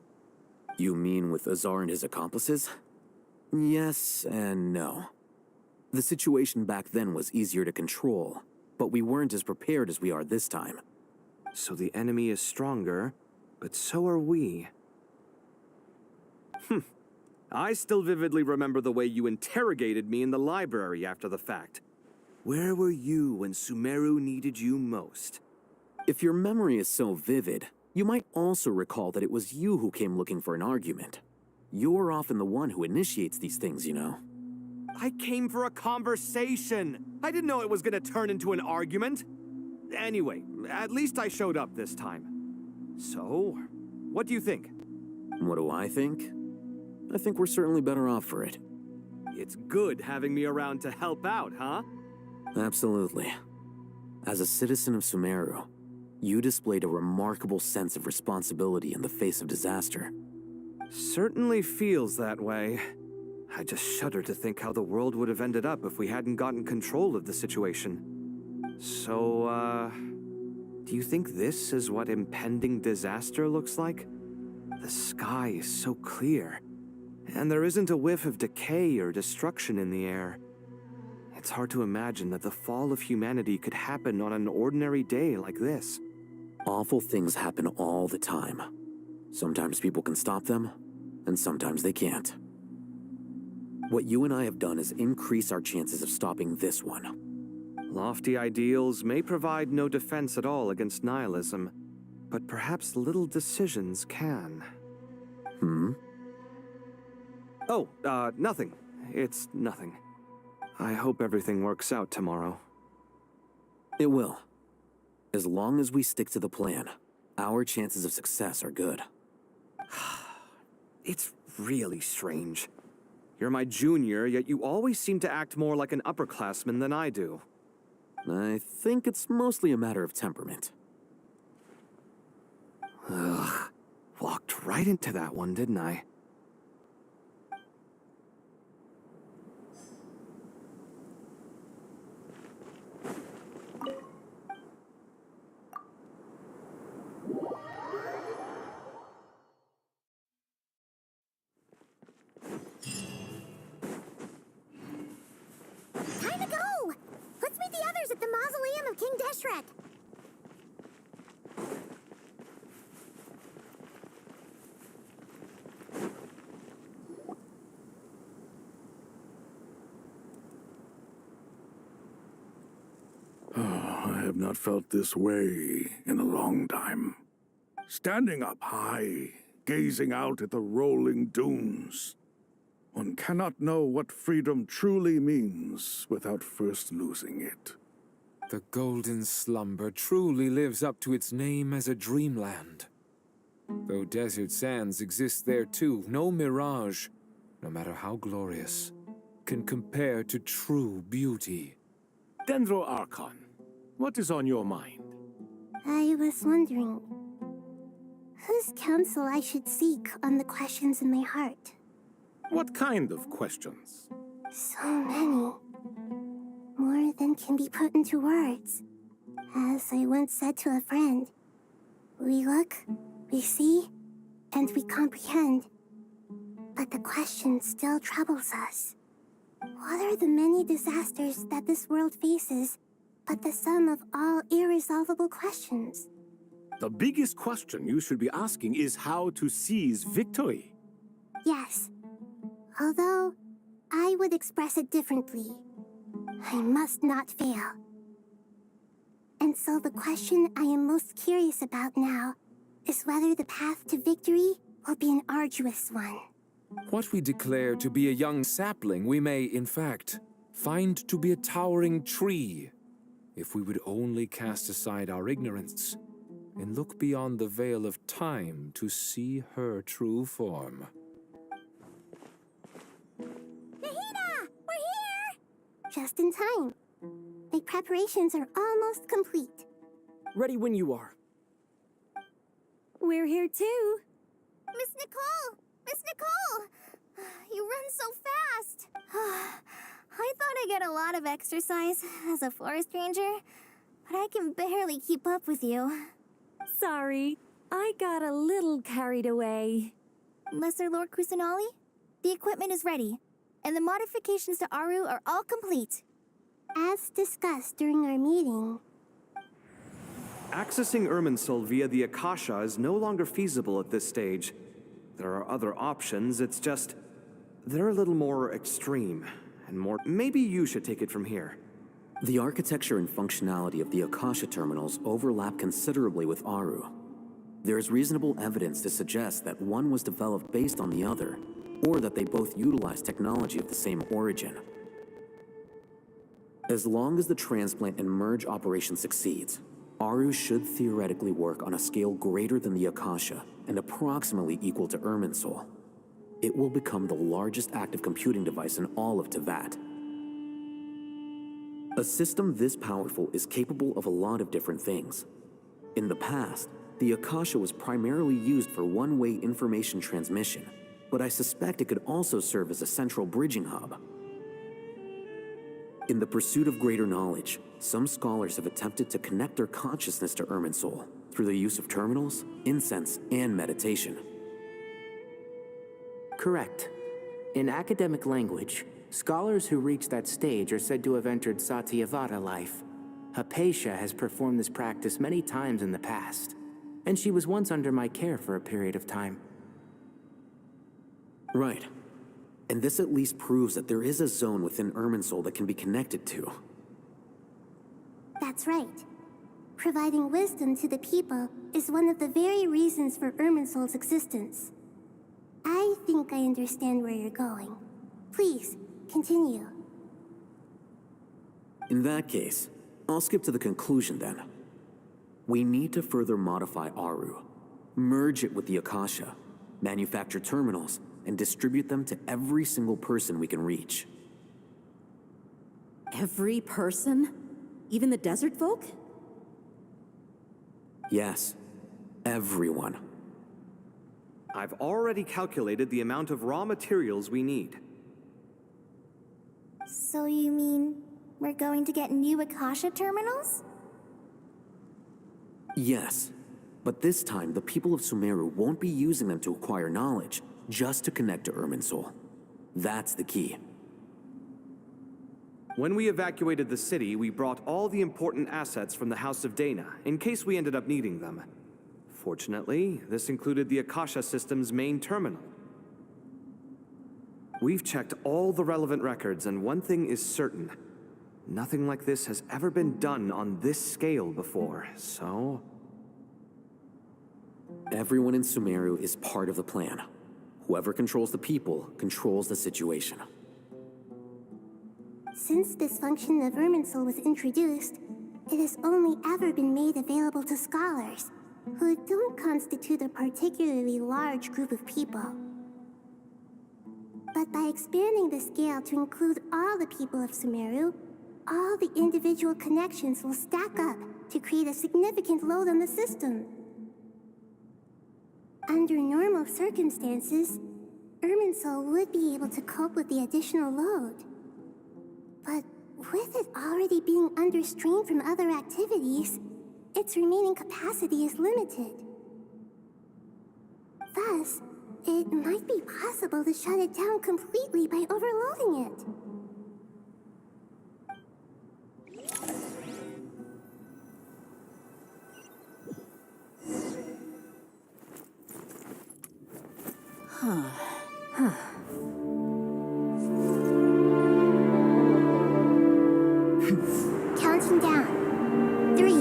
Speaker 9: You mean with Azar and his accomplices? Yes and no. The situation back then was easier to control, but we weren't as prepared as we are this time.
Speaker 8: So the enemy is stronger, but so are we. I still vividly remember the way you interrogated me in the library after the fact. Where were you when Sumeru needed you most?
Speaker 9: If your memory is so vivid, you might also recall that it was you who came looking for an argument. You're often the one who initiates these things, you know.
Speaker 8: I came for a conversation. I didn't know it was gonna turn into an argument. Anyway, at least I showed up this time. So, what do you think?
Speaker 9: What do I think? I think we're certainly better off for it.
Speaker 8: It's good having me around to help out, huh?
Speaker 9: Absolutely. As a citizen of Sumeru, you displayed a remarkable sense of responsibility in the face of disaster.
Speaker 8: Certainly feels that way. I just shudder to think how the world would have ended up if we hadn't gotten control of the situation. So, do you think this is what impending disaster looks like? The sky is so clear, and there isn't a whiff of decay or destruction in the air. It's hard to imagine that the fall of humanity could happen on an ordinary day like this.
Speaker 9: Awful things happen all the time. Sometimes people can stop them, and sometimes they can't. What you and I have done is increase our chances of stopping this one.
Speaker 8: Lofty ideals may provide no defense at all against nihilism, but perhaps little decisions can. Oh, nothing. It's nothing. I hope everything works out tomorrow.
Speaker 9: It will. As long as we stick to the plan, our chances of success are good.
Speaker 8: It's really strange. You're my junior, yet you always seem to act more like an upperclassman than I do.
Speaker 9: I think it's mostly a matter of temperament.
Speaker 8: Ugh. Walked right into that one, didn't I?
Speaker 2: of King Deshret!
Speaker 1: I have not felt this way in a long time. Standing up high, gazing out at the rolling dunes. One cannot know what freedom truly means without first losing it.
Speaker 6: The golden slumber truly lives up to its name as a dreamland. Though desert sands exist there too, no mirage, no matter how glorious, can compare to true beauty.
Speaker 5: Dendro Archon, what is on your mind?
Speaker 2: I was wondering whose counsel I should seek on the questions in my heart.
Speaker 5: What kind of questions?
Speaker 2: So many. More than can be put into words. As I once said to a friend, we look, we see, and we comprehend. But the question still troubles us. What are the many disasters that this world faces but the sum of all irresolvable questions?
Speaker 5: The biggest question you should be asking is how to seize victory.
Speaker 2: Yes. Although, I would express it differently. I must not fail. And so the question I am most curious about now is whether the path to victory will be an arduous one.
Speaker 6: What we declare to be a young sapling, we may, in fact, find to be a towering tree, if we would only cast aside our ignorance and look beyond the veil of time to see her true form.
Speaker 2: Nahida! We're here! Just in time. My preparations are almost complete.
Speaker 18: Ready when you are.
Speaker 13: We're here too.
Speaker 2: Miss Nicole! Miss Nicole! You run so fast! I thought I'd get a lot of exercise as a forest ranger, but I can barely keep up with you.
Speaker 13: Sorry, I got a little carried away.
Speaker 2: Lesser Lord Kusanali, the equipment is ready, and the modifications to Aru are all complete. As discussed during our meeting,
Speaker 8: Accessing Irminsul via the Akasha is no longer feasible at this stage. There are other options, it's just... they're a little more extreme, and more... Maybe you should take it from here.
Speaker 9: The architecture and functionality of the Akasha terminals overlap considerably with Aru. There is reasonable evidence to suggest that one was developed based on the other, or that they both utilize technology of the same origin. As long as the transplant and merge operation succeeds, Aru should theoretically work on a scale greater than the Akasha and approximately equal to Irminsul. It will become the largest active computing device in all of Teyvat. A system this powerful is capable of a lot of different things. In the past, the Akasha was primarily used for one-way information transmission, but I suspect it could also serve as a central bridging hub. In the pursuit of greater knowledge, some scholars have attempted to connect their consciousness to Irminsul through the use of terminals, incense, and meditation.
Speaker 15: Correct. In academic language, scholars who reach that stage are said to have entered Satyavada life. Hypatia has performed this practice many times in the past, and she was once under my care for a period of time.
Speaker 9: Right. And this at least proves that there is a zone within Irminsul that can be connected to.
Speaker 2: that's right. Providing wisdom to the people is one of the very reasons for Irminsul's existence. I think I understand where you're going. Please, continue.
Speaker 9: In that case, I'll skip to the conclusion then. We need to further modify Aru, merge it with the Akasha, manufacture terminals, and distribute them to every single person we can reach.
Speaker 16: Every person? Even the desert folk?
Speaker 9: Yes, everyone.
Speaker 8: I've already calculated the amount of raw materials we need.
Speaker 2: So you mean we're going to get new Akasha terminals?
Speaker 9: Yes, but this time the people of Sumeru won't be using them to acquire knowledge, just to connect to Irminsul. That's the key.
Speaker 8: When we evacuated the city, we brought all the important assets from the House of Dana, in case we ended up needing them. Fortunately, this included the Akasha system's main terminal. We've checked all the relevant records, and one thing is certain. Nothing like this has ever been done on this scale before, so...
Speaker 9: Everyone in Sumeru is part of the plan. Whoever controls the people controls the situation.
Speaker 2: Since this function of Irminsul was introduced, it has only ever been made available to scholars, who don't constitute a particularly large group of people. But by expanding the scale to include all the people of Sumeru, all the individual connections will stack up to create a significant load on the system. Under normal circumstances, Irminsul would be able to cope with the additional load. But with it already being under strain from other activities, its remaining capacity is limited. Thus, it might be possible to shut it down completely by overloading it. Counting down. 3, 2,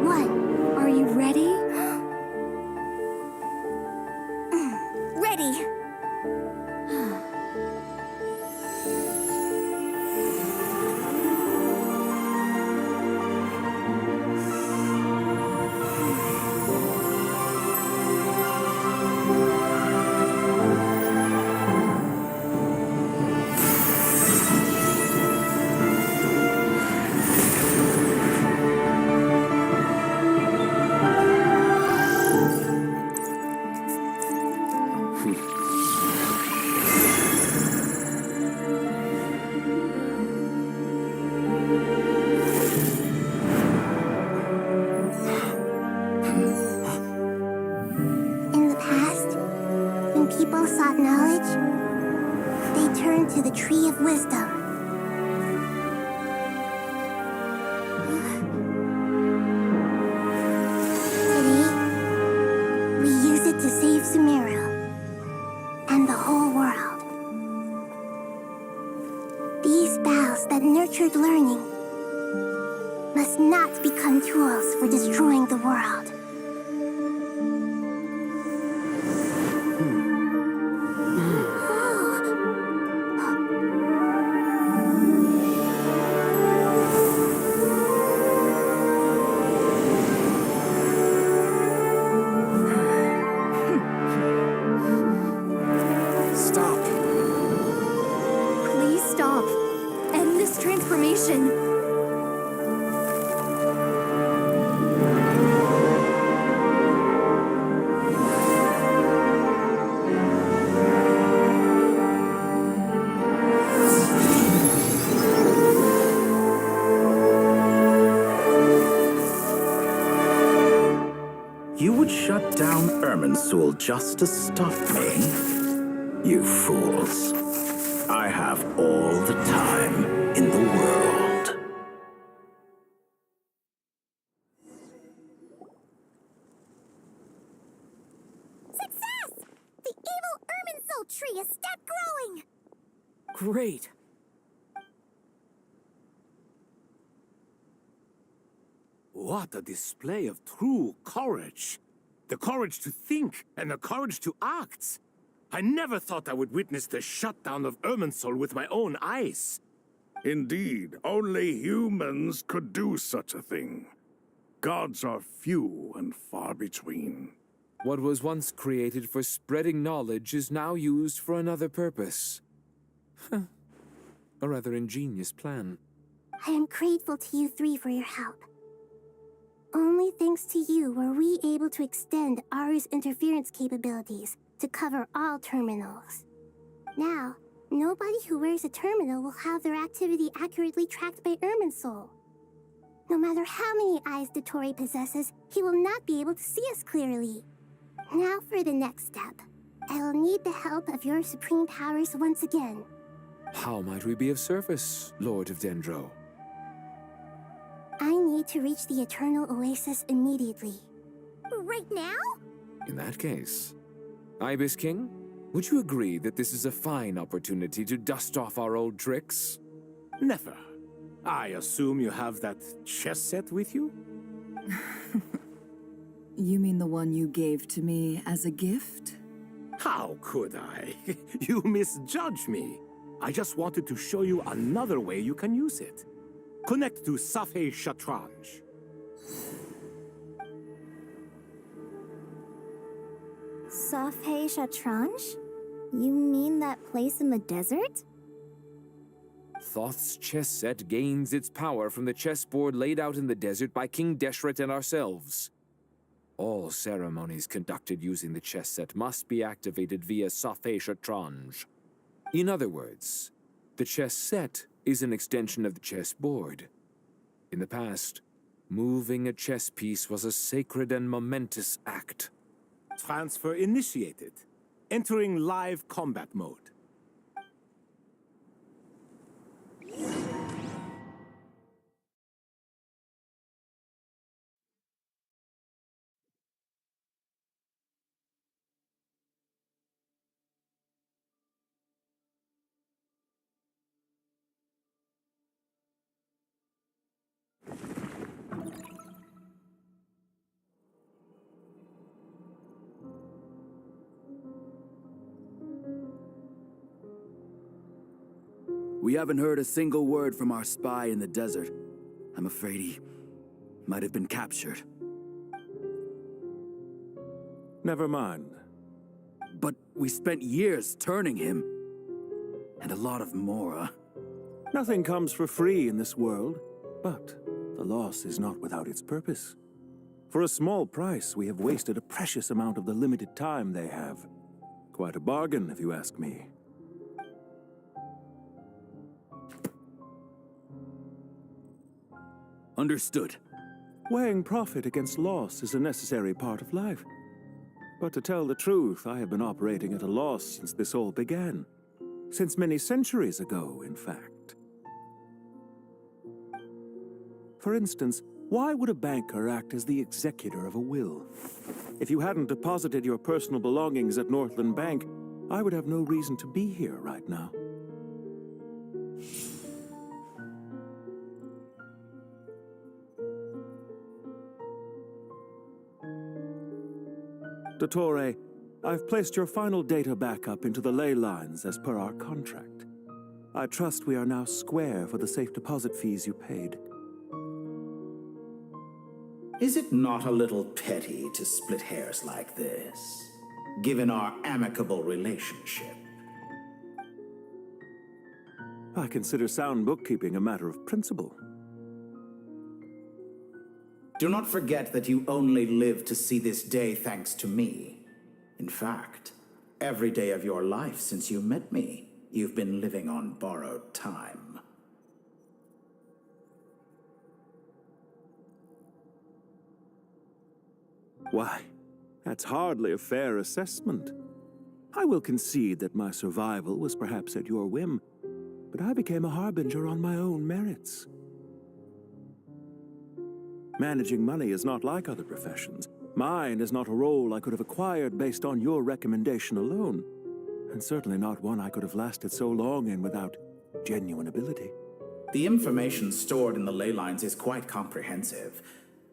Speaker 2: 1.
Speaker 13: Are you ready?
Speaker 2: Ready. In the past, when people sought knowledge, they turned to the Tree of Wisdom. Today, we use it to save Sumeru and the whole world. These boughs that nurtured learning must not become tools for destroying the world.
Speaker 18: Stop.
Speaker 13: Please stop. End this transformation.
Speaker 4: You would shut down Irminsul just to stop me? You fools. I have all the time in the world.
Speaker 2: Success! The evil Irminsul tree is stopped growing!
Speaker 18: Great.
Speaker 5: What a display of true courage. The courage to think and the courage to act. I never thought I would witness the shutdown of Irminsul with my own eyes.
Speaker 1: Indeed, only humans could do such a thing. Gods are few and far between.
Speaker 6: What was once created for spreading knowledge is now used for another purpose. A rather ingenious plan.
Speaker 2: I am grateful to you three for your help. Only thanks to you were we able to extend Aru's interference capabilities to cover all terminals. Now, nobody who wears a terminal will have their activity accurately tracked by Irminsul. No matter how many eyes Dottore possesses, he will not be able to see us clearly. Now for the next step. I will need the help of your supreme powers once again.
Speaker 6: How might we be of service, Lord of Dendro?
Speaker 2: I need to reach the Eternal Oasis immediately. Right now?
Speaker 6: In that case, Ibis King, would you agree that this is a fine opportunity to dust off our old tricks?
Speaker 5: Never. I assume you have that chess set with you?
Speaker 10: You mean the one you gave to me as a gift?
Speaker 5: How could I? You misjudge me. I just wanted to show you another way you can use it. Connect to Safei Shatranj.
Speaker 2: Safei Shatranj? You mean that place in the desert?
Speaker 6: Thoth's chess set gains its power from the chessboard laid out in the desert by King Deshret and ourselves. All ceremonies conducted using the chess set must be activated via Safei Shatranj. In other words, the chess set is an extension of the chessboard. In the past, moving a chess piece was a sacred and momentous act.
Speaker 5: Transfer initiated. Entering live combat mode.
Speaker 7: We haven't heard a single word from our spy in the desert. I'm afraid he might have been captured.
Speaker 11: Never mind.
Speaker 7: But we spent years turning him. And a lot of Mora.
Speaker 11: Nothing comes for free in this world, but the loss is not without its purpose. For a small price, we have wasted a precious amount of the limited time they have. Quite a bargain, if you ask me.
Speaker 7: Understood.
Speaker 11: Weighing profit against loss is a necessary part of life. But to tell the truth, I have been operating at a loss since this all began. Since many centuries ago, in fact. For instance, why would a banker act as the executor of a will? If you hadn't deposited your personal belongings at Northland Bank, I would have no reason to be here right now. Dottore, I've placed your final data backup into the ley lines as per our contract. I trust we are now square for the safe deposit fees you paid.
Speaker 4: Is it not a little petty to split hairs like this, given our amicable relationship?
Speaker 11: I consider sound bookkeeping a matter of principle.
Speaker 4: Do not forget that you only live to see this day thanks to me. In fact, every day of your life since you met me, you've been living on borrowed time.
Speaker 11: Why, that's hardly a fair assessment. I will concede that my survival was perhaps at your whim, but I became a harbinger on my own merits. Managing money is not like other professions. Mine is not a role I could have acquired based on your recommendation alone, and certainly not one I could have lasted so long in without genuine ability.
Speaker 4: The information stored in the ley lines is quite comprehensive.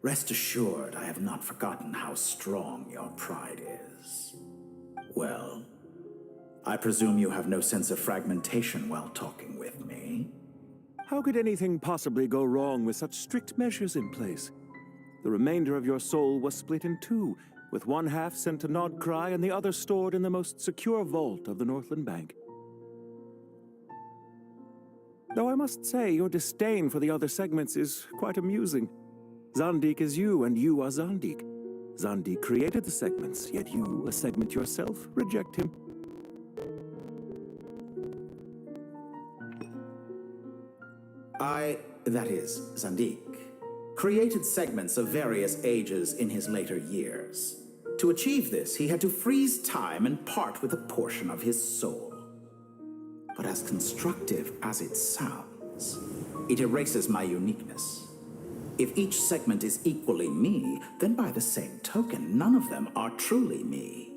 Speaker 4: Rest assured, I have not forgotten how strong your pride is. Well, I presume you have no sense of fragmentation while talking with me.
Speaker 11: How could anything possibly go wrong with such strict measures in place? The remainder of your soul was split in two, with one half sent to Nodcry and the other stored in the most secure vault of the Northland Bank. Though I must say, your disdain for the other segments is quite amusing. Zandik is you, and you are Zandik. Zandik created the segments, yet you, a segment yourself, reject him.
Speaker 4: That is, Zandik, created segments of various ages in his later years. To achieve this, he had to freeze time and part with a portion of his soul. but as constructive as it sounds. It erases my uniqueness. If each segment is equally me, then by the same token, none of them are truly me.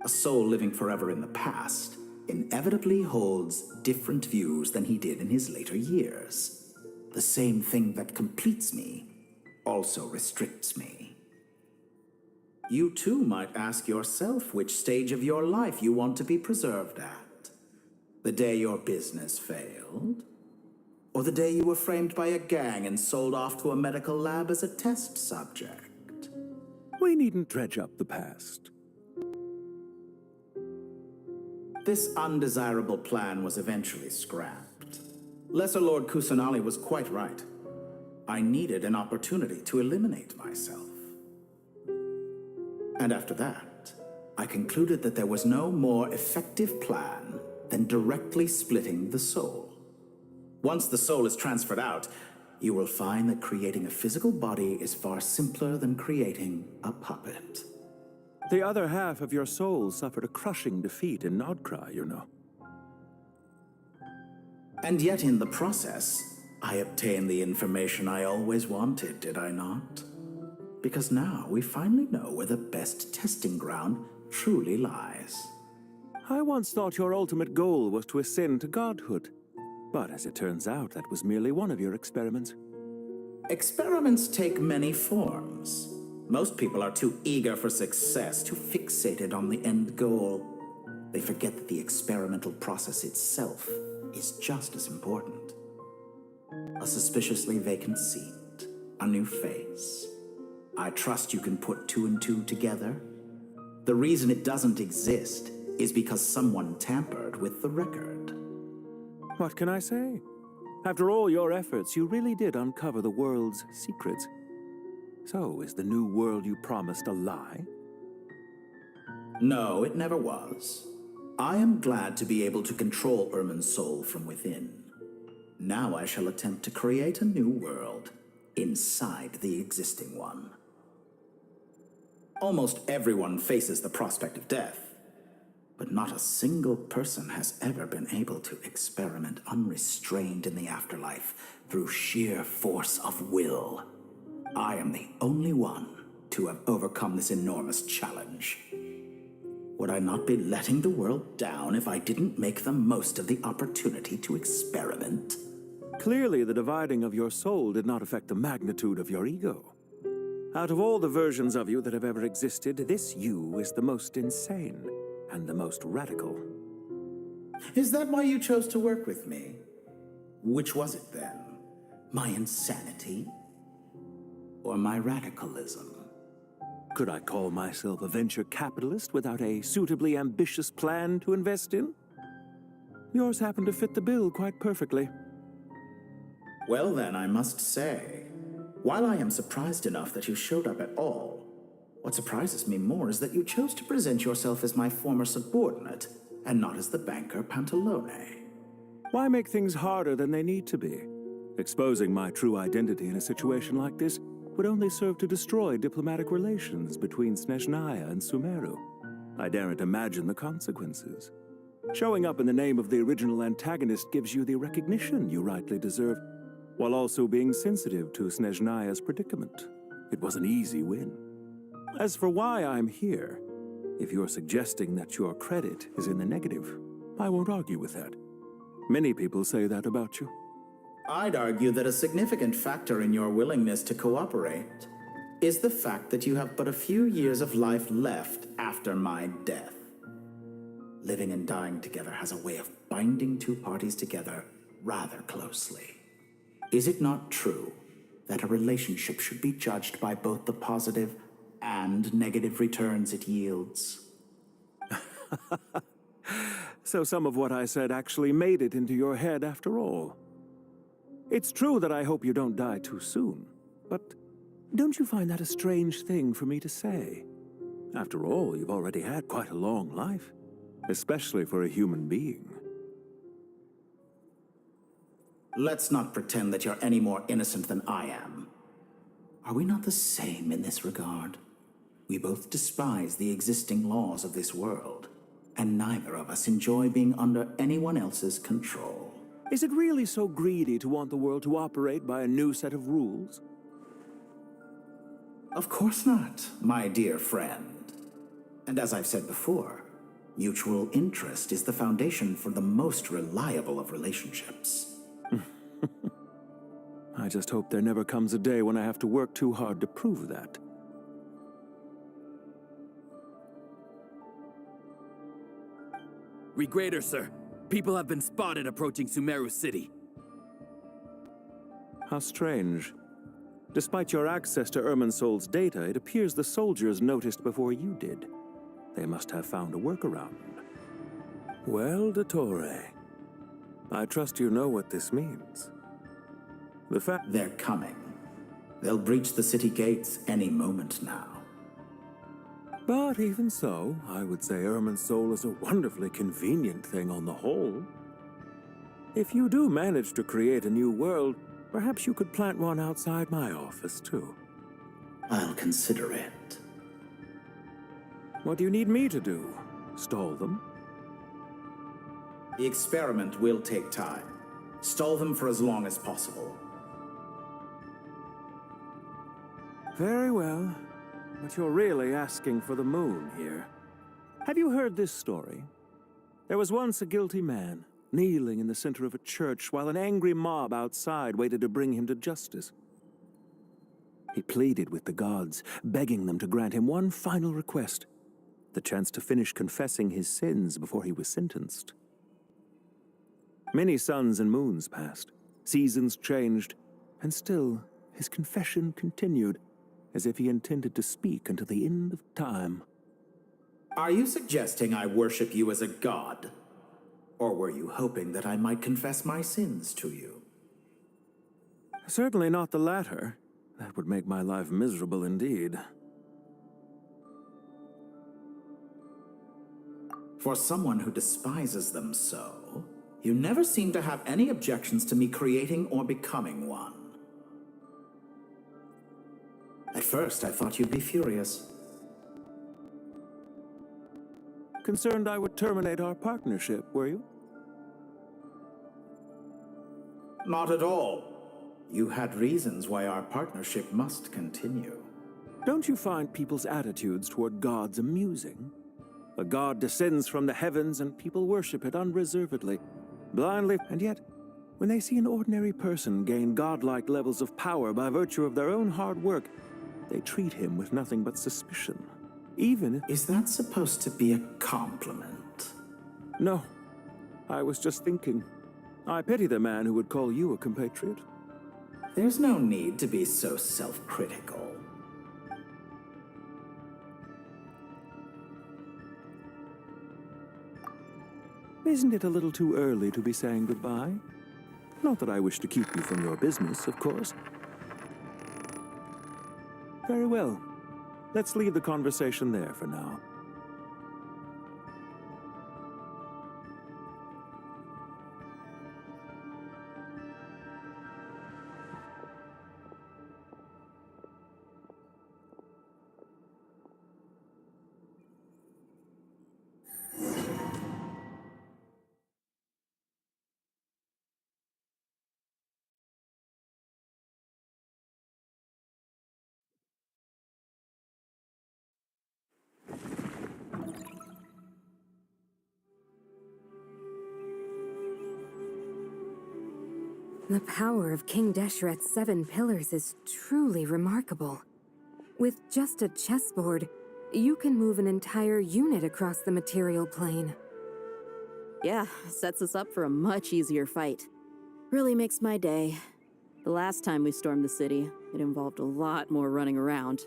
Speaker 4: A soul living forever in the past inevitably holds different views than he did in his later years. The same thing that completes me also restricts me. You too might ask yourself which stage of your life you want to be preserved at. The day your business failed, or the day you were framed by a gang and sold off to a medical lab as a test subject.
Speaker 1: We needn't dredge up the past.
Speaker 4: This undesirable plan was eventually scrapped. Lesser Lord Kusanali was quite right. I needed an opportunity to eliminate myself. And after that, I concluded that there was no more effective plan than directly splitting the soul. Once the soul is transferred out, you will find that creating a physical body is far simpler than creating a puppet.
Speaker 1: The other half of your soul suffered a crushing defeat in Nodcry, you know.
Speaker 4: And yet in the process, I obtained the information I always wanted, did I not? Because now we finally know where the best testing ground truly lies.
Speaker 1: I once thought your ultimate goal was to ascend to godhood. But as it turns out, that was merely one of your experiments.
Speaker 4: Experiments take many forms. Most people are too eager for success, too fixated on the end goal. They forget that the experimental process itself is just as important. A suspiciously vacant seat, a new face. I trust you can put two and two together. The reason it doesn't exist is because someone tampered with the record.
Speaker 1: What can I say? After all your efforts, you really did uncover the world's secrets. So, is the new world you promised a lie?
Speaker 4: No, it never was. I am glad to be able to control Ermin's soul from within. Now I shall attempt to create a new world inside the existing one. Almost everyone faces the prospect of death, but not a single person has ever been able to experiment unrestrained in the afterlife through sheer force of will. I am the only one to have overcome this enormous challenge. Would I not be letting the world down if I didn't make the most of the opportunity to experiment?
Speaker 1: Clearly, the dividing of your soul did not affect the magnitude of your ego. Out of all the versions of you that have ever existed, this you is the most insane and the most radical.
Speaker 4: Is that why you chose to work with me? Which was it then? My insanity? Or my radicalism?
Speaker 1: Could I call myself a venture capitalist without a suitably ambitious plan to invest in? Yours happened to fit the bill quite perfectly.
Speaker 4: Well then, I must say, while I am surprised enough that you showed up at all, what surprises me more is that you chose to present yourself as my former subordinate and not as the banker Pantalone.
Speaker 1: Why make things harder than they need to be? Exposing my true identity in a situation like this would only serve to destroy diplomatic relations between Snezhnaya and Sumeru. I daren't imagine the consequences. Showing up in the name of the original antagonist gives you the recognition you rightly deserve, while also being sensitive to Snezhnaya's predicament. It was an easy win. As for why I'm here, if you're suggesting that your credit is in the negative, I won't argue with that. Many people say that about you.
Speaker 4: I'd argue that a significant factor in your willingness to cooperate is the fact that you have but a few years of life left after my death. Living and dying together has a way of binding two parties together rather closely. Is it not true that a relationship should be judged by both the positive and negative returns it yields?
Speaker 1: So some of what I said actually made it into your head after all. It's true that I hope you don't die too soon, but don't you find that a strange thing for me to say? After all, you've already had quite a long life, especially for a human being.
Speaker 4: Let's not pretend that you're any more innocent than I am. Are we not the same in this regard? We both despise the existing laws of this world. and neither of us enjoy being under anyone else's control.
Speaker 14: Is it really so greedy to want the world to operate by a new set of rules?
Speaker 4: Of course not, my dear friend. And as I've said before, mutual interest is the foundation for the most reliable of relationships.
Speaker 14: I just hope there never comes a day when I have to work too hard to prove that.
Speaker 7: Regrader, sir. People have been spotted approaching Sumeru City.
Speaker 14: How strange. Despite your access to Irminsol's data, it appears the soldiers noticed before you did. They must have found a workaround. Well, Dottore, I trust you know what this means. The fact
Speaker 4: they're coming. They'll breach the city gates any moment now.
Speaker 14: But even so, I would say Irminsol is a wonderfully convenient thing on the whole. If you do manage to create a new world, perhaps you could plant one outside my office, too.
Speaker 4: I'll consider it.
Speaker 14: What do you need me to do? Stall them?
Speaker 4: The experiment will take time. Stall them for as long as possible.
Speaker 14: Very well. But you're really asking for the moon here. Have you heard this story? There was once a guilty man, kneeling in the center of a church while an angry mob outside waited to bring him to justice. He pleaded with the gods, begging them to grant him one final request, the chance to finish confessing his sins before he was sentenced. Many suns and moons passed, seasons changed, and still his confession continued, as if he intended to speak until the end of time.
Speaker 4: Are you suggesting I worship you as a god? Or were you hoping that I might confess my sins to you?
Speaker 14: Certainly not the latter. That would make my life miserable indeed.
Speaker 4: For someone who despises them so, you never seem to have any objections to me creating or becoming one. At first, I thought you'd be furious.
Speaker 14: Concerned I would terminate our partnership, were you?
Speaker 4: Not at all. You had reasons why our partnership must continue.
Speaker 14: Don't you find people's attitudes toward gods amusing? A god descends from the heavens and people worship it unreservedly, blindly, and yet, when they see an ordinary person gain godlike levels of power by virtue of their own hard work, they treat him with nothing but suspicion, even if—
Speaker 4: Is that supposed to be a compliment?
Speaker 14: No. I was just thinking. I pity the man who would call you a compatriot.
Speaker 4: There's no need to be so self-critical.
Speaker 14: Isn't it a little too early to be saying goodbye? Not that I wish to keep you from your business, of course. Very well. Let's leave the conversation there for now.
Speaker 21: The power of King Deshret's 7 pillars is truly remarkable. With just a chessboard, you can move an entire unit across the material plane.
Speaker 16: Yeah, sets us up for a much easier fight. Really makes my day. The last time we stormed the city, it involved a lot more running around.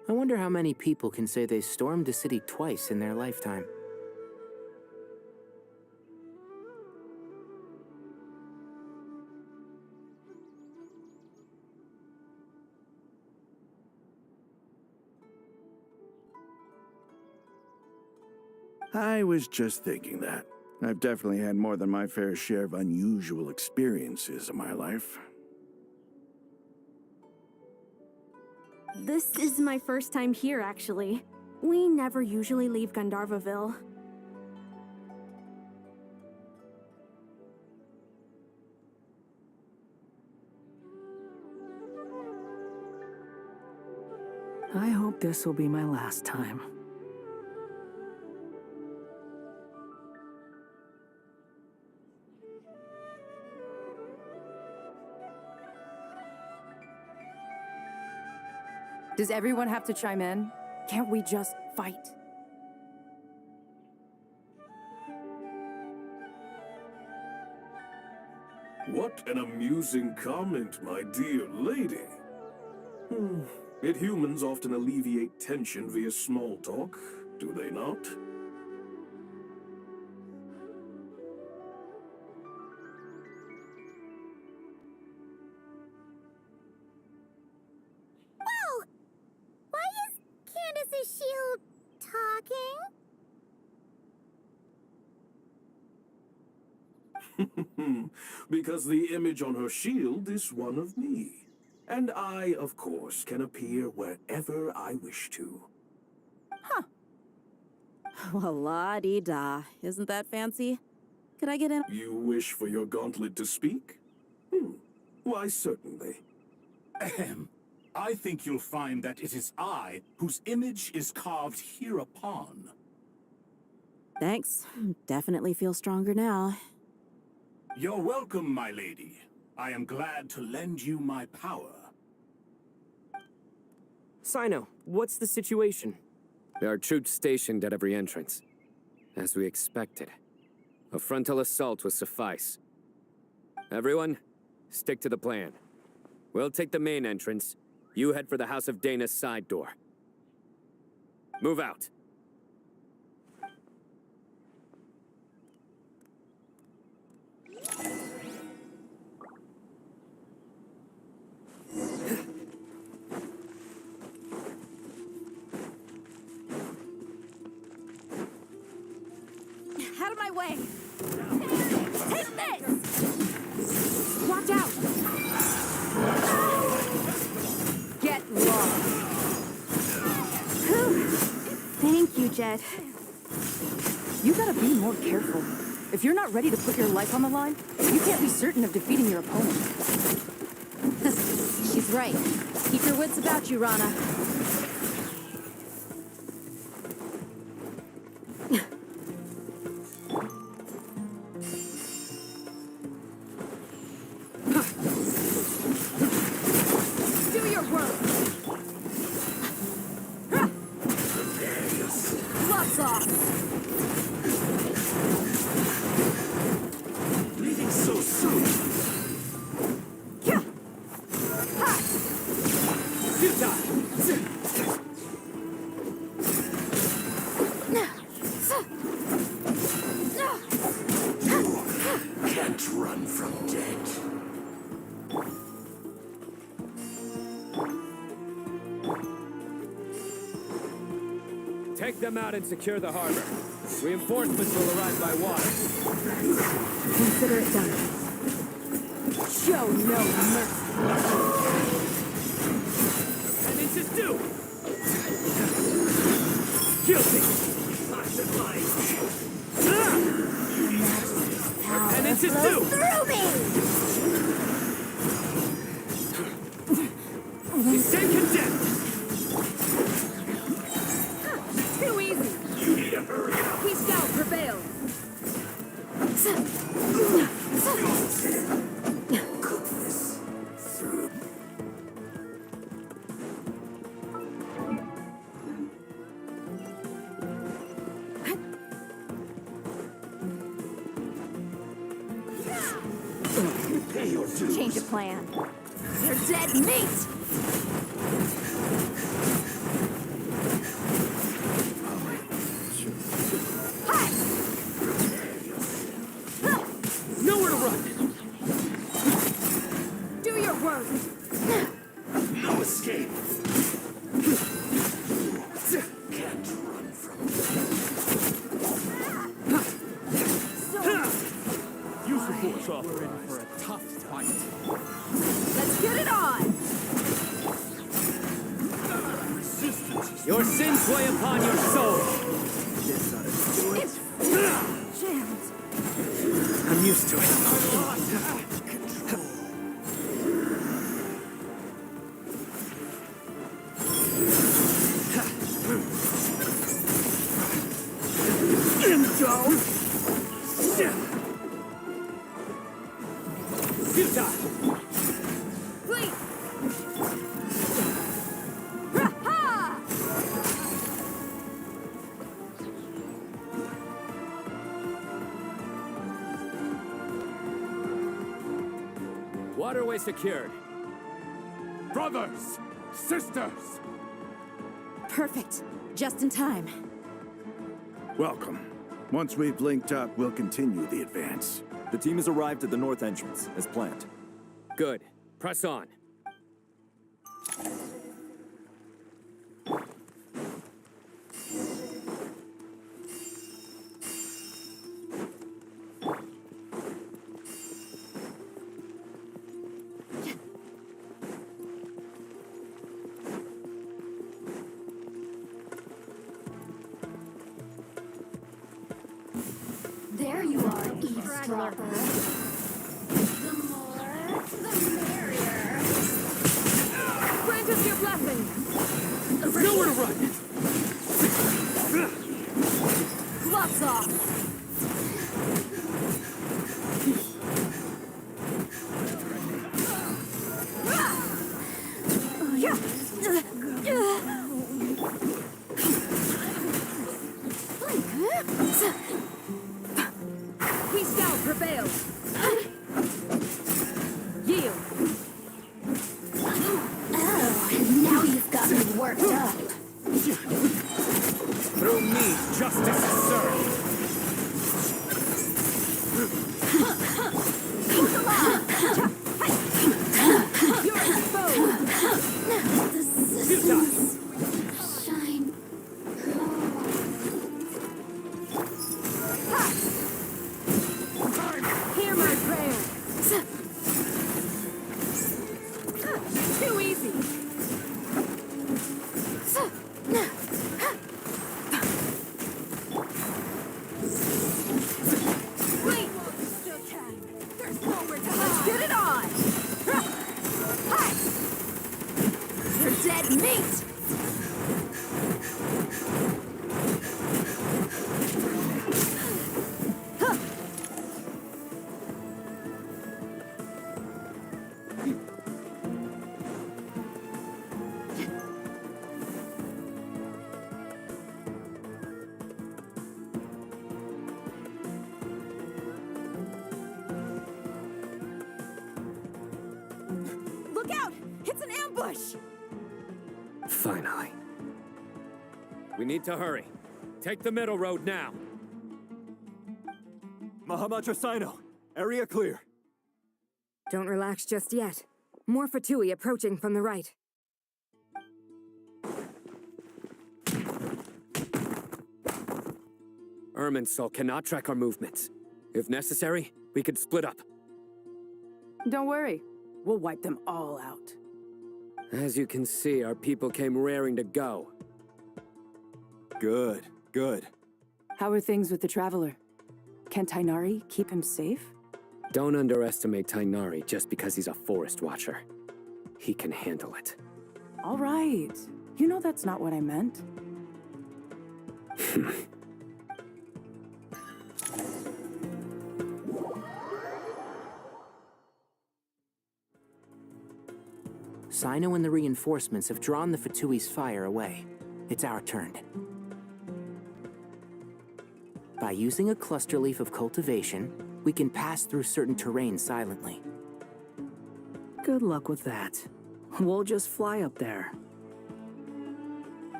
Speaker 15: I wonder how many people can say they stormed a city twice in their lifetime.
Speaker 1: I was just thinking that. I've definitely had more than my fair share of unusual experiences in my life.
Speaker 17: This is my first time here, actually. We never usually leave Gandharvaville.
Speaker 12: I hope this will be my last time.
Speaker 22: Does everyone have to chime in? Can't we just fight?
Speaker 1: What an amusing comment, my dear lady. Yet humans often alleviate tension via small talk, do they not?
Speaker 2: Whoa! Why is Candace's shield talking?
Speaker 1: Because the image on her shield is one of me. And I, of course, can appear wherever I wish to.
Speaker 16: Well, la-dee-da. Isn't that fancy? Could I get in?
Speaker 1: You wish for your gauntlet to speak? Why, certainly.
Speaker 23: Ahem. I think you'll find that it is I whose image is carved hereupon.
Speaker 16: Thanks. Definitely feel stronger now.
Speaker 23: You're welcome, my lady. I am glad to lend you my power.
Speaker 18: Sino, what's the situation?
Speaker 3: There are troops stationed at every entrance. As we expected. A frontal assault will suffice. Everyone, stick to the plan. We'll take the main entrance. You head for the House of Dana's side door. Move out.
Speaker 17: Out of my way! Take this! Watch out! Get lost! Thank you, Jet.
Speaker 22: You gotta be more careful. If you're not ready to put your life on the line, you can't be certain of defeating your opponent.
Speaker 16: She's right. Keep your wits about you, Rana.
Speaker 17: Do your work! Gloves off!
Speaker 23: Leaving so soon. Can't run from death.
Speaker 3: Take them out and secure the harbor. Reinforcements will arrive by water.
Speaker 22: Consider it done.
Speaker 17: Show no mercy!
Speaker 3: Penance is due! Guilty! Penance is due!
Speaker 2: Through me!
Speaker 3: Stand condemned!
Speaker 17: Too easy!
Speaker 23: You need to hurry up.
Speaker 17: We shall prevail!
Speaker 23: Goodness. Through. Pay your dues.
Speaker 17: Change of plan. They're dead meat!
Speaker 3: Nowhere to run!
Speaker 17: Do your work!
Speaker 23: No escape. Can't run from
Speaker 14: Use the force off. We're in for a tough fight.
Speaker 17: Let's get it on!
Speaker 3: Your sins weigh upon your soul.
Speaker 12: It's jammed.
Speaker 3: I'm used to it. Waterway secured.
Speaker 1: Brothers! Sisters!
Speaker 16: Perfect. Just in time.
Speaker 11: Welcome. Once we've linked up, we'll continue the advance.
Speaker 7: The team has arrived at the north entrance, as planned.
Speaker 3: Good. Press on.
Speaker 2: There you are, eavesdropper. The more, the merrier.
Speaker 22: Grant us your blessing!
Speaker 3: Nowhere to run!
Speaker 22: Gloves off! Peace out prevails! Yield!
Speaker 2: Oh, now you've got me worked up.
Speaker 3: Through me, justice is served.
Speaker 22: You're exposed!
Speaker 2: The systems shine.
Speaker 22: Hear my prayer! Too easy! Wait! Still can. There's nowhere to hide. Let's get it on! Hi! You're dead meat! Look out! It's an ambush!
Speaker 3: Finally. We need to hurry. Take the middle road now.
Speaker 7: Mahamacha Sino, area clear.
Speaker 21: Don't relax just yet. More Fatui approaching from the right.
Speaker 3: Irminsul cannot track our movements. If necessary, we could split up.
Speaker 12: Don't worry. We'll wipe them all out.
Speaker 3: As you can see, our people came raring to go.
Speaker 7: Good, good.
Speaker 12: How are things with the Traveler? Can Tainari keep him safe?
Speaker 3: Don't underestimate Tainari just because he's a forest watcher. He can handle it.
Speaker 12: All right. You know that's not what I meant.
Speaker 15: Sino and the reinforcements have drawn the Fatui's fire away. It's our turn. By using a cluster leaf of cultivation, we can pass through certain terrain silently.
Speaker 12: Good luck with that. We'll just fly up there.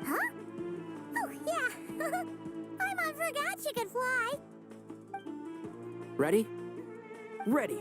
Speaker 2: Huh? Oh, yeah. Paimon forgot she could fly.
Speaker 15: Ready?
Speaker 12: Ready.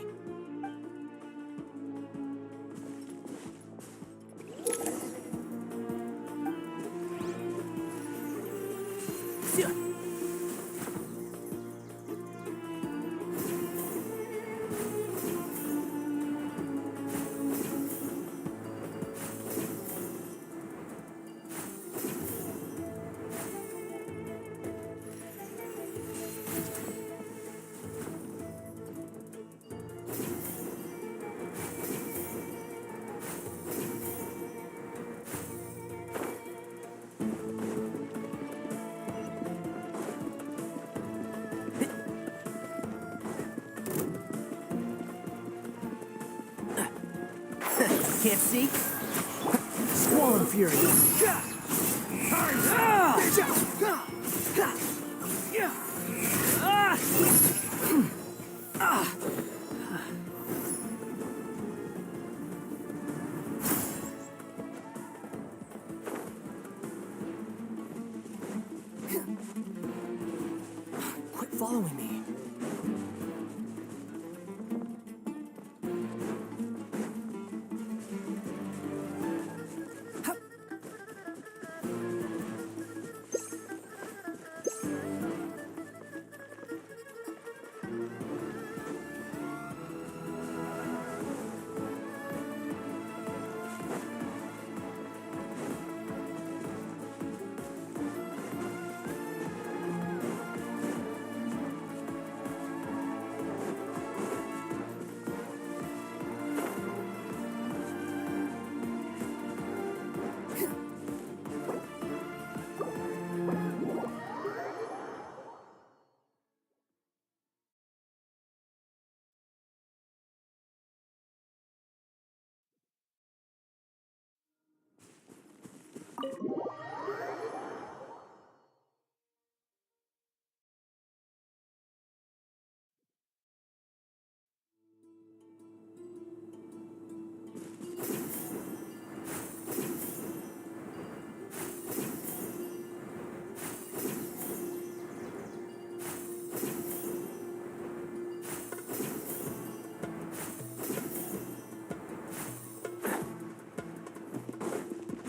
Speaker 12: Can't see? Squall Fury. Quit following me.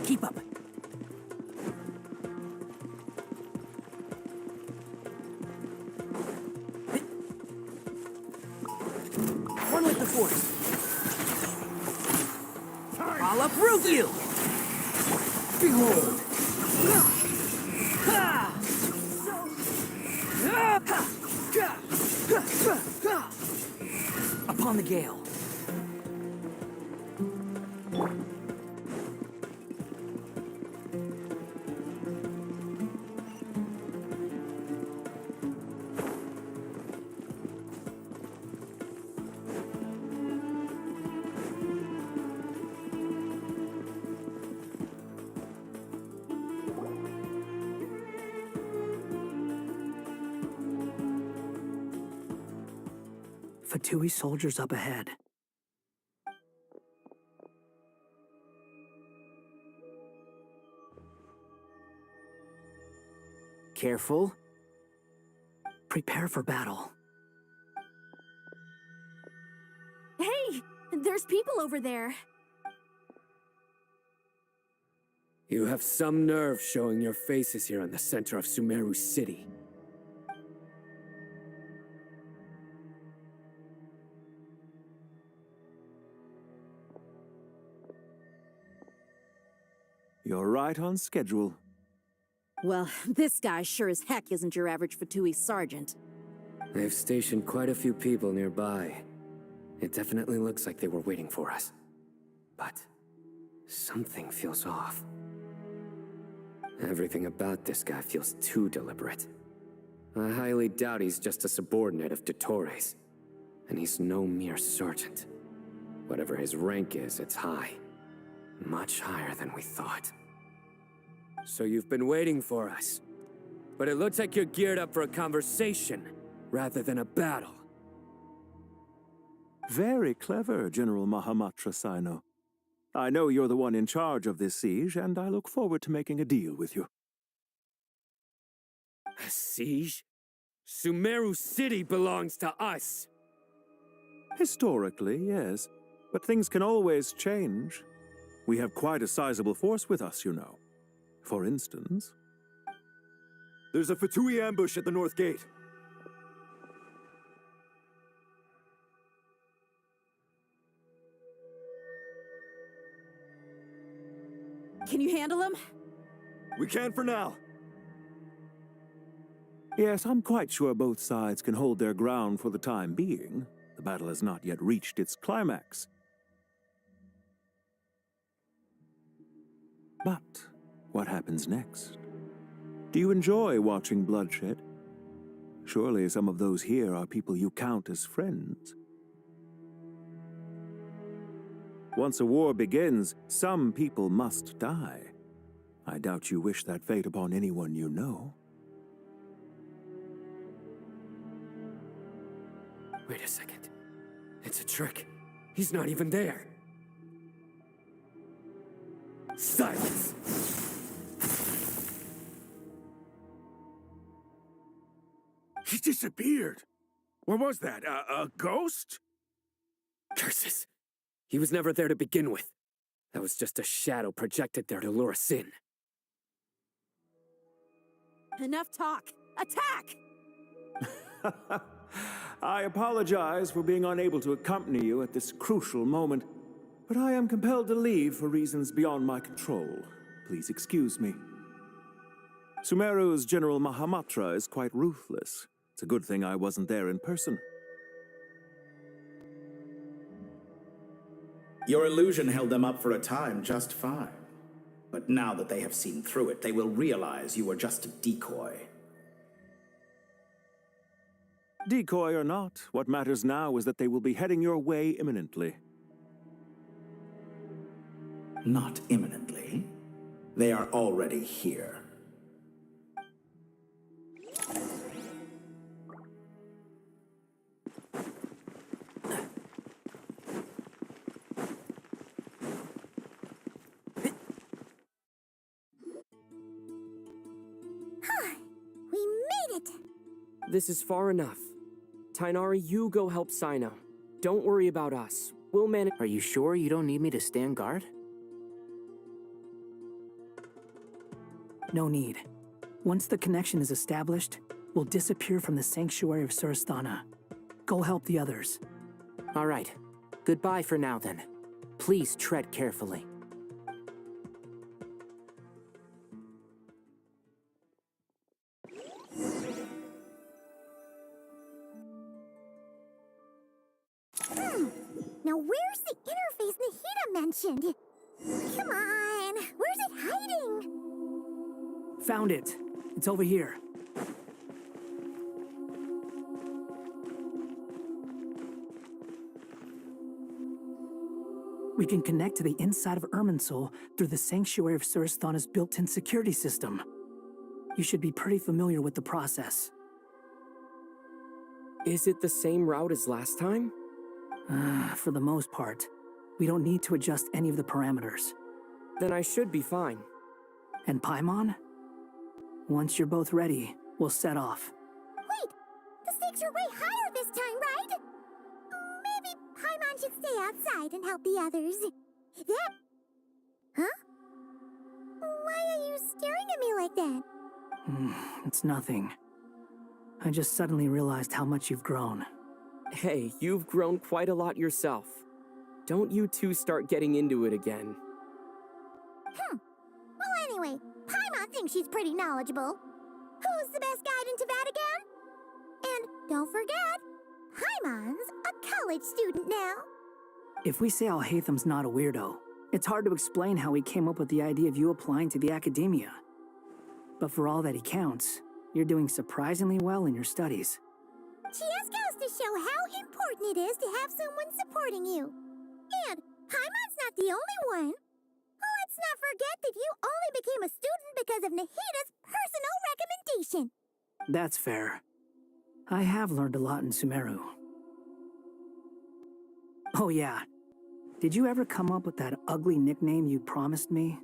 Speaker 12: Keep up. One with the force. I'll uproot you! Behold! Upon the gale. Fatui soldiers up ahead. Careful. Prepare for battle.
Speaker 17: Hey! There's people over there.
Speaker 3: You have some nerve showing your faces here in the center of Sumeru City.
Speaker 14: You're right on schedule.
Speaker 16: Well, this guy sure as heck isn't your average Fatui sergeant.
Speaker 3: They've stationed quite a few people nearby. It definitely looks like they were waiting for us. But something feels off. Everything about this guy feels too deliberate. I highly doubt he's just a subordinate of Dottores. And he's no mere sergeant. Whatever his rank is, it's high. Much higher than we thought. So you've been waiting for us. But it looks like you're geared up for a conversation, rather than a battle.
Speaker 14: Very clever, General Mahamatra Sino. I know you're the one in charge of this siege, and I look forward to making a deal with you.
Speaker 3: A siege? Sumeru City belongs to us!
Speaker 14: Historically, yes. But things can always change. We have quite a sizable force with us, you know. For instance...
Speaker 11: There's a Fatui ambush at the north gate.
Speaker 16: Can you handle him?
Speaker 11: We can for now.
Speaker 14: Yes, I'm quite sure both sides can hold their ground for the time being. The battle has not yet reached its climax. But what happens next? Do you enjoy watching bloodshed? Surely some of those here are people you count as friends. Once a war begins, some people must die. I doubt you wish that fate upon anyone you know.
Speaker 3: Wait a second. It's a trick. He's not even there. Silence!
Speaker 1: He disappeared. What was that? A ghost?
Speaker 3: Curses! He was never there to begin with. That was just a shadow projected there to lure us in.
Speaker 22: Enough talk! Attack!
Speaker 14: I apologize for being unable to accompany you at this crucial moment, but I am compelled to leave for reasons beyond my control. Please excuse me. Sumeru's General Mahamatra is quite ruthless. It's a good thing I wasn't there in person.
Speaker 4: Your illusion held them up for a time just fine. But now that they have seen through it, they will realize you were just a decoy.
Speaker 14: Decoy or not, what matters now is that they will be heading your way imminently.
Speaker 4: Not imminently. They are already here.
Speaker 2: We made it!
Speaker 18: This is far enough. Tainari, you go help Sino. Don't worry about us. We'll manage.
Speaker 15: Are you sure you don't need me to stand guard?
Speaker 12: No need. Once the connection is established, we'll disappear from the sanctuary of Surasthana. Go help the others.
Speaker 15: All right. Goodbye for now, then. Please tread carefully.
Speaker 2: Now where's the interface Nahida mentioned? Come on, where's it hiding?
Speaker 12: Found it. It's over here. We can connect to the inside of Irminsul through the Sanctuary of Surasthana's built-in security system. You should be pretty familiar with the process.
Speaker 18: Is it the same route as last time?
Speaker 12: For the most part. We don't need to adjust any of the parameters.
Speaker 18: Then I should be fine.
Speaker 12: And Paimon? Once you're both ready, we'll set off.
Speaker 2: Wait! The stakes are way higher this time, right? Maybe Paimon should stay outside and help the others. That... Huh? Why are you staring at me like that?
Speaker 12: It's nothing. I just suddenly realized how much you've grown.
Speaker 18: Hey, you've grown quite a lot yourself. Don't you two start getting into it again.
Speaker 2: Well, anyway, Paimon thinks she's pretty knowledgeable. Who's the best guide into Vatican? And don't forget, Paimon's a college student now.
Speaker 12: If we say Al-Haytham's not a weirdo, it's hard to explain how he came up with the idea of you applying to the academia. But for all that he counts, you're doing surprisingly well in your studies.
Speaker 2: She just goes to show how important it is to have someone supporting you. And Paimon's not the only one. Let's not forget that you only became a student because of Nahida's personal recommendation.
Speaker 12: That's fair. I have learned a lot in Sumeru. Oh yeah. Did you ever come up with that ugly nickname you promised me?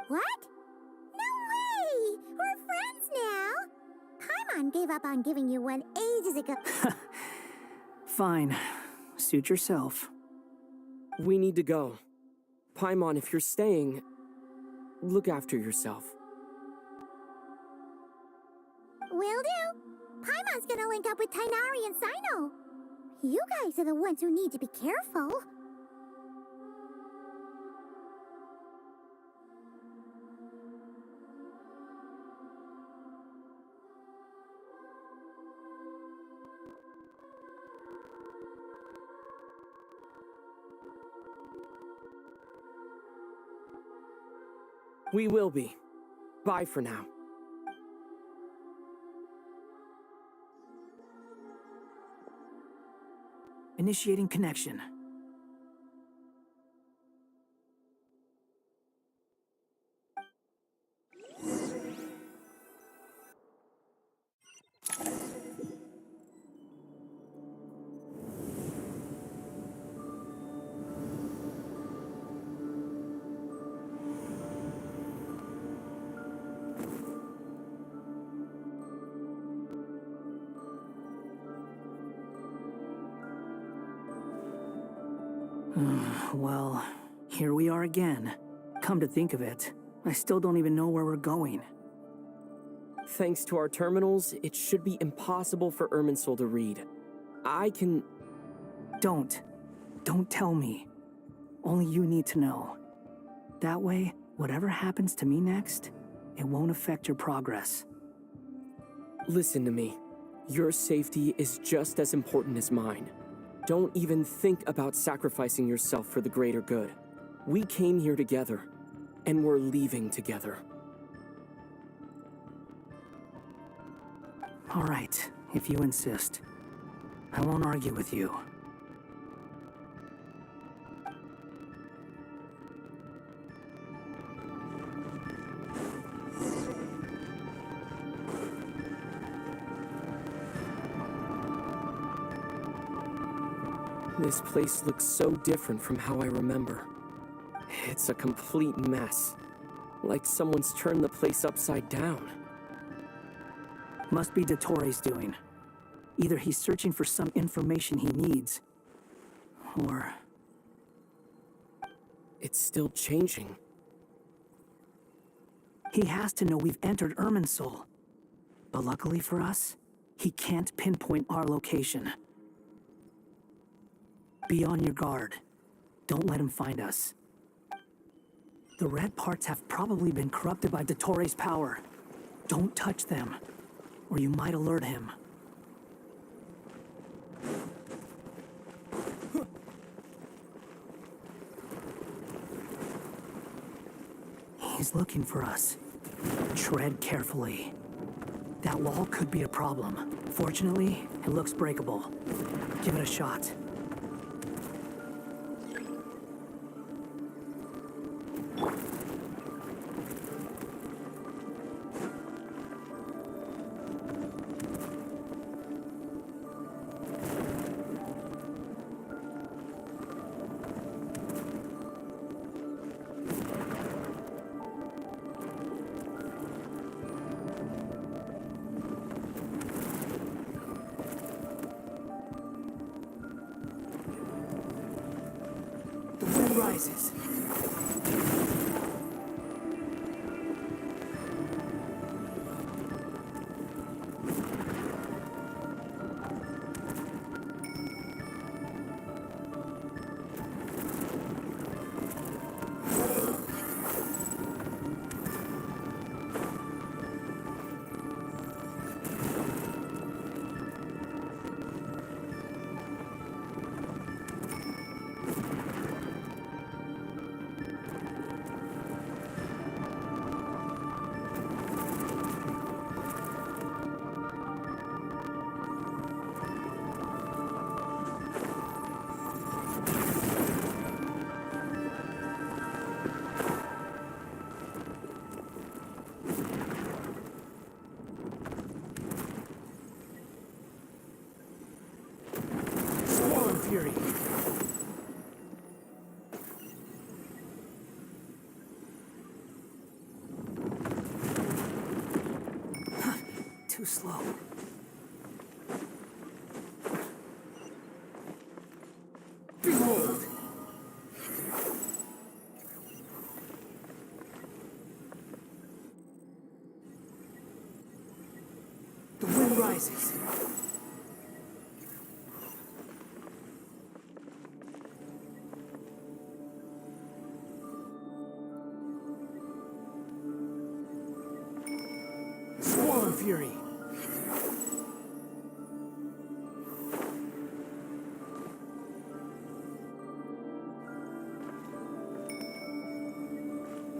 Speaker 2: What? No way! We're friends now! Paimon gave up on giving you one ages ago.
Speaker 12: Fine. Suit yourself.
Speaker 18: We need to go. Paimon, if you're staying, look after yourself.
Speaker 2: Will do. Paimon's gonna link up with Tainari and Sino. You guys are the ones who need to be careful.
Speaker 18: We will be. Bye for now.
Speaker 12: Initiating connection. Well, here we are again. Come to think of it, I still don't even know where we're going.
Speaker 18: Thanks to our terminals, it should be impossible for Irminsul to read. I can...
Speaker 12: Don't tell me. Only you need to know. That way, whatever happens to me next, it won't affect your progress.
Speaker 18: Listen to me. Your safety is just as important as mine. Don't even think about sacrificing yourself for the greater good. We came here together, and we're leaving together.
Speaker 12: All right, if you insist. I won't argue with you.
Speaker 18: This place looks so different from how I remember. It's a complete mess. Like someone's turned the place upside down.
Speaker 12: Must be Dottore doing. Either he's searching for some information he needs, or...
Speaker 18: It's still changing.
Speaker 12: He has to know we've entered Irminsul. But luckily for us, he can't pinpoint our location. Be on your guard. Don't let him find us. The red parts have probably been corrupted by Dottore's power. Don't touch them, or you might alert him. He's looking for us. Tread carefully. That wall could be a problem. Fortunately, it looks breakable. Give it a shot. Rises. Fury. Too slow. Behold! The wind rises. Fury.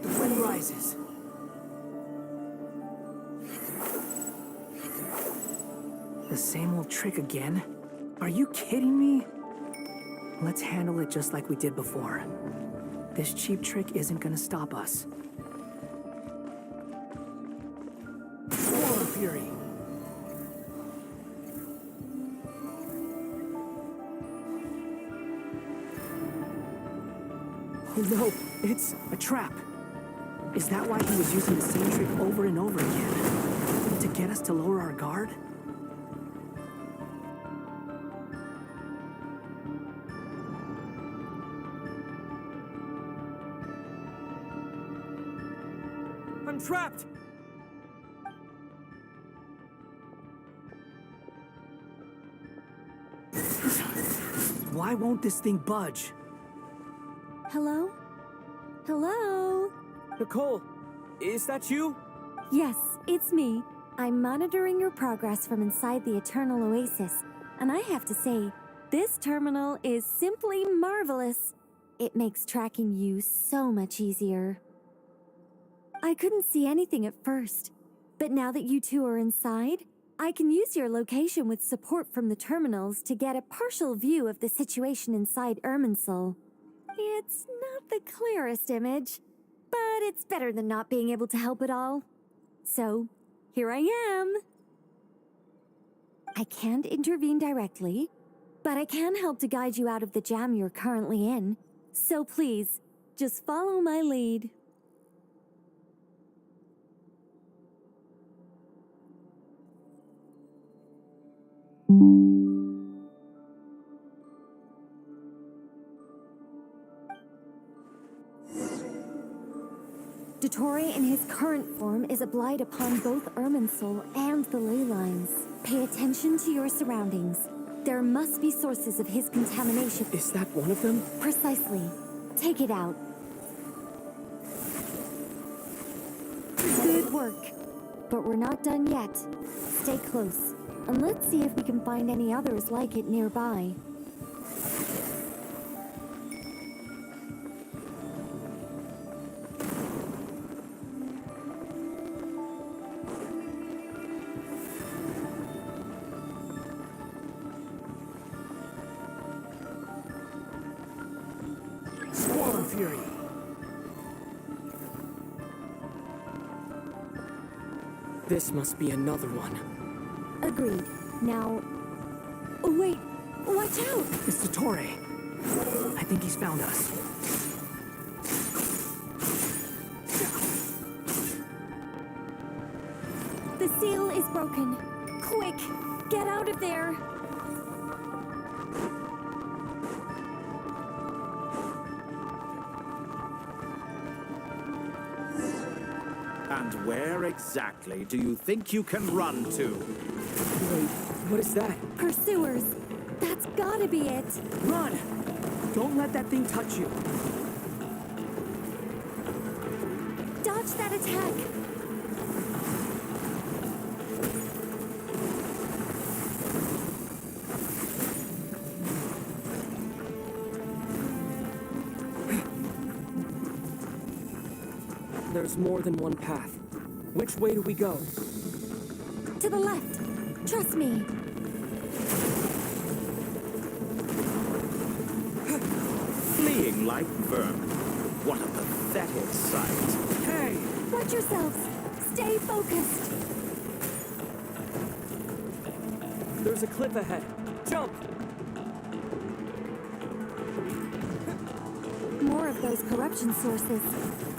Speaker 12: The wind rises. The same old trick again? Are you kidding me? Let's handle it just like we did before. This cheap trick isn't gonna stop us. War Fury! Oh no, it's a trap. Is that why he was using the same trick over and over again? To get us to lower our guard?
Speaker 18: I'm trapped!
Speaker 12: Why won't this thing budge?
Speaker 13: Hello? Hello?
Speaker 18: Nicole, is that you?
Speaker 13: Yes, it's me. I'm monitoring your progress from inside the Eternal Oasis, and I have to say, this terminal is simply marvelous. It makes tracking you so much easier. I couldn't see anything at first, but now that you two are inside, I can use your location with support from the terminals to get a partial view of the situation inside Irminsul. It's not the clearest image, but it's better than not being able to help at all. So, here I am. I can't intervene directly, but I can help to guide you out of the jam you're currently in. So please, just follow my lead. Dottore in his current form is a blight upon both Irminsul and the ley lines. Pay attention to your surroundings. There must be sources of his contamination.
Speaker 18: Is that one of them?
Speaker 13: Precisely. Take it out. Good work. But we're not done yet. Stay close, and let's see if we can find any others like it nearby.
Speaker 12: Fury.
Speaker 18: This must be another one.
Speaker 13: Agreed. Now... Oh, wait! Watch out!
Speaker 12: It's Dottore. I think he's found us.
Speaker 13: The seal is broken. Quick! Get out of there!
Speaker 4: And where exactly do you think you can run to?
Speaker 18: Wait, what is that?
Speaker 13: Pursuers! That's gotta be it!
Speaker 12: Run! Don't let that thing touch you.
Speaker 13: Dodge that attack!
Speaker 18: There's more than one path. Which way do we go?
Speaker 13: To the left. Trust me.
Speaker 4: Fleeing like vermin. What a pathetic sight.
Speaker 12: Hey!
Speaker 13: Watch yourselves. Stay focused.
Speaker 18: There's a cliff ahead. Jump!
Speaker 13: More of those corruption sources.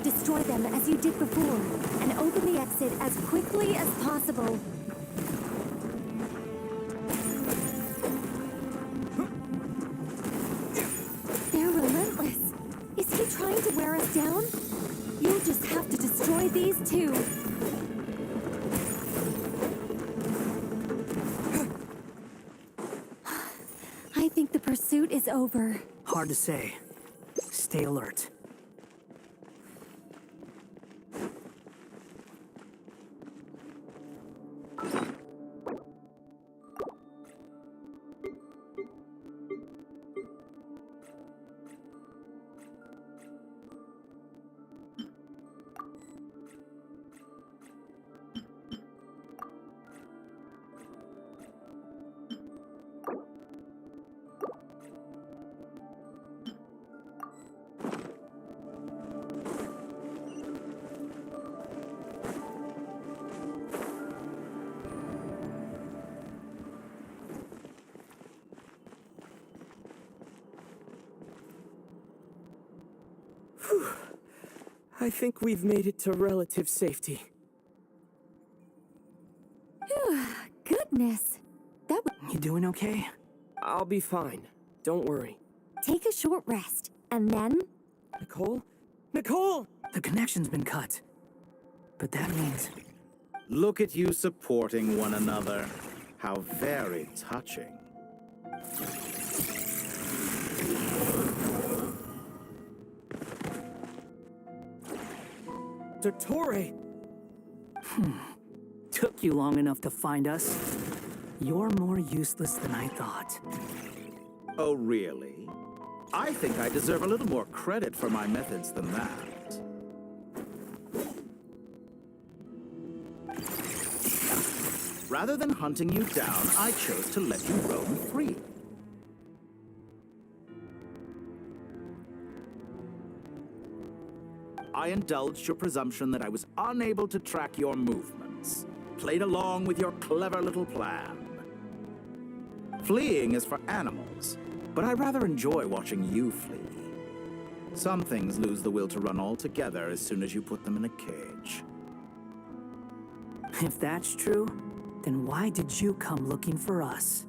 Speaker 13: Destroy them as you did before, and open the exit as quickly as possible. They're relentless. Is he trying to wear us down? You'll just have to destroy these too. I think the pursuit is over.
Speaker 12: Hard to say. Stay alert.
Speaker 18: I think we've made it to relative safety.
Speaker 13: Goodness.
Speaker 12: You doing okay?
Speaker 18: I'll be fine. Don't worry.
Speaker 13: Take a short rest, and then...
Speaker 18: Nicole? Nicole!
Speaker 12: The connection's been cut. But that means...
Speaker 4: Look at you supporting one another. How very touching.
Speaker 18: Dottore!
Speaker 12: Took you long enough to find us. You're more useless than I thought.
Speaker 4: Oh, really? I think I deserve a little more credit for my methods than that. Rather than hunting you down, I chose to let you roam free. I indulged your presumption that I was unable to track your movements, played along with your clever little plan. Fleeing is for animals, but I rather enjoy watching you flee. Some things lose the will to run altogether as soon as you put them in a cage.
Speaker 12: If that's true, then why did you come looking for us?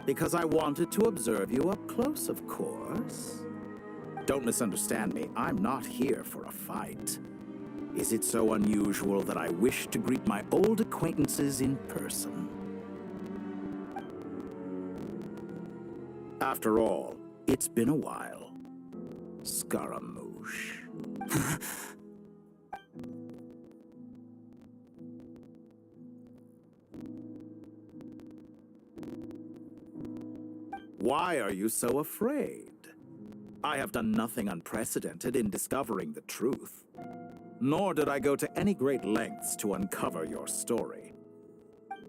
Speaker 4: Because I wanted to observe you up close, of course. Don't misunderstand me, I'm not here for a fight. Is it so unusual that I wish to greet my old acquaintances in person? After all, it's been a while. Scaramouche. Why are you so afraid? I have done nothing unprecedented in discovering the truth. Nor did I go to any great lengths to uncover your story.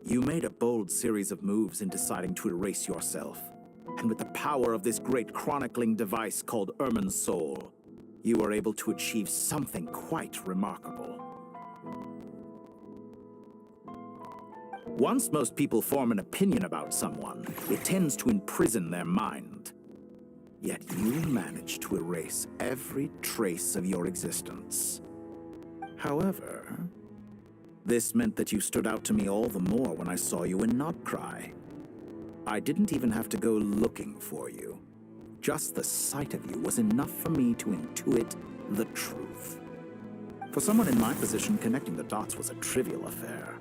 Speaker 4: You made a bold series of moves in deciding to erase yourself. And with the power of this great chronicling device called Ermin's Soul, you were able to achieve something quite remarkable. Once most people form an opinion about someone, it tends to imprison their mind. Yet you managed to erase every trace of your existence. However, this meant that you stood out to me all the more when I saw you in Notcry. I didn't even have to go looking for you. Just the sight of you was enough for me to intuit the truth. For someone in my position, connecting the dots was a trivial affair.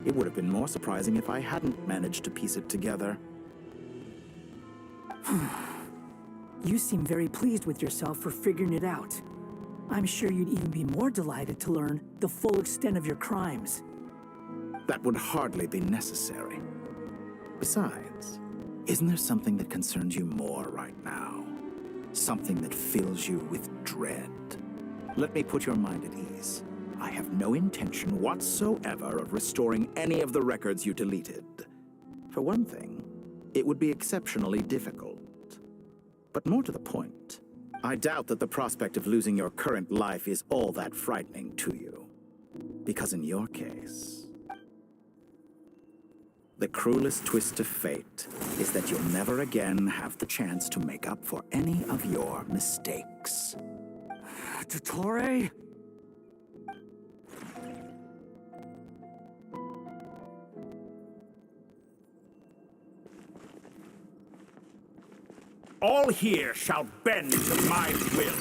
Speaker 4: It would have been more surprising if I hadn't managed to piece it together.
Speaker 12: You seem very pleased with yourself for figuring it out. I'm sure you'd even be more delighted to learn the full extent of your crimes.
Speaker 4: That would hardly be necessary. Besides, isn't there something that concerns you more right now? Something that fills you with dread? Let me put your mind at ease. I have no intention whatsoever of restoring any of the records you deleted. For one thing, it would be exceptionally difficult. But more to the point, I doubt that the prospect of losing your current life is all that frightening to you. Because in your case, the cruelest twist of fate is that you'll never again have the chance to make up for any of your mistakes.
Speaker 12: Dottore?
Speaker 23: All here shall bend to my will.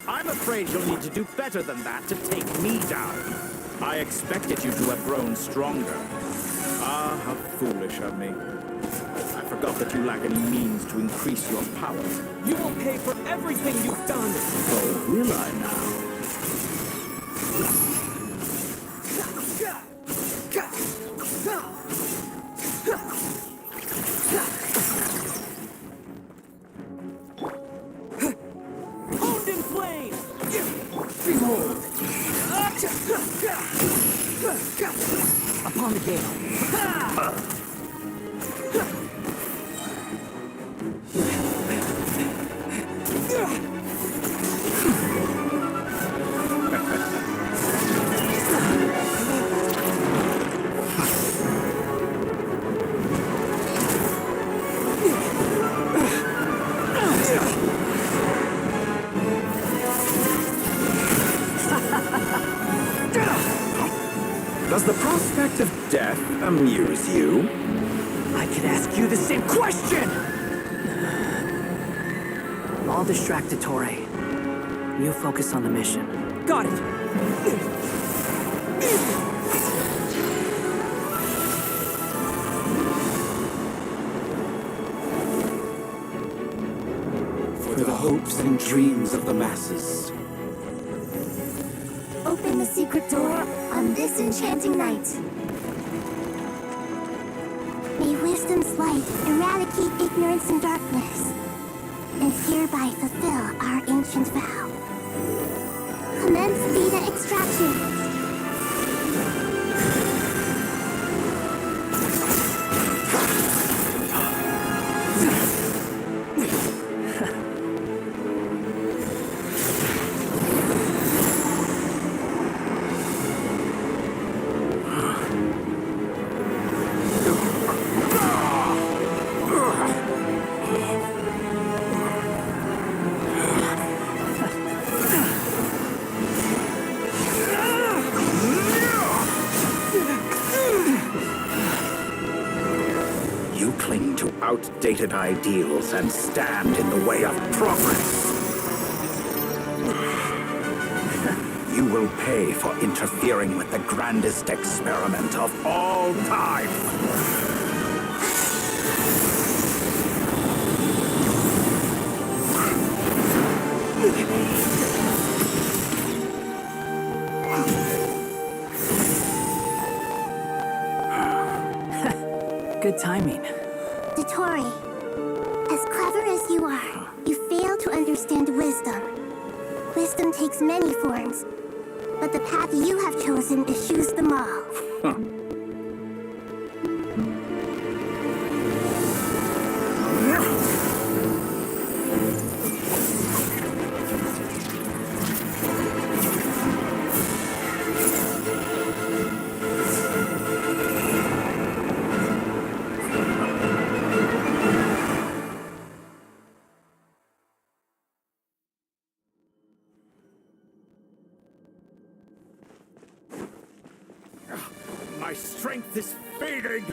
Speaker 4: I'm afraid you'll need to do better than that to take me down. I expected you to have grown stronger. Ah, how foolish of me. I forgot that you lack any means to increase your power.
Speaker 18: You will pay for everything you've done!
Speaker 4: Oh, will I now?
Speaker 18: Honed in flame! Behold!
Speaker 12: Upon the gale.
Speaker 7: amuse you?
Speaker 12: I could ask you the same question! I'll distract Ettore. You focus on the mission. Got it!
Speaker 4: For the hopes and dreams of the masses.
Speaker 2: Open the secret door on this enchanting night. May wisdom's light eradicate ignorance and darkness, and hereby fulfill our ancient vow. Commence Vega extraction.
Speaker 4: Outdated ideals and stand in the way of progress. You will pay for interfering with the grandest experiment of all time.
Speaker 12: Good timing.
Speaker 2: Ettore, as clever as you are, you fail to understand wisdom. Wisdom takes many forms, but the path you have chosen eschews them all.
Speaker 23: My strength is fading!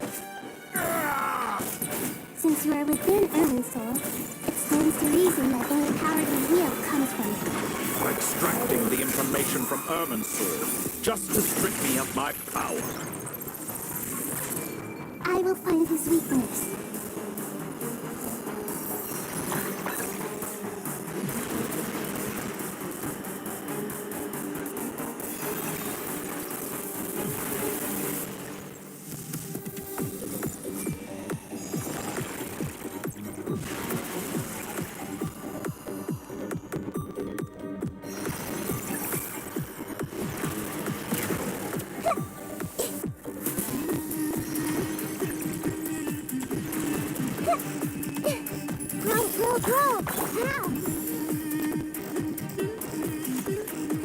Speaker 2: Since you are within Irminsul, it stands to reason that any power you wield comes from it.
Speaker 23: Extracting the information from Irminsul, just to strip me of my power.
Speaker 2: I will find his weakness.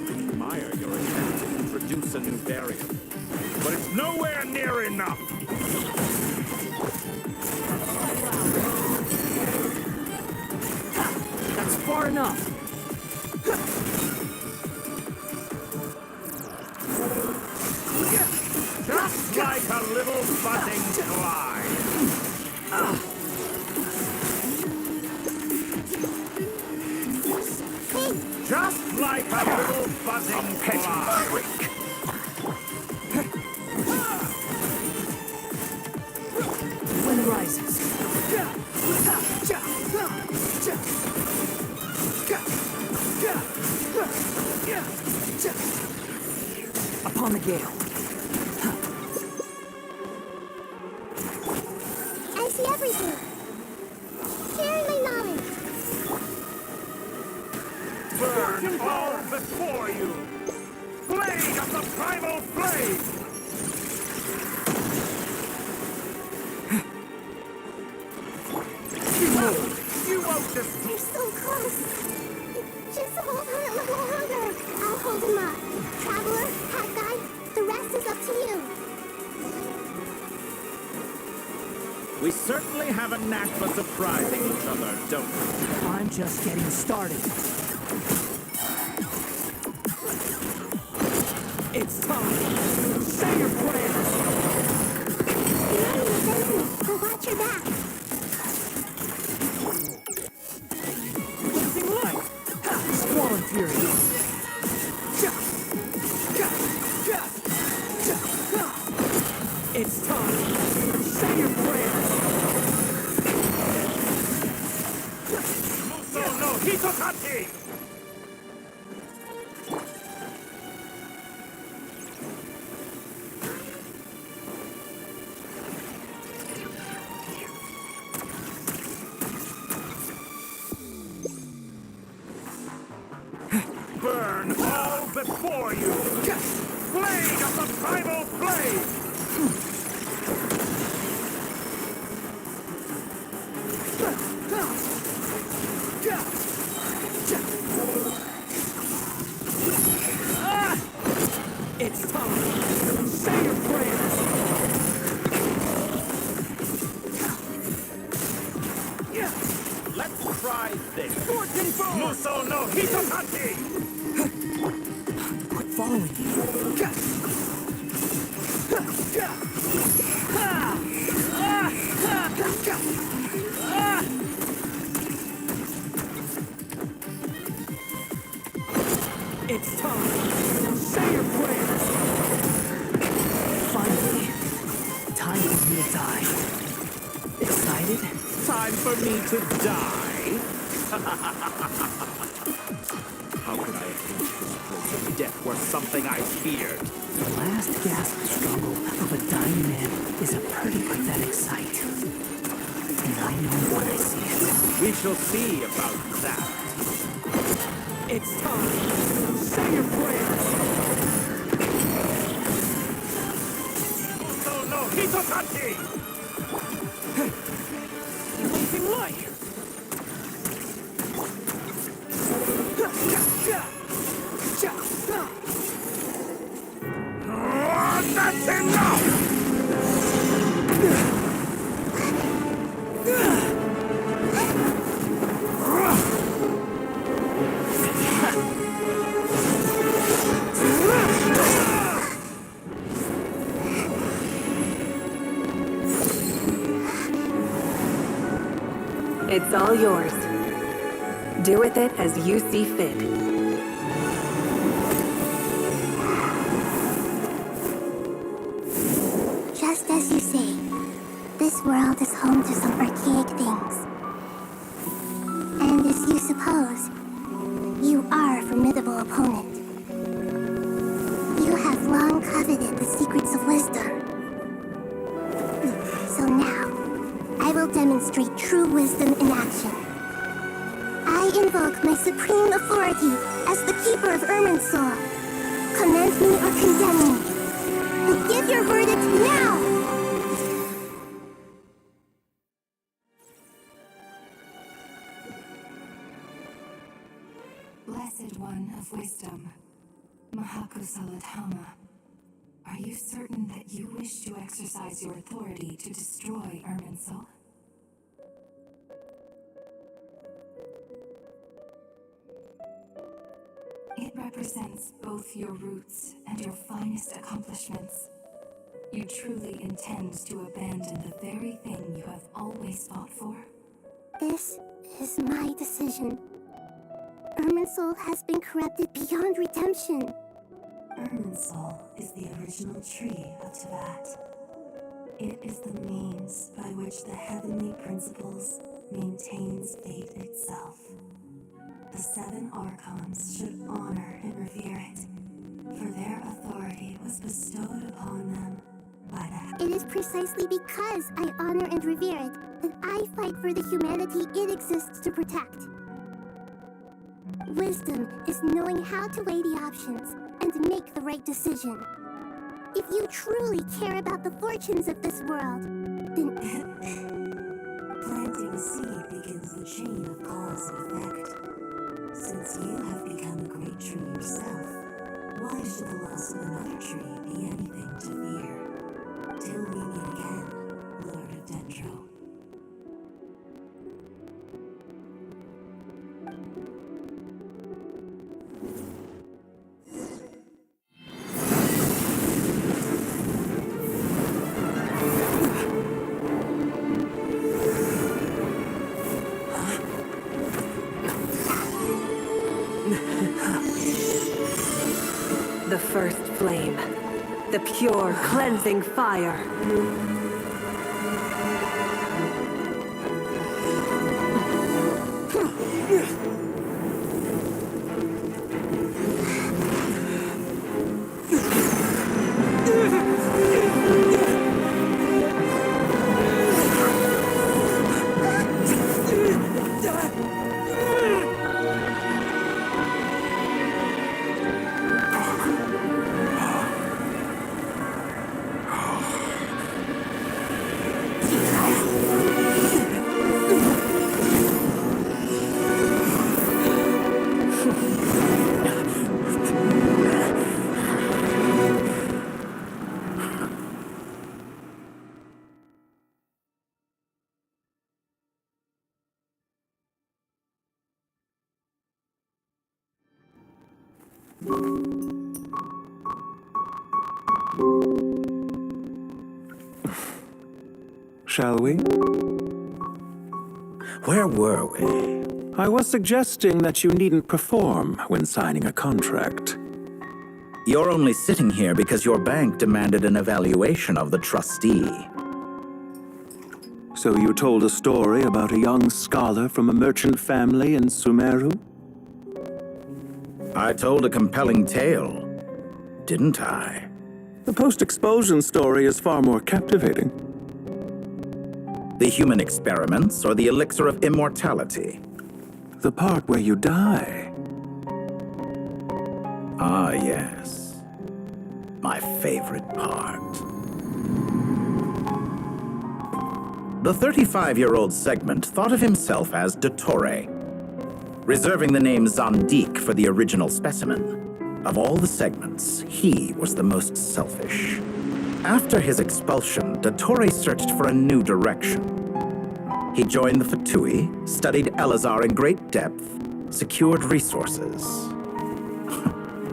Speaker 23: Admire your attempt to introduce a new variant, but it's nowhere near enough!
Speaker 12: That's far enough.
Speaker 23: Just like a little budding fly! Just like a little buzzing fly!
Speaker 4: Trick.
Speaker 12: Wind rises. Upon the gale.
Speaker 2: I see everything. Sharing my knowledge.
Speaker 23: Burn all before you! Blade of the primal flame! You won't just...
Speaker 2: They're so close. Just hold on a little longer. I'll hold him up. Traveler, Hat Guy, the rest is up to you.
Speaker 23: We certainly have a knack for surprising each other, don't we?
Speaker 12: I'm just getting started. It's time. Say your prayers.
Speaker 2: So watch your back.
Speaker 12: Blazing light! Squall and fury! It's time! Say your prayers!
Speaker 23: Muso no Hitotaki! Burn all before you! Blade of the primal blade!
Speaker 12: It's time! Say your prayers!
Speaker 23: Let's try this!
Speaker 12: Fortune forward!
Speaker 23: Muso no Hitotaki!
Speaker 12: Quit following you. It's time. Say your prayers. Finally, time for me to die. Excited?
Speaker 23: Time for me to die? How could I have reached this place if death were something I feared?
Speaker 12: The last gasp struggle of a dying man is a pretty pathetic sight. And I know when I see it.
Speaker 23: We shall see about that.
Speaker 12: It's time. Say your prayers.
Speaker 23: Muso no Hitotaki!
Speaker 12: Blazing light.
Speaker 23: That's enough!
Speaker 22: It's all yours. Do with it as you see fit.
Speaker 2: Just as you say, this world is home to some archaic things. And as you suppose, you are a formidable opponent. You have long coveted the secrets of wisdom. So now, I will demonstrate true wisdom in action. I invoke my supreme authority as the keeper of Irminsul. Commend me or condemn me. But give your verdict now!
Speaker 10: Blessed One of Wisdom, Mahakusaladhama, are you certain that you wish to exercise your authority to destroy Irminsul? It represents both your roots and your finest accomplishments. You truly intend to abandon the very thing you have always fought for?
Speaker 2: This is my decision. Irminsul has been corrupted beyond redemption.
Speaker 10: Irminsul is the original tree of Tibet. It is the means by which the heavenly principles maintains fate itself. The 7 Archons should honor and revere it, for their authority was bestowed upon them by the...
Speaker 2: It is precisely because I honor and revere it that I fight for the humanity it exists to protect. Wisdom is knowing how to weigh the options and make the right decision. If you truly care about the fortunes of this world, then...
Speaker 10: Planting a seed begins the chain of cause and effect. Since you have become a great tree yourself, why should the loss of another tree be anything to fear? Till we meet again, Lord of Dendro.
Speaker 22: first flame. The pure, cleansing fire.
Speaker 14: Shall we?
Speaker 4: Where were we?
Speaker 14: I was suggesting that you needn't perform when signing a contract.
Speaker 4: You're only sitting here because your bank demanded an evaluation of the trustee.
Speaker 14: So you told a story about a young scholar from a merchant family in Sumeru?
Speaker 4: I told a compelling tale, didn't I?
Speaker 14: The post-expulsion story is far more captivating.
Speaker 4: The human experiments or the elixir of immortality?
Speaker 14: The part where you die.
Speaker 4: Ah, yes. My favorite part. The 35-year-old segment thought of himself as Dottore, reserving the name Zondique for the original specimen. Of all the segments, he was the most selfish. After his expulsion, Dottore searched for a new direction. He joined the Fatui, studied Elazar in great depth, secured resources.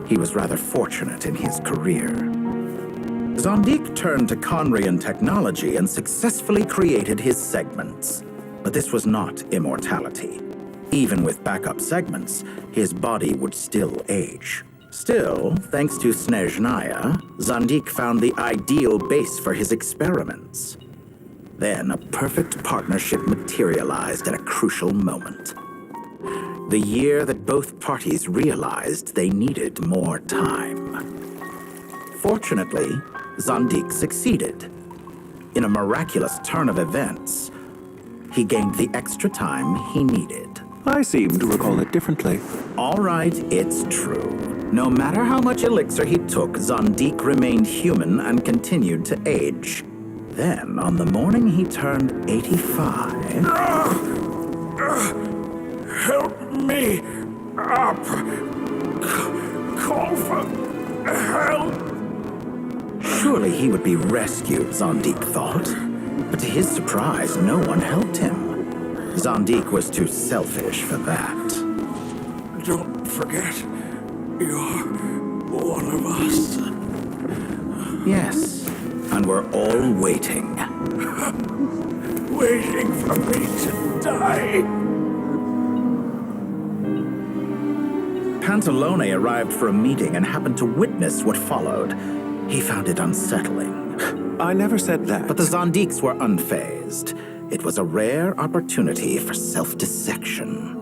Speaker 4: He was rather fortunate in his career. Zondique turned to Conrian technology and successfully created his segments. But this was not immortality. Even with backup segments, his body would still age. Still, thanks to Snezhnaya, Zondique found the ideal base for his experiments. Then a perfect partnership materialized at a crucial moment. The year that both parties realized they needed more time. Fortunately, Zondique succeeded. In a miraculous turn of events, he gained the extra time he needed.
Speaker 14: I seem to recall it differently.
Speaker 4: All right, it's true. No matter how much elixir he took, Zondique remained human and continued to age. Then, on the morning he turned 85...
Speaker 1: Help me up! Call for help!
Speaker 4: Surely he would be rescued, Zondique thought. But to his surprise, no one helped him. Zondique was too selfish for that.
Speaker 1: Don't forget, you're one of us.
Speaker 4: Yes, and we're all waiting.
Speaker 1: Waiting for me to die.
Speaker 4: Pantalone arrived for a meeting and happened to witness what followed. He found it unsettling.
Speaker 14: I never said that.
Speaker 4: But the Zondiques were unfazed. It was a rare opportunity for self-dissection.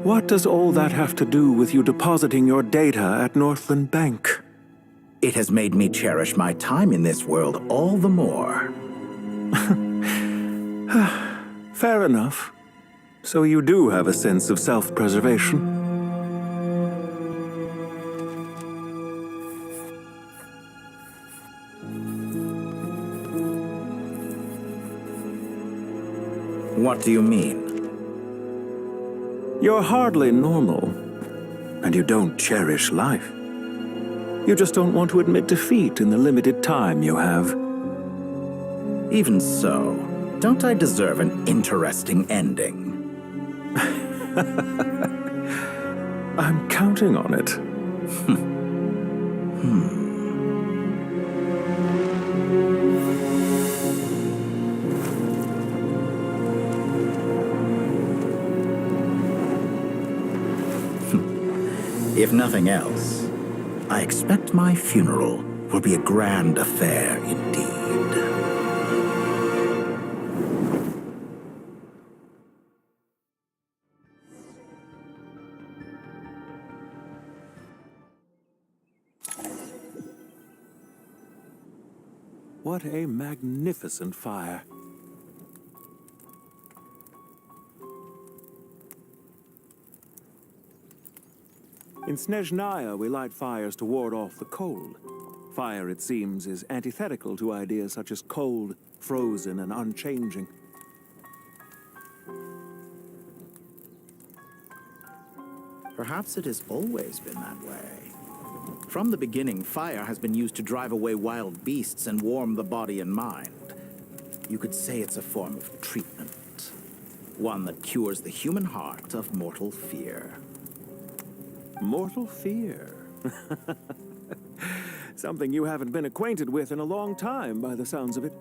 Speaker 14: What does all that have to do with you depositing your data at Northland Bank?
Speaker 4: It has made me cherish my time in this world all the more.
Speaker 14: Fair enough. So you do have a sense of self-preservation.
Speaker 4: What do you mean?
Speaker 14: You're hardly normal, and you don't cherish life. You just don't want to admit defeat in the limited time you have.
Speaker 4: Even so, don't I deserve an interesting ending?
Speaker 14: I'm counting on it.
Speaker 4: If nothing else, I expect my funeral will be a grand affair indeed.
Speaker 14: What a magnificent fire. In Snezhnaya, we light fires to ward off the cold. Fire, it seems, is antithetical to ideas such as cold, frozen, and unchanging.
Speaker 4: Perhaps it has always been that way. From the beginning, fire has been used to drive away wild beasts and warm the body and mind. You could say it's a form of treatment, one that cures the human heart of mortal fear.
Speaker 14: Mortal fear? Something you haven't been acquainted with in a long time, by the sounds of it.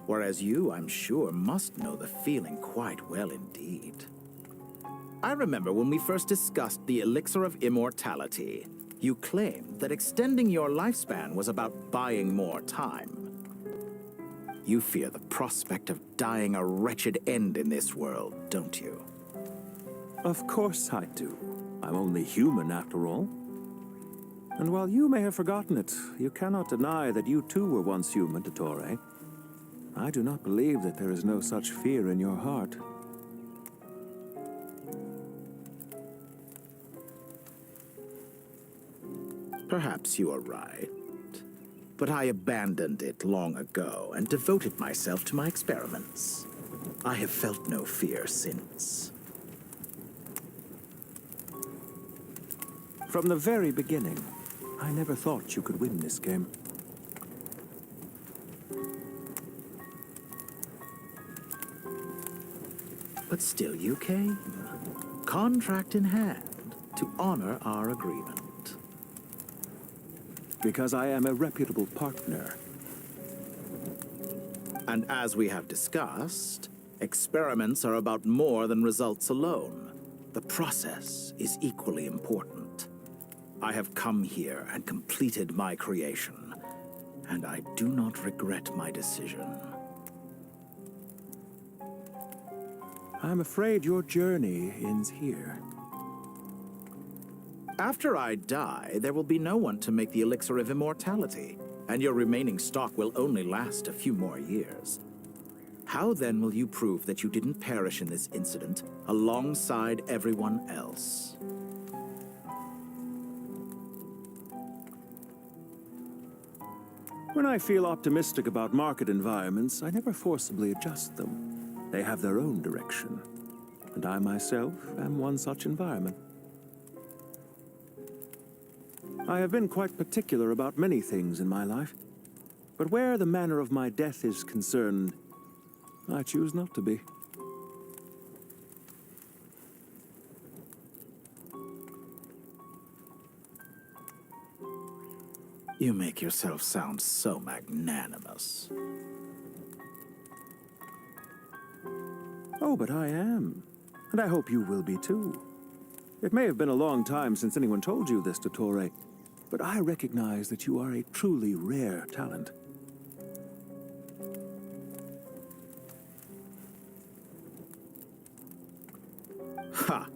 Speaker 4: Whereas you, I'm sure, must know the feeling quite well indeed. I remember when we first discussed the elixir of immortality, you claimed that extending your lifespan was about buying more time. You fear the prospect of dying a wretched end in this world, don't you?
Speaker 14: Of course I do. I'm only human, after all. And while you may have forgotten it, you cannot deny that you too were once human, Dottore. I do not believe that there is no such fear in your heart.
Speaker 4: Perhaps you are right. But I abandoned it long ago and devoted myself to my experiments. I have felt no fear since.
Speaker 14: From the very beginning, I never thought you could win this game.
Speaker 4: But still you came, contract in hand, to honor our agreement.
Speaker 14: Because I am a reputable partner.
Speaker 4: And as we have discussed, experiments are about more than results alone. The process is equally important. I have come here and completed my creation, and I do not regret my decision.
Speaker 14: I'm afraid your journey ends here.
Speaker 4: After I die, there will be no one to make the elixir of immortality, and your remaining stock will only last a few more years. How then will you prove that you didn't perish in this incident alongside everyone else?
Speaker 14: When I feel optimistic about market environments, I never forcibly adjust them. They have their own direction, and I myself am one such environment. I have been quite particular about many things in my life, but where the manner of my death is concerned, I choose not to be.
Speaker 4: You make yourself sound so magnanimous.
Speaker 14: Oh, but I am, and I hope you will be too. It may have been a long time since anyone told you this, Dottore, but I recognize that you are a truly rare talent.
Speaker 4: Ha!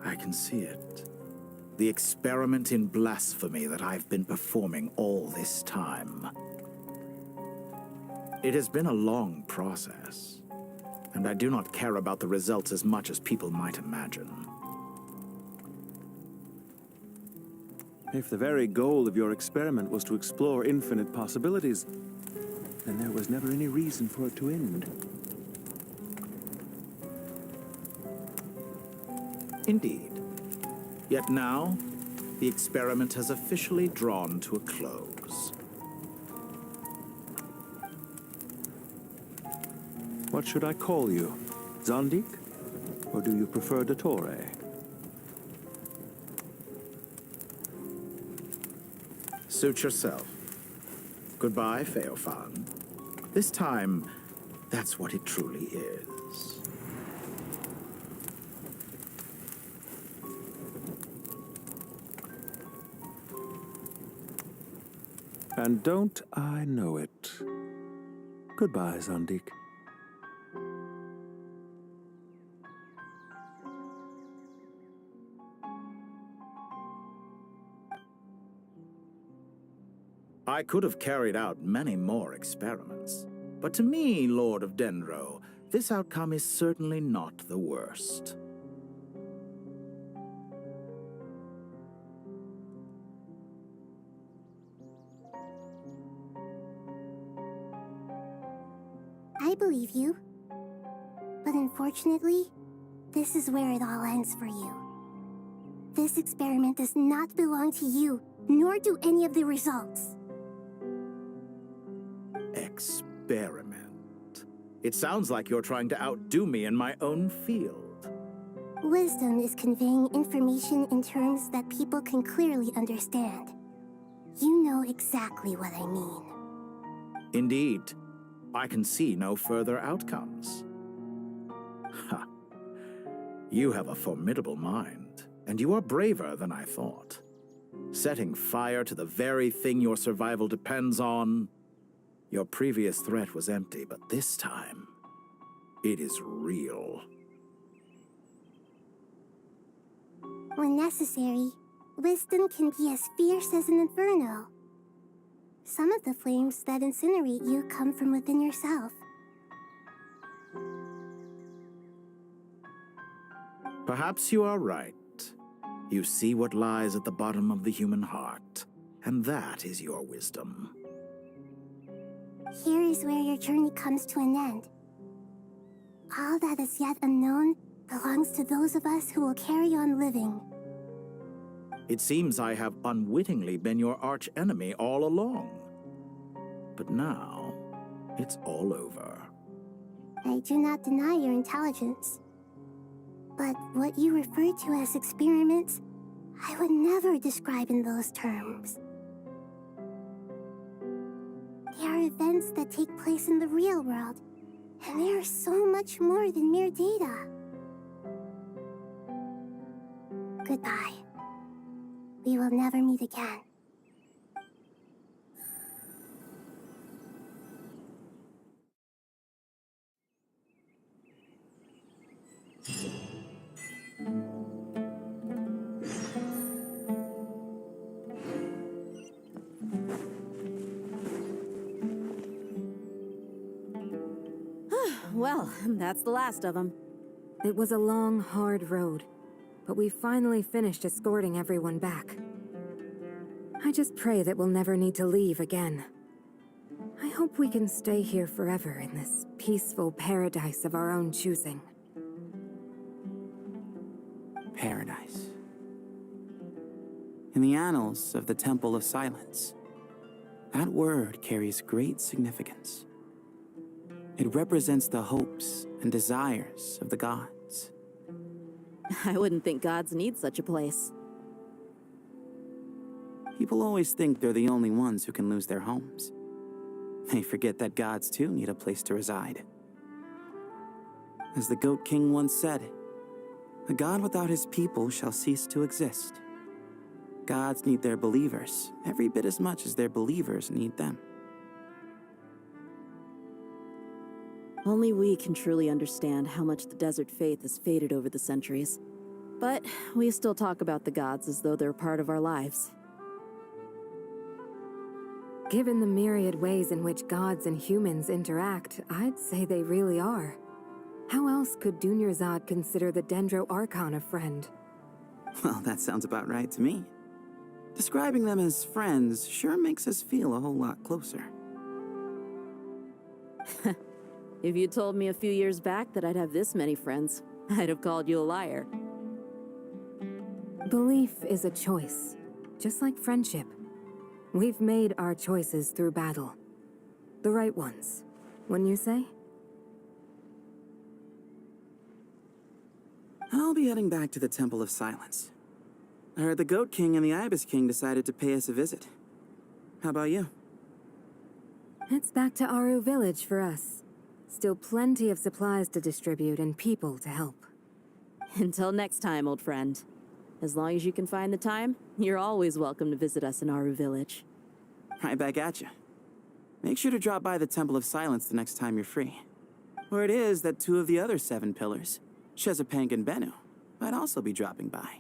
Speaker 4: I can see it. The experiment in blasphemy that I've been performing all this time. It has been a long process, and I do not care about the results as much as people might imagine.
Speaker 14: If the very goal of your experiment was to explore infinite possibilities, then there was never any reason for it to end.
Speaker 4: Indeed. Yet now, the experiment has officially drawn to a close.
Speaker 14: What should I call you? Zondik? Or do you prefer Dottore?
Speaker 4: Suit yourself. Goodbye, Feofan. This time, that's what it truly is.
Speaker 14: And don't I know it? Goodbye, Zandik.
Speaker 4: I could have carried out many more experiments, but to me, Lord of Dendro, this outcome is certainly not the worst.
Speaker 2: I believe you. But unfortunately, this is where it all ends for you. This experiment does not belong to you, nor do any of the results.
Speaker 4: Experiment. It sounds like you're trying to outdo me in my own field.
Speaker 2: Wisdom is conveying information in terms that people can clearly understand. You know exactly what I mean.
Speaker 4: Indeed. I can see no further outcomes. Ha. You have a formidable mind, and you are braver than I thought. Setting fire to the very thing your survival depends on. Your previous threat was empty, but this time, it is real.
Speaker 2: When necessary, wisdom can be as fierce as an inferno. Some of the flames that incinerate you come from within yourself.
Speaker 4: Perhaps you are right. You see what lies at the bottom of the human heart, and that is your wisdom.
Speaker 2: Here is where your journey comes to an end. All that is yet unknown belongs to those of us who will carry on living.
Speaker 4: It seems I have unwittingly been your arch-enemy all along. But now, it's all over.
Speaker 2: I do not deny your intelligence. But what you refer to as experiments, I would never describe in those terms. They are events that take place in the real world, and they are so much more than mere data. Goodbye. We will never meet again.
Speaker 16: Well, that's the last of them.
Speaker 21: It was a long, hard road, but we finally finished escorting everyone back. I just pray that we'll never need to leave again. I hope we can stay here forever in this peaceful paradise of our own choosing.
Speaker 15: Paradise. In the annals of the Temple of Silence, that word carries great significance. It represents the hopes and desires of the gods.
Speaker 16: I wouldn't think gods need such a place.
Speaker 15: People always think they're the only ones who can lose their homes. They forget that gods too need a place to reside. As the Goat King once said, "A god without his people shall cease to exist." Gods need their believers every bit as much as their believers need them.
Speaker 16: Only we can truly understand how much the desert faith has faded over the centuries. But we still talk about the gods as though they're part of our lives.
Speaker 21: Given the myriad ways in which gods and humans interact, I'd say they really are. How else could Dunyarzad consider the Dendro Archon a friend?
Speaker 15: Well, that sounds about right to me. Describing them as friends sure makes us feel a whole lot closer.
Speaker 16: If you told me a few years back that I'd have this many friends, I'd have called you a liar.
Speaker 21: Belief is a choice, just like friendship. We've made our choices through battle. The right ones, wouldn't you say?
Speaker 15: I'll be heading back to the Temple of Silence. I heard the Goat King and the Ibis King decided to pay us a visit. How about you?
Speaker 21: It's back to Aru Village for us. Still plenty of supplies to distribute and people to help.
Speaker 16: Until next time, old friend. As long as you can find the time, you're always welcome to visit us in Aru Village.
Speaker 8: Right back at you. Make sure to drop by the Temple of Silence the next time you're free. Word is that 2 of the other 7 pillars, Chesapeake and Bennu, might also be dropping by.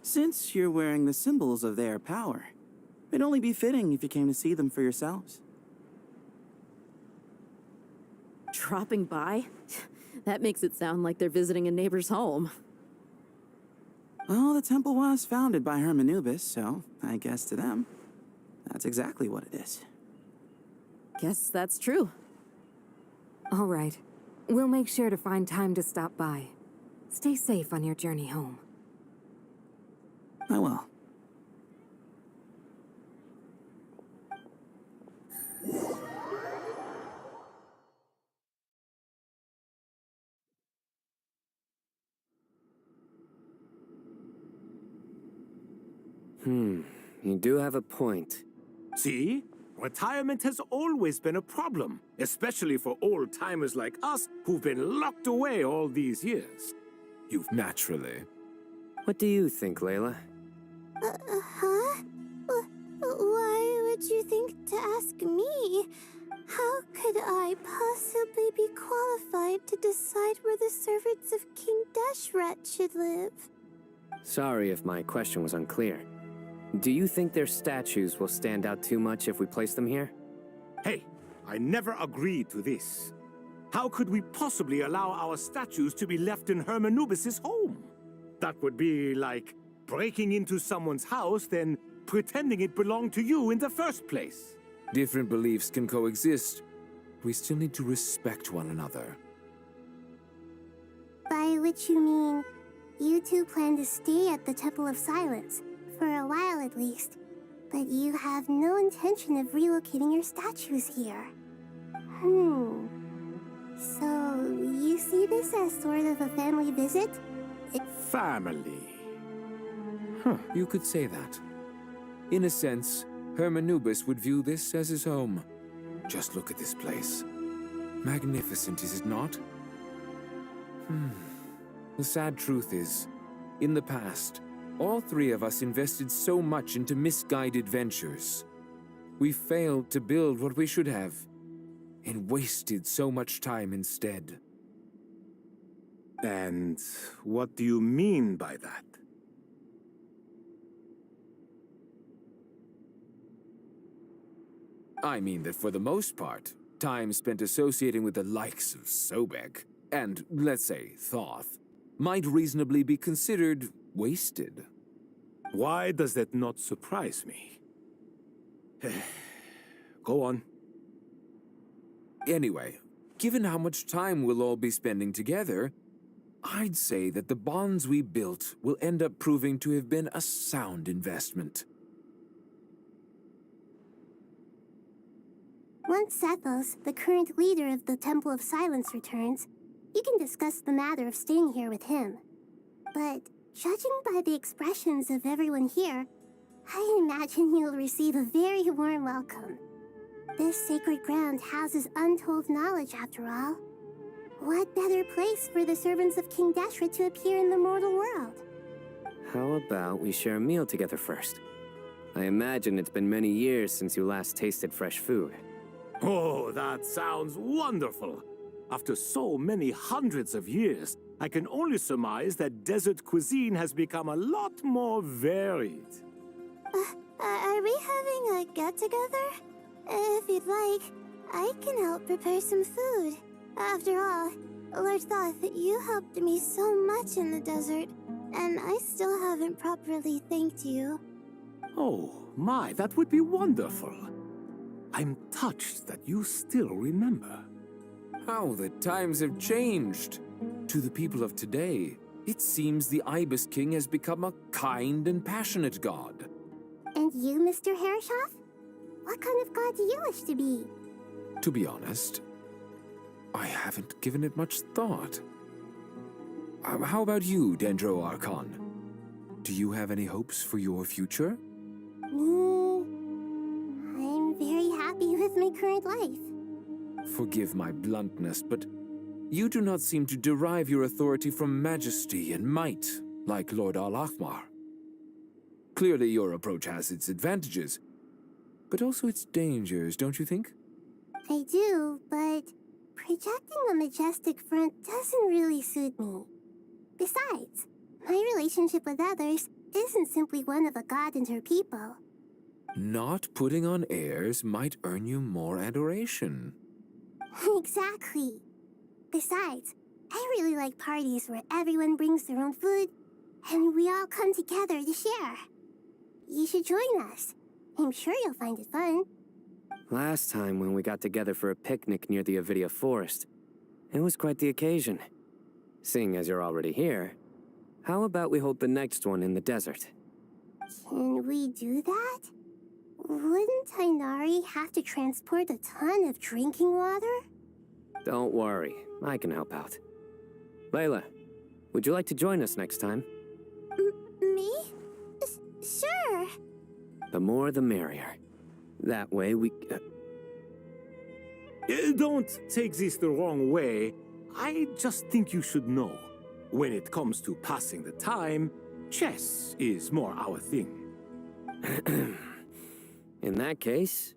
Speaker 8: Since you're wearing the symbols of their power, it'd only be fitting if you came to see them for yourselves.
Speaker 16: Dropping by? That makes it sound like they're visiting a neighbor's home.
Speaker 8: Well, the temple was founded by Hermanubis, so I guess to them, that's exactly what it is.
Speaker 16: Guess that's true.
Speaker 21: All right. We'll make sure to find time to stop by. Stay safe on your journey home.
Speaker 8: I will.
Speaker 3: You do have a point.
Speaker 5: See? Retirement has always been a problem, especially for old-timers like us who've been locked away all these years.
Speaker 6: You've naturally.
Speaker 3: What do you think, Layla?
Speaker 2: Huh? Why would you think to ask me? How could I possibly be qualified to decide where the servants of King Deshret should live?
Speaker 3: Sorry if my question was unclear. Do you think their statues will stand out too much if we place them here?
Speaker 5: Hey, I never agreed to this. How could we possibly allow our statues to be left in Hermanubis' home? That would be like breaking into someone's house, then pretending it belonged to you in the first place.
Speaker 6: Different beliefs can coexist. We still need to respect one another.
Speaker 2: By which you mean, you two plan to stay at the Temple of Silence, for a while at least, but you have no intention of relocating your statues here. So, you see this as sort of a family visit?
Speaker 5: Family.
Speaker 6: You could say that. In a sense, Hermanubis would view this as his home. Just look at this place. Magnificent, is it not? The sad truth is, in the past, all 3 of us invested so much into misguided ventures. We failed to build what we should have, and wasted so much time instead.
Speaker 5: And what do you mean by that?
Speaker 6: I mean that for the most part, time spent associating with the likes of Sobek, and, let's say, Thoth, might reasonably be considered wasted.
Speaker 5: Why does that not surprise me? Go on.
Speaker 6: Anyway, given how much time we'll all be spending together, I'd say that the bonds we built will end up proving to have been a sound investment.
Speaker 2: Once Sethos, the current leader of the Temple of Silence, returns, you can discuss the matter of staying here with him. But judging by the expressions of everyone here, I imagine you'll receive a very warm welcome. This sacred ground houses untold knowledge, after all. What better place for the servants of King Deshret to appear in the mortal world?
Speaker 3: How about we share a meal together first? I imagine it's been many years since you last tasted fresh food.
Speaker 5: Oh, that sounds wonderful. After so many hundreds of years, I can only surmise that desert cuisine has become a lot more varied.
Speaker 2: Are we having a get-together? If you'd like, I can help prepare some food. After all, Lord Thoth, you helped me so much in the desert, and I still haven't properly thanked you.
Speaker 5: Oh, my, that would be wonderful. I'm touched that you still remember.
Speaker 6: How the times have changed. To the people of today, it seems the Ibis King has become a kind and passionate god.
Speaker 2: And you, Mr. Herreshoff? What kind of god do you wish to be?
Speaker 6: To be honest, I haven't given it much thought. How about you, Dendro Archon? Do you have any hopes for your future?
Speaker 2: Me? I'm very happy with my current life.
Speaker 6: Forgive my bluntness, but you do not seem to derive your authority from majesty and might, like Lord Al-Ahmar. Clearly your approach has its advantages, but also its dangers, don't you think?
Speaker 2: I do, but projecting a majestic front doesn't really suit me. Besides, my relationship with others isn't simply one of a god and her people.
Speaker 6: Not putting on airs might earn you more adoration.
Speaker 2: Exactly. Besides, I really like parties where everyone brings their own food and we all come together to share. You should join us. I'm sure you'll find it fun.
Speaker 3: Last time when we got together for a picnic near the NVIDIA forest, it was quite the occasion. Seeing as you're already here, how about we hold the next one in the desert?
Speaker 2: Can we do that? Wouldn't Tainari have to transport a ton of drinking water?
Speaker 3: Don't worry, I can help out. Layla, would you like to join us next time?
Speaker 2: Me? Sure.
Speaker 3: The more the merrier. That way we...
Speaker 5: Don't take this the wrong way. I just think you should know. When it comes to passing the time, chess is more our thing.
Speaker 3: In that case,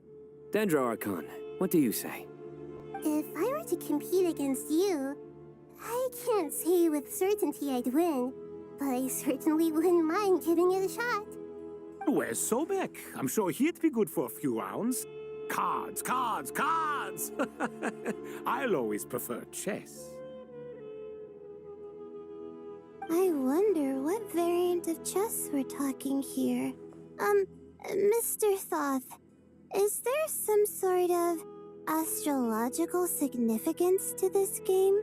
Speaker 3: Dendro Archon, what do you say?
Speaker 2: If I were to compete against you, I can't say with certainty I'd win, but I certainly wouldn't mind giving it a shot.
Speaker 5: Where's Sobek? I'm sure he'd be good for a few rounds. Cards, cards, cards! I'll always prefer chess.
Speaker 2: I wonder what variant of chess we're talking here. Mr. Thoth, is there some sort of astrological significance to this game?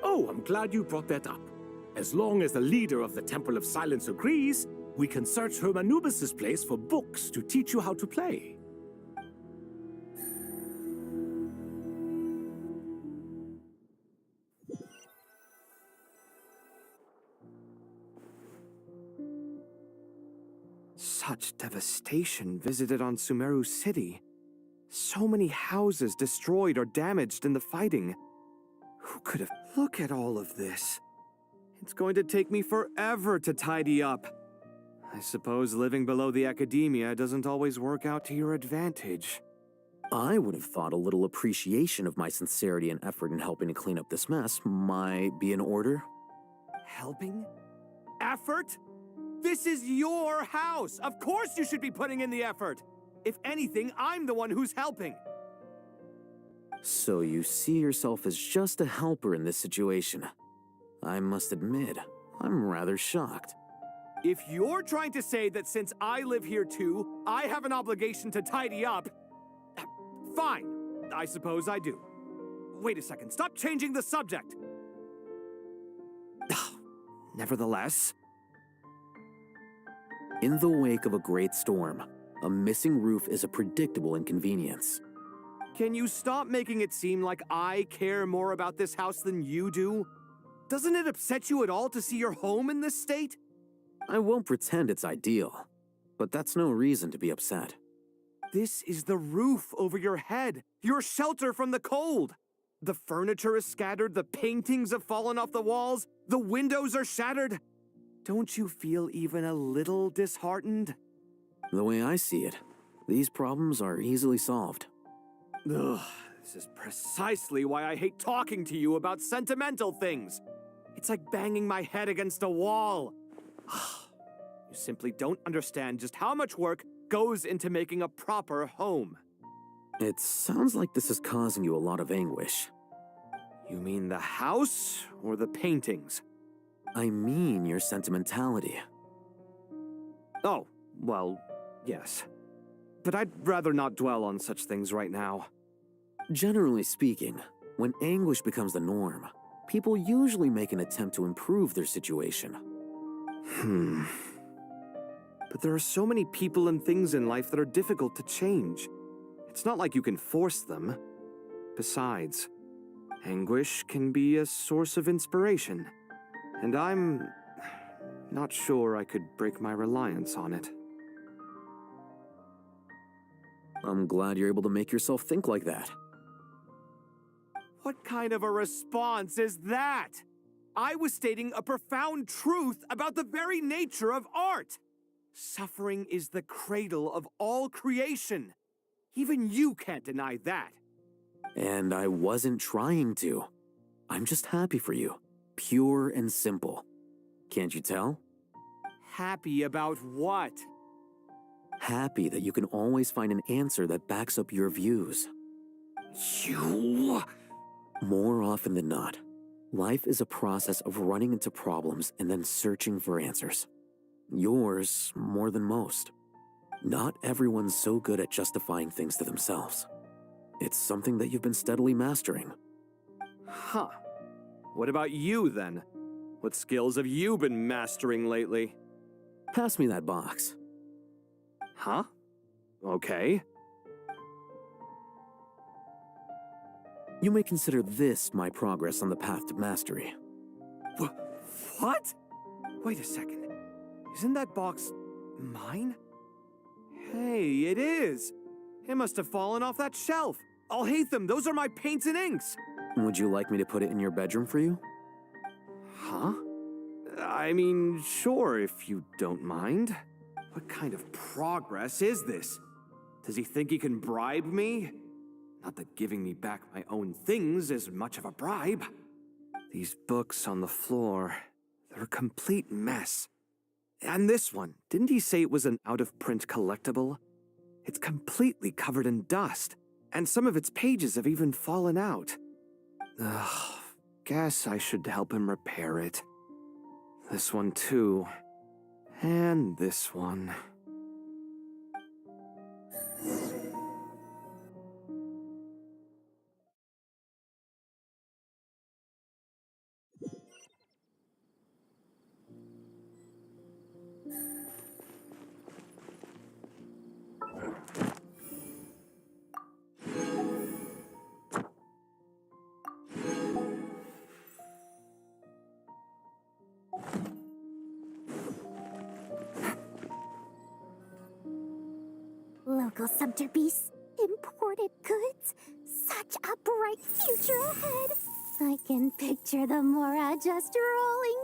Speaker 5: Oh, I'm glad you brought that up. As long as the leader of the Temple of Silence agrees, we can search Hermanubis' place for books to teach you how to play.
Speaker 9: Such devastation visited on Sumeru City. So many houses destroyed or damaged in the fighting. Who could have... Look at all of this. It's going to take me forever to tidy up. I suppose living below the academia doesn't always work out to your advantage.
Speaker 19: I would have thought a little appreciation of my sincerity and effort in helping to clean up this mess might be in order.
Speaker 9: Helping? Effort? This is your house! Of course you should be putting in the effort! If anything, I'm the one who's helping!
Speaker 19: So you see yourself as just a helper in this situation. I must admit, I'm rather shocked.
Speaker 9: If you're trying to say that since I live here too, I have an obligation to tidy up, fine. I suppose I do. Wait a second, stop changing the subject! Nevertheless...
Speaker 19: In the wake of a great storm, a missing roof is a predictable inconvenience.
Speaker 9: Can you stop making it seem like I care more about this house than you do? Doesn't it upset you at all to see your home in this state?
Speaker 19: I won't pretend it's ideal, but that's no reason to be upset.
Speaker 9: This is the roof over your head, your shelter from the cold. The furniture is scattered, the paintings have fallen off the walls, the windows are shattered. Don't you feel even a little disheartened?
Speaker 19: The way I see it, these problems are easily solved.
Speaker 9: Ugh, this is precisely why I hate talking to you about sentimental things. It's like banging my head against a wall. You simply don't understand just how much work goes into making a proper home.
Speaker 19: It sounds like this is causing you a lot of anguish.
Speaker 9: You mean the house or the paintings?
Speaker 19: I mean your sentimentality.
Speaker 9: Oh, well, yes. But I'd rather not dwell on such things right now.
Speaker 19: Generally speaking, when anguish becomes the norm, people usually make an attempt to improve their situation.
Speaker 9: But there are so many people and things in life that are difficult to change. It's not like you can force them. Besides, anguish can be a source of inspiration. And I'm not sure I could break my reliance on it.
Speaker 19: I'm glad you're able to make yourself think like that.
Speaker 9: What kind of a response is that? I was stating a profound truth about the very nature of art. Suffering is the cradle of all creation. Even you can't deny that.
Speaker 19: And I wasn't trying to. I'm just happy for you. Pure and simple. Can't you tell?
Speaker 9: Happy about what?
Speaker 19: Happy that you can always find an answer that backs up your views.
Speaker 9: You...
Speaker 19: More often than not, life is a process of running into problems and then searching for answers. Yours more than most. Not everyone's so good at justifying things to themselves. It's something that you've been steadily mastering.
Speaker 9: Huh. What about you, then? What skills have you been mastering lately?
Speaker 19: Pass me that box.
Speaker 9: Huh? Okay.
Speaker 19: You may consider this my progress on the path to mastery.
Speaker 9: What? Wait a second. Isn't that box mine? Hey, it is! It must have fallen off that shelf! I'll hate them! Those are my paints and inks!
Speaker 19: Would you like me to put it in your bedroom for you?
Speaker 9: Huh? I mean, sure, if you don't mind. What kind of progress is this? Does he think he can bribe me? Not that giving me back my own things is much of a bribe. These books on the floor, they're a complete mess. And this one, didn't he say it was an out-of-print collectible? It's completely covered in dust, and some of its pages have even fallen out. Ugh, guess I should help him repair it. This one too. And this one.
Speaker 2: Local subterbeasts, imported goods, such a bright future ahead. I can picture the Mora just rolling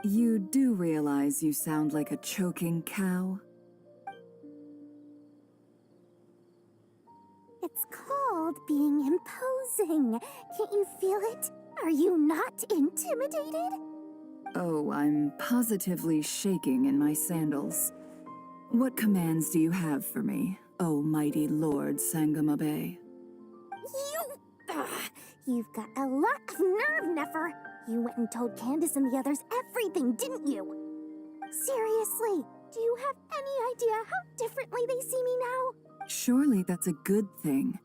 Speaker 2: in.
Speaker 10: You do realize you sound like a choking cow?
Speaker 2: It's called being imposing. Can't you feel it? Are you not intimidated?
Speaker 10: Oh, I'm positively shaking in my sandals. What commands do you have for me, oh mighty Lord Sangamabe?
Speaker 2: You've got a lot of nerve, Nefer. You went and told Candace and the others everything, didn't you? Seriously, do you have any idea how differently they see me now?
Speaker 10: Surely that's a good thing.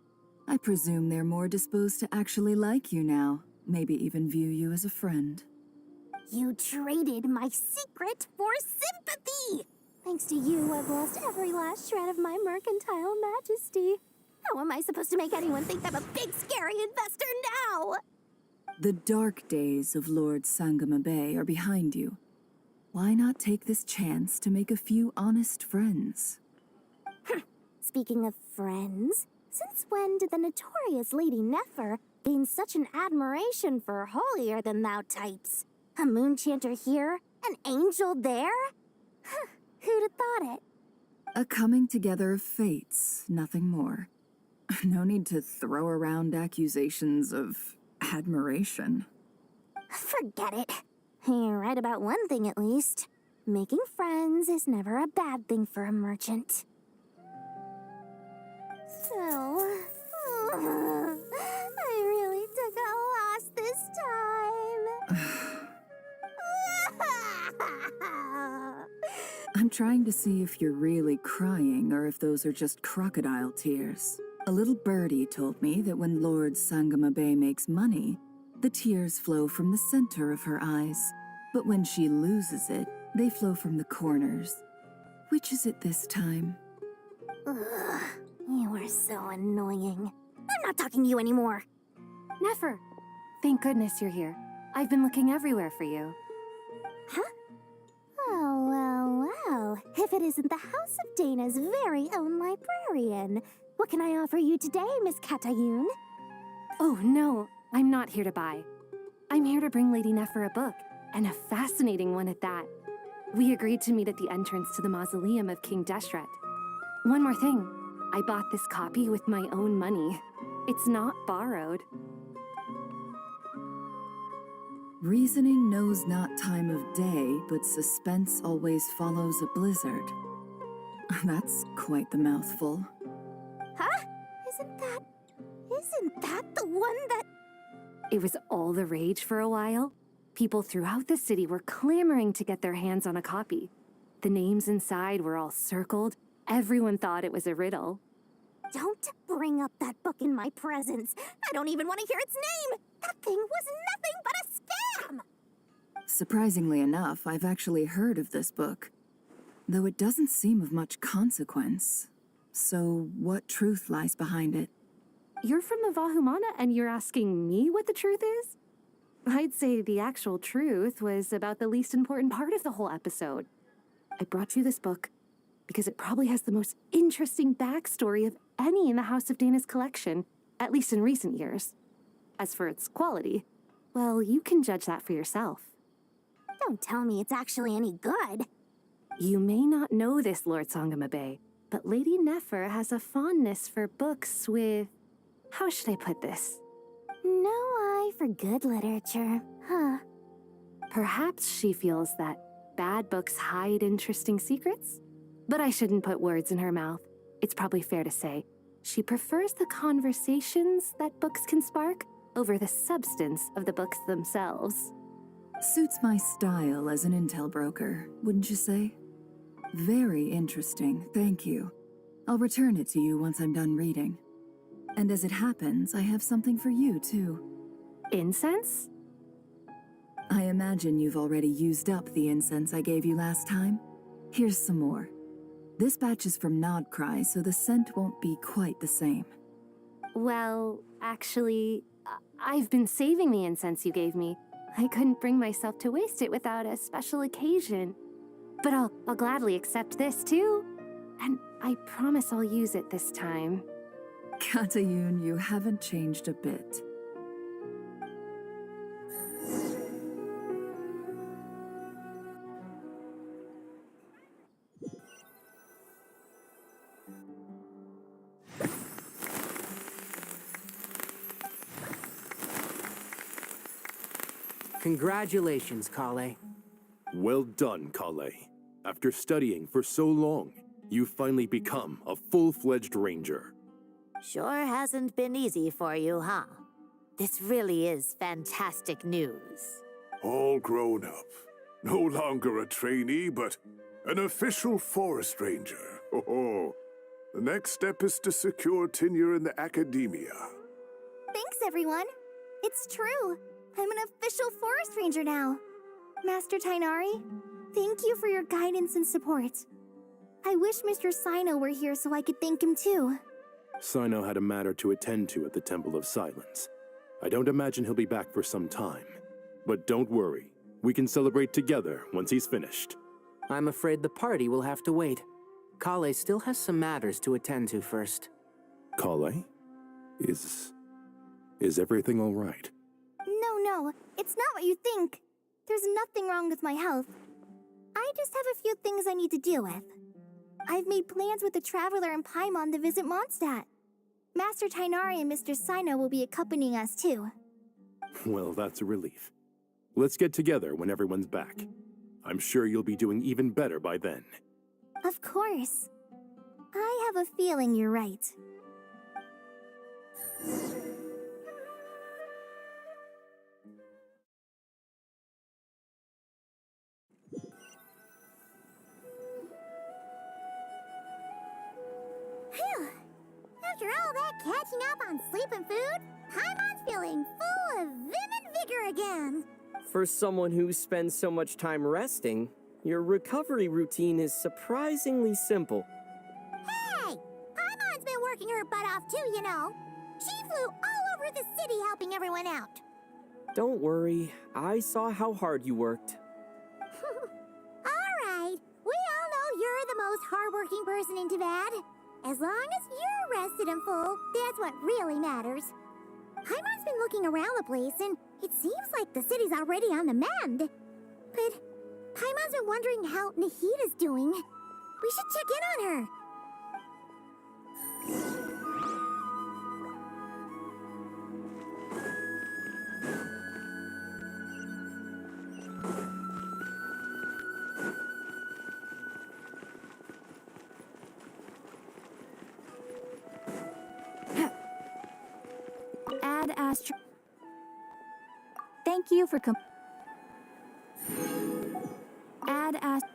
Speaker 10: I presume they're more disposed to actually like you now, maybe even view you as a friend.
Speaker 2: You traded my secret for sympathy! Thanks to you, I've lost every last shred of my mercantile majesty. How am I supposed to make anyone think I'm a big, scary investor now?
Speaker 10: The dark days of Lord Sangamabe are behind you. Why not take this chance to make a few honest friends?
Speaker 2: Speaking of friends, since when did the notorious Lady Nefer gain such an admiration for holier-than-thou types? A moon chanter here, an angel there? Who'd have thought it?
Speaker 10: A coming together of fates, nothing more. No need to throw around accusations of admiration.
Speaker 2: Forget it. You're right about one thing at least. Making friends is never a bad thing for a merchant. So, I really took a loss this time.
Speaker 10: I'm trying to see if you're really crying or if those are just crocodile tears. A little birdie told me that when Lord Sangamabe makes money, the tears flow from the center of her eyes. But when she loses it, they flow from the corners. Which is it this time?
Speaker 2: Ugh, you are so annoying. I'm not talking to you anymore.
Speaker 21: Nefer, thank goodness you're here. I've been looking everywhere for you.
Speaker 2: Huh? Well. If it isn't the House of Dana's very own librarian. What can I offer you today, Miss Katayun?
Speaker 21: Oh, no, I'm not here to buy. I'm here to bring Lady Nefer a book, and a fascinating one at that.
Speaker 11: We agreed to meet at the entrance to the mausoleum of King Deshret. One more thing. I bought this copy with my own money. It's not borrowed.
Speaker 10: Reasoning knows not time of day, but suspense always follows a blizzard. That's quite the mouthful.
Speaker 2: Huh? Isn't that the one that...
Speaker 11: It was all the rage for a while. People throughout the city were clamoring to get their hands on a copy. The names inside were all circled. Everyone thought it was a riddle.
Speaker 2: Don't bring up that book in my presence. I don't even want to hear its name. That thing was nothing but a scam.
Speaker 10: Surprisingly enough, I've actually heard of this book, though it doesn't seem of much consequence. So what truth lies behind it?
Speaker 11: You're from the Vahumana and you're asking me what the truth is? I'd say the actual truth was about the least important part of the whole episode. I brought you this book because it probably has the most interesting backstory of any in the House of Dana's collection, at least in recent years. As for its quality, well, you can judge that for yourself.
Speaker 2: Don't tell me it's actually any good.
Speaker 11: You may not know this, Lord Sangamabe, but Lady Nefer has a fondness for books with... How should I put this?
Speaker 2: No eye for good literature, huh?
Speaker 11: Perhaps she feels that bad books hide interesting secrets? But I shouldn't put words in her mouth. It's probably fair to say she prefers the conversations that books can spark over the substance of the books themselves.
Speaker 10: Suits my style as an intel broker, wouldn't you say? Very interesting, thank you. I'll return it to you once I'm done reading. And as it happens, I have something for you, too.
Speaker 11: Incense?
Speaker 10: I imagine you've already used up the incense I gave you last time. Here's some more. This batch is from Nodcry, so the scent won't be quite the same.
Speaker 11: Well, actually, I've been saving the incense you gave me. I couldn't bring myself to waste it without a special occasion. But I'll gladly accept this, too. And I promise I'll use it this time.
Speaker 10: Katayun, you haven't changed a bit.
Speaker 15: Congratulations, Kale.
Speaker 14: Well done, Kale. After studying for so long, you've finally become a full-fledged ranger.
Speaker 17: Sure hasn't been easy for you, huh? This really is fantastic news.
Speaker 1: All grown up. No longer a trainee, but an official forest ranger. Oh, the next step is to secure tenure in the academia.
Speaker 2: Thanks, everyone. It's true. I'm an official forest ranger now. Master Tainari, thank you for your guidance and support. I wish Mr. Sino were here so I could thank him too.
Speaker 14: Sino had a matter to attend to at the Temple of Silence. I don't imagine he'll be back for some time. But don't worry, we can celebrate together once he's finished.
Speaker 15: I'm afraid the party will have to wait. Kale still has some matters to attend to first.
Speaker 14: Kale? Is everything all right?
Speaker 2: No, it's not what you think. There's nothing wrong with my health. I just have a few things I need to deal with. I've made plans with the Traveler and Paimon to visit Mondstadt. Master Tainari and Mr. Sino will be accompanying us too.
Speaker 14: Well, that's a relief. Let's get together when everyone's back. I'm sure you'll be doing even better by then.
Speaker 2: Of course. I have a feeling you're right. Phew! After all that catching up on sleep and food, Paimon's feeling full of vim and vigor again.
Speaker 18: For someone who spends so much time resting, your recovery routine is surprisingly simple.
Speaker 2: Hey! Paimon's been working her butt off too, you know. She flew all over the city helping everyone out.
Speaker 18: Don't worry, I saw how hard you worked.
Speaker 2: Alright, we all know you're the most hardworking person in Tibet. As long as you're rested and full, that's what really matters. Paimon's been looking around the place, and it seems like the city's already on the mend. But Paimon's been wondering how Nahida's doing. We should check in on her.
Speaker 22: Add Astro. Thank you for Add Astro.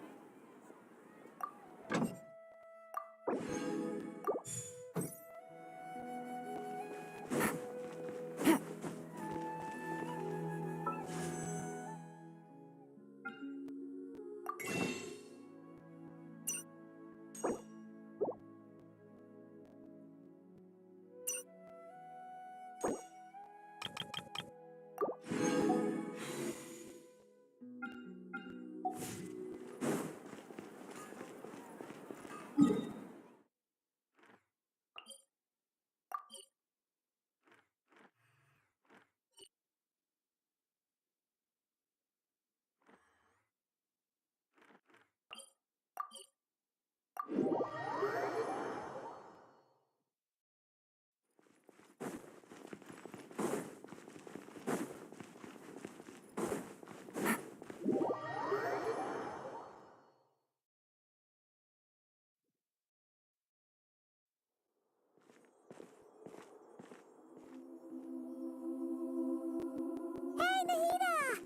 Speaker 2: Hey, Nahida!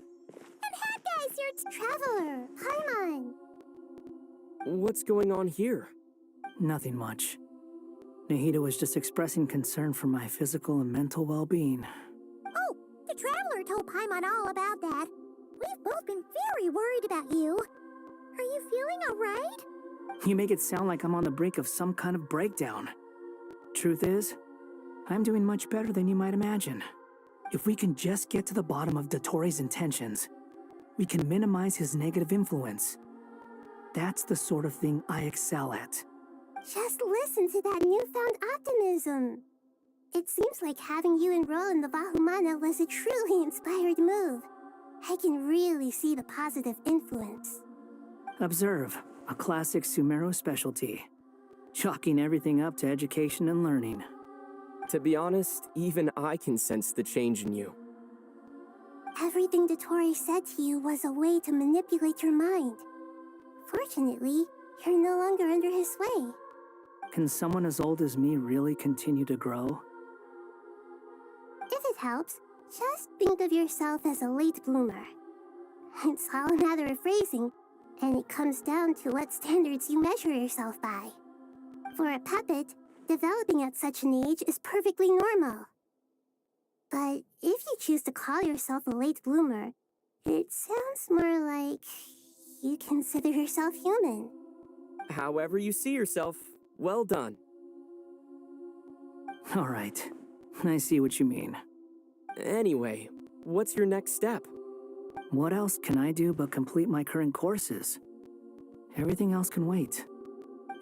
Speaker 2: And Hat Guy's your traveler, Paimon.
Speaker 18: What's going on here?
Speaker 12: Nothing much. Nahida was just expressing concern for my physical and mental well-being.
Speaker 2: Oh, the traveler told Paimon all about that. We've both been very worried about you. Are you feeling alright?
Speaker 12: You make it sound like I'm on the brink of some kind of breakdown. Truth is, I'm doing much better than you might imagine. If we can just get to the bottom of Dottoro's intentions, we can minimize his negative influence. That's the sort of thing I excel at.
Speaker 2: Just listen to that newfound optimism. It seems like having you enroll in the Vahumana was a truly inspired move. I can really see the positive influence.
Speaker 12: Observe, a classic Sumeru specialty. Chalking everything up to education and learning.
Speaker 18: To be honest, even I can sense the change in you.
Speaker 2: Everything Dottori said to you was a way to manipulate your mind. Fortunately, you're no longer under his sway.
Speaker 12: Can someone as old as me really continue to grow?
Speaker 2: If it helps, just think of yourself as a late bloomer. It's all a matter of phrasing, and it comes down to what standards you measure yourself by. For a puppet, developing at such an age is perfectly normal. But if you choose to call yourself a late bloomer, it sounds more like you consider yourself human.
Speaker 18: However you see yourself, well done.
Speaker 12: All right, I see what you mean.
Speaker 18: Anyway, what's your next step?
Speaker 12: What else can I do but complete my current courses? Everything else can wait.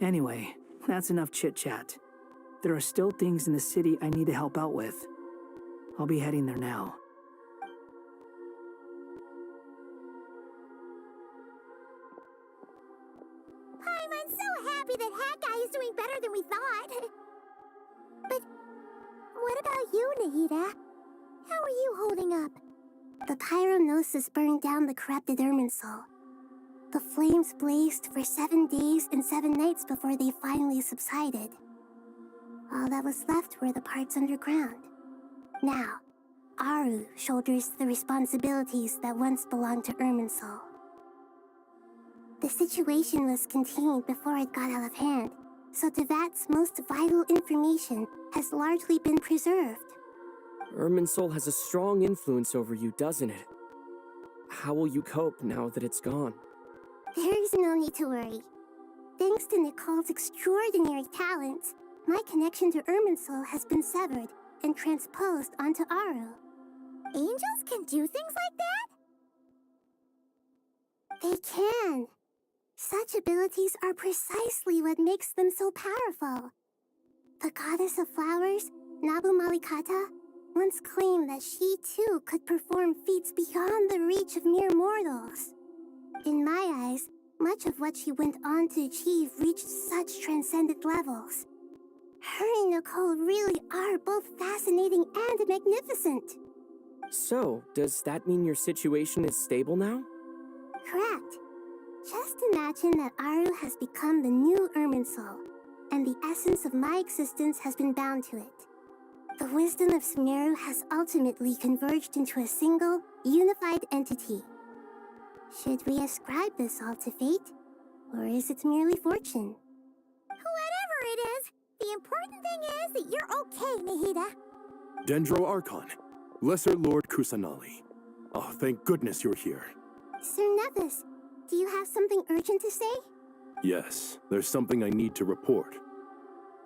Speaker 12: Anyway, that's enough chit-chat. There are still things in the city I need to help out with. I'll be heading there now.
Speaker 2: I'm so happy that Hat Guy is doing better than we thought. But what about you, Nahida? How are you holding up? The pyronosis burned down the corrupted Irminsul. The flames blazed for 7 days and 7 nights before they finally subsided. All that was left were the parts underground. Now, Aru shoulders the responsibilities that once belonged to Irminsul. The situation was contained before it got out of hand, so Tevat's most vital information has largely been preserved.
Speaker 18: Irminsul has a strong influence over you, doesn't it? How will you cope now that it's gone?
Speaker 2: There is no need to worry. Thanks to Nicole's extraordinary talents, my connection to Irminsul has been severed and transposed onto Aru. Angels can do things like that? They can. Such abilities are precisely what makes them so powerful. The goddess of flowers, Nabu Malikata, once claimed that she too could perform feats beyond the reach of mere mortals. In my eyes, much of what she went on to achieve reached such transcendent levels. Her and Nicole really are both fascinating and magnificent.
Speaker 18: So, does that mean your situation is stable now?
Speaker 2: Correct. Just imagine that Aru has become the new Irminsul, and the essence of my existence has been bound to it. The wisdom of Sumeru has ultimately converged into a single, unified entity. Should we ascribe this all to fate, or is it merely fortune?
Speaker 22: Whatever it is, the important thing is that you're okay, Nahida.
Speaker 5: Dendro Archon, Lesser Lord Kusanali. Oh, thank goodness you're here.
Speaker 2: Sir Nevis, do you have something urgent to say?
Speaker 5: Yes, there's something I need to report.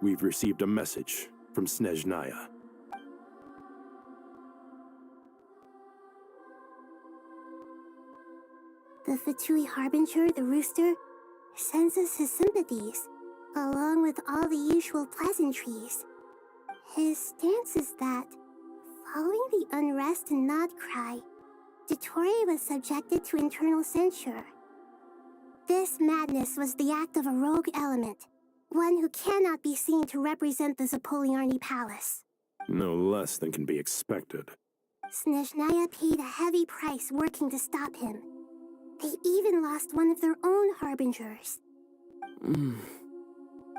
Speaker 5: We've received a message from Snezhnaya.
Speaker 2: The Fatui Harbinger, the Rooster, sends us his sympathies, along with all the usual pleasantries. His stance is that, following the unrest and Nod cry, Dottore was subjected to internal censure. This madness was the act of a rogue element, one who cannot be seen to represent the Zapoliarni Palace.
Speaker 5: No less than can be expected.
Speaker 2: Snezhnaya paid a heavy price working to stop him. They even lost one of their own harbingers. The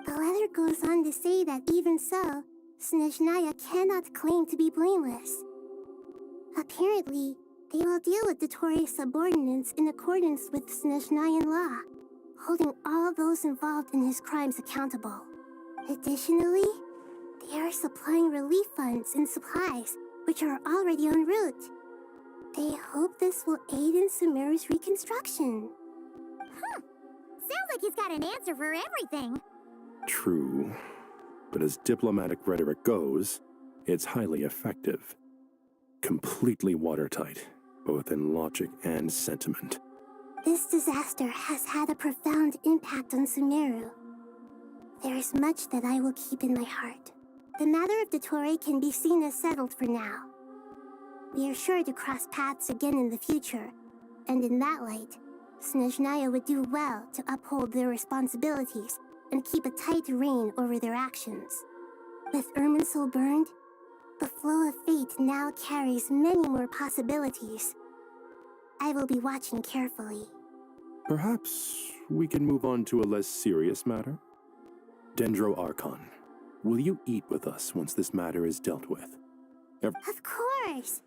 Speaker 2: letter goes on to say that even so, Snezhnaya cannot claim to be blameless. Apparently, they will deal with Dottore's subordinates in accordance with Snezhnayan law, holding all those involved in his crimes accountable. Additionally, they are supplying relief funds and supplies, which are already en route. They hope this will aid in Sumeru's reconstruction.
Speaker 22: Sounds like he's got an answer for everything.
Speaker 5: True. But as diplomatic rhetoric goes, it's highly effective. Completely watertight, both in logic and sentiment.
Speaker 2: This disaster has had a profound impact on Sumeru. There is much that I will keep in my heart. The matter of Dottore can be seen as settled for now. We are sure to cross paths again in the future, and in that light, Snezhnaya would do well to uphold their responsibilities and keep a tight rein over their actions. With Irminsul burned, the flow of fate now carries many more possibilities. I will be watching carefully.
Speaker 5: Perhaps we can move on to a less serious matter? Dendro Archon, will you eat with us once this matter is dealt with?
Speaker 2: Of course!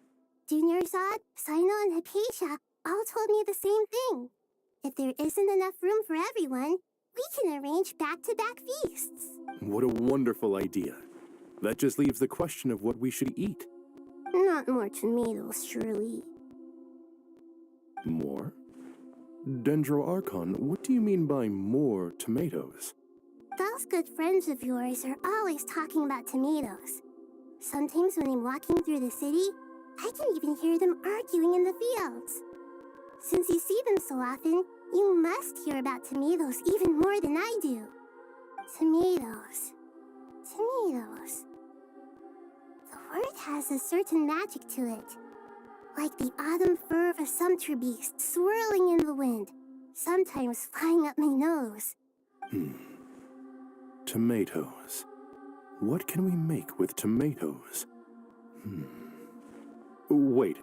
Speaker 2: Junior Zod, Sino, and Hypatia all told me the same thing. If there isn't enough room for everyone, we can arrange back-to-back feasts.
Speaker 5: What a wonderful idea. That just leaves the question of what we should eat.
Speaker 2: Not more tomatoes, surely.
Speaker 5: More? Dendro Archon, what do you mean by more tomatoes?
Speaker 2: Those good friends of yours are always talking about tomatoes. Sometimes when I'm walking through the city, I can even hear them arguing in the fields. Since you see them so often, you must hear about tomatoes even more than I do. Tomatoes. Tomatoes. The word has a certain magic to it. Like the autumn fur of a sumpter beast swirling in the wind, sometimes flying up my nose.
Speaker 5: Tomatoes. What can we make with tomatoes? Wait,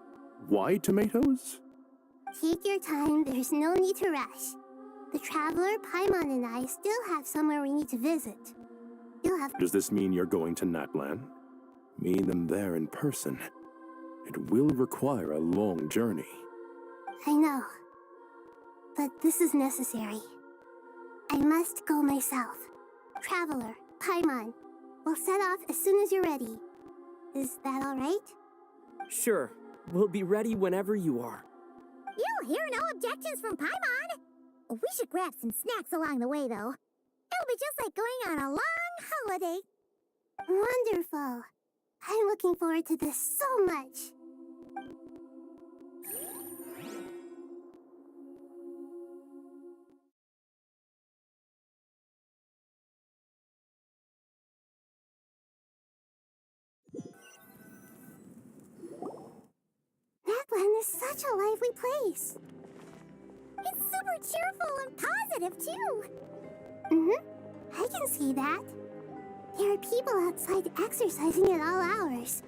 Speaker 5: why tomatoes?
Speaker 2: Take your time, there's no need to rush. The Traveler, Paimon, and I still have somewhere we need to visit. You'll have—
Speaker 5: Does this mean you're going to Natlan? Meeting them there in person. It will require a long journey.
Speaker 2: I know. But this is necessary. I must go myself. Traveler, Paimon, we'll set off as soon as you're ready. Is that all right?
Speaker 18: Sure. We'll be ready whenever you are.
Speaker 22: You'll hear no objections from Paimon. We should grab some snacks along the way, though. It'll be just like going on a long holiday.
Speaker 2: Wonderful. I'm looking forward to this so much. Natlan is such a lively place. It's super cheerful and positive, too. Mm-hmm. I can see that. There are people outside exercising at all hours.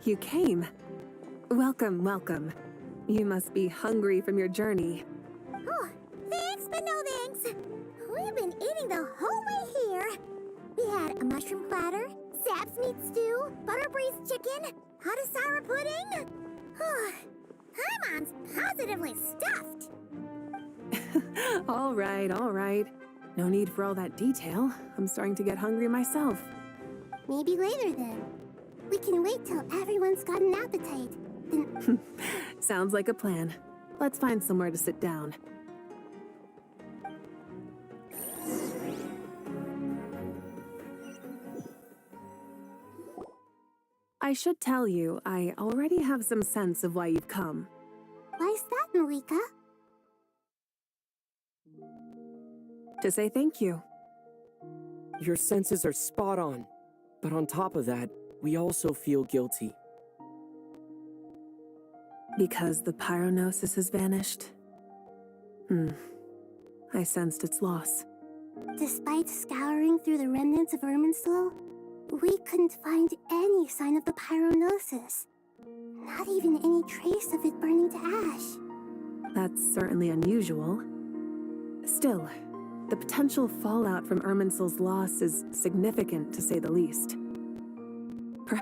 Speaker 22: You came. Welcome, welcome. You must be hungry from your journey.
Speaker 2: Oh, thanks, but no thanks. We've been eating the whole way here. We had a mushroom platter, sap's meat stew, butter braised chicken, hot asara pudding. Oh, Paimon's positively stuffed.
Speaker 22: All right, all right. No need for all that detail. I'm starting to get hungry myself.
Speaker 2: Maybe later then. We can wait till everyone's got an appetite. Then
Speaker 22: Sounds like a plan. Let's find somewhere to sit down. I should tell you, I already have some sense of why you've come.
Speaker 2: Why's that, Malika?
Speaker 22: To say thank you.
Speaker 18: Your senses are spot on. But on top of that, we also feel guilty.
Speaker 22: Because the pyronosis has vanished? I sensed its loss.
Speaker 2: Despite scouring through the remnants of Irminsul, we couldn't find any sign of the pyronosis. Not even any trace of it burning to ash.
Speaker 22: That's certainly unusual. Still, the potential fallout from Irminsul's loss is significant, to say the least.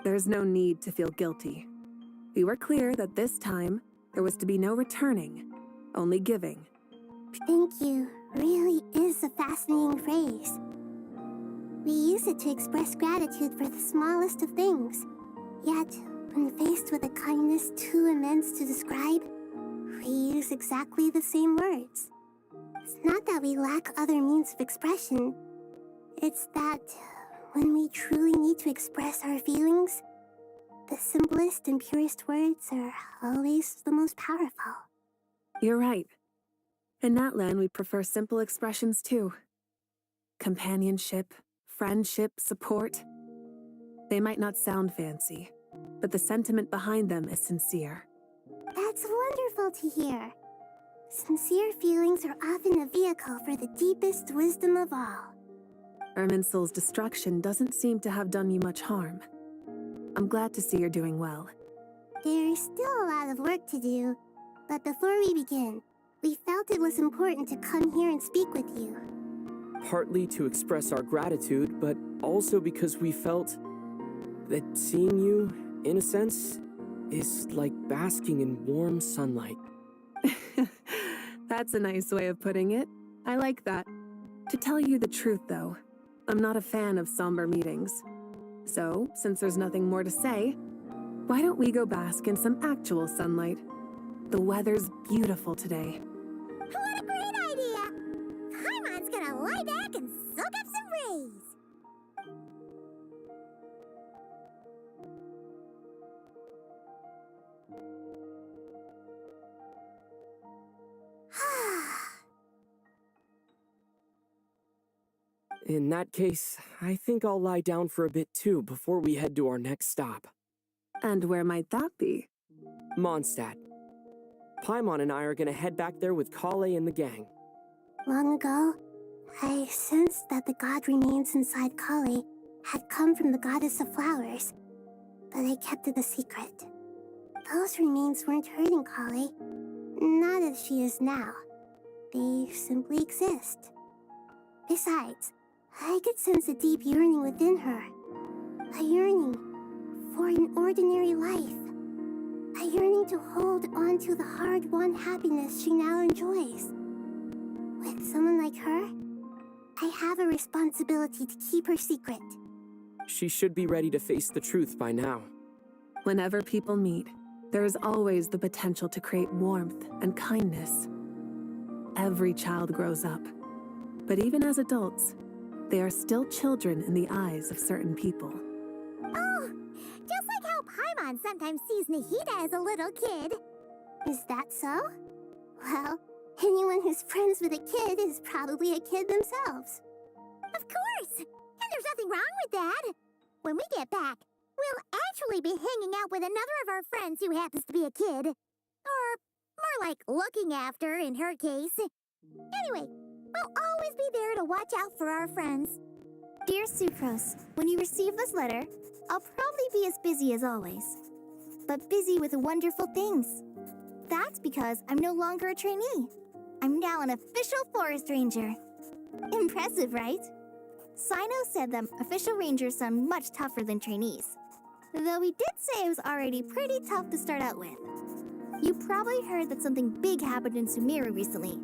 Speaker 22: There's no need to feel guilty. We were clear that this time, there was to be no returning, only giving.
Speaker 2: Thank you really is a fascinating phrase. We use it to express gratitude for the smallest of things. Yet, when faced with a kindness too immense to describe, we use exactly the same words. It's not that we lack other means of expression. It's that when we truly need to express our feelings, the simplest and purest words are always the most powerful.
Speaker 22: You're right. In that land, we prefer simple expressions too. Companionship, friendship, support. They might not sound fancy, but the sentiment behind them is sincere.
Speaker 2: That's wonderful to hear. Sincere feelings are often a vehicle for the deepest wisdom of all.
Speaker 22: Irminsul's destruction doesn't seem to have done you much harm. I'm glad to see you're doing well.
Speaker 2: There's still a lot of work to do, but before we begin, we felt it was important to come here and speak with you.
Speaker 18: Partly to express our gratitude, but also because we felt that seeing you, in a sense, is like basking in warm sunlight.
Speaker 22: That's a nice way of putting it. I like that. To tell you the truth, though, I'm not a fan of somber meetings. So, since there's nothing more to say, why don't we go bask in some actual sunlight? The weather's beautiful today.
Speaker 2: What a great idea! Paimon's gonna lie back and soak up some rays.
Speaker 18: In that case, I think I'll lie down for a bit too before we head to our next stop.
Speaker 22: And where might that be?
Speaker 18: Mondstadt. Paimon and I are gonna head back there with Kale and the gang.
Speaker 2: Long ago, I sensed that the god remains inside Kali had come from the goddess of flowers, but I kept it a secret. Those remains weren't hurting Kali, not as she is now. They simply exist. Besides, I could sense a deep yearning within her. A yearning for an ordinary life. A yearning to hold on to the hard-won happiness she now enjoys. With someone like her, I have a responsibility to keep her secret.
Speaker 18: She should be ready to face the truth by now.
Speaker 22: Whenever people meet, there is always the potential to create warmth and kindness. Every child grows up. But even as adults, they are still children in the eyes of certain people.
Speaker 2: Oh, just like how Paimon sometimes sees Nahida as a little kid. Is that so? Well, anyone who's friends with a kid is probably a kid themselves. Of course! And there's nothing wrong with that. When we get back, we'll actually be hanging out with another of our friends who happens to be a kid. Or More like looking after in her case. Anyway, we'll always be there to watch out for our friends. Dear Sucrose, when you receive this letter, I'll probably be as busy as always. But busy with wonderful things. That's because I'm no longer a trainee. I'm now an official forest ranger. Impressive, right? Sino said that official rangers sound much tougher than trainees. Though he did say it was already pretty tough to start out with. You probably heard that something big happened in Sumeru recently.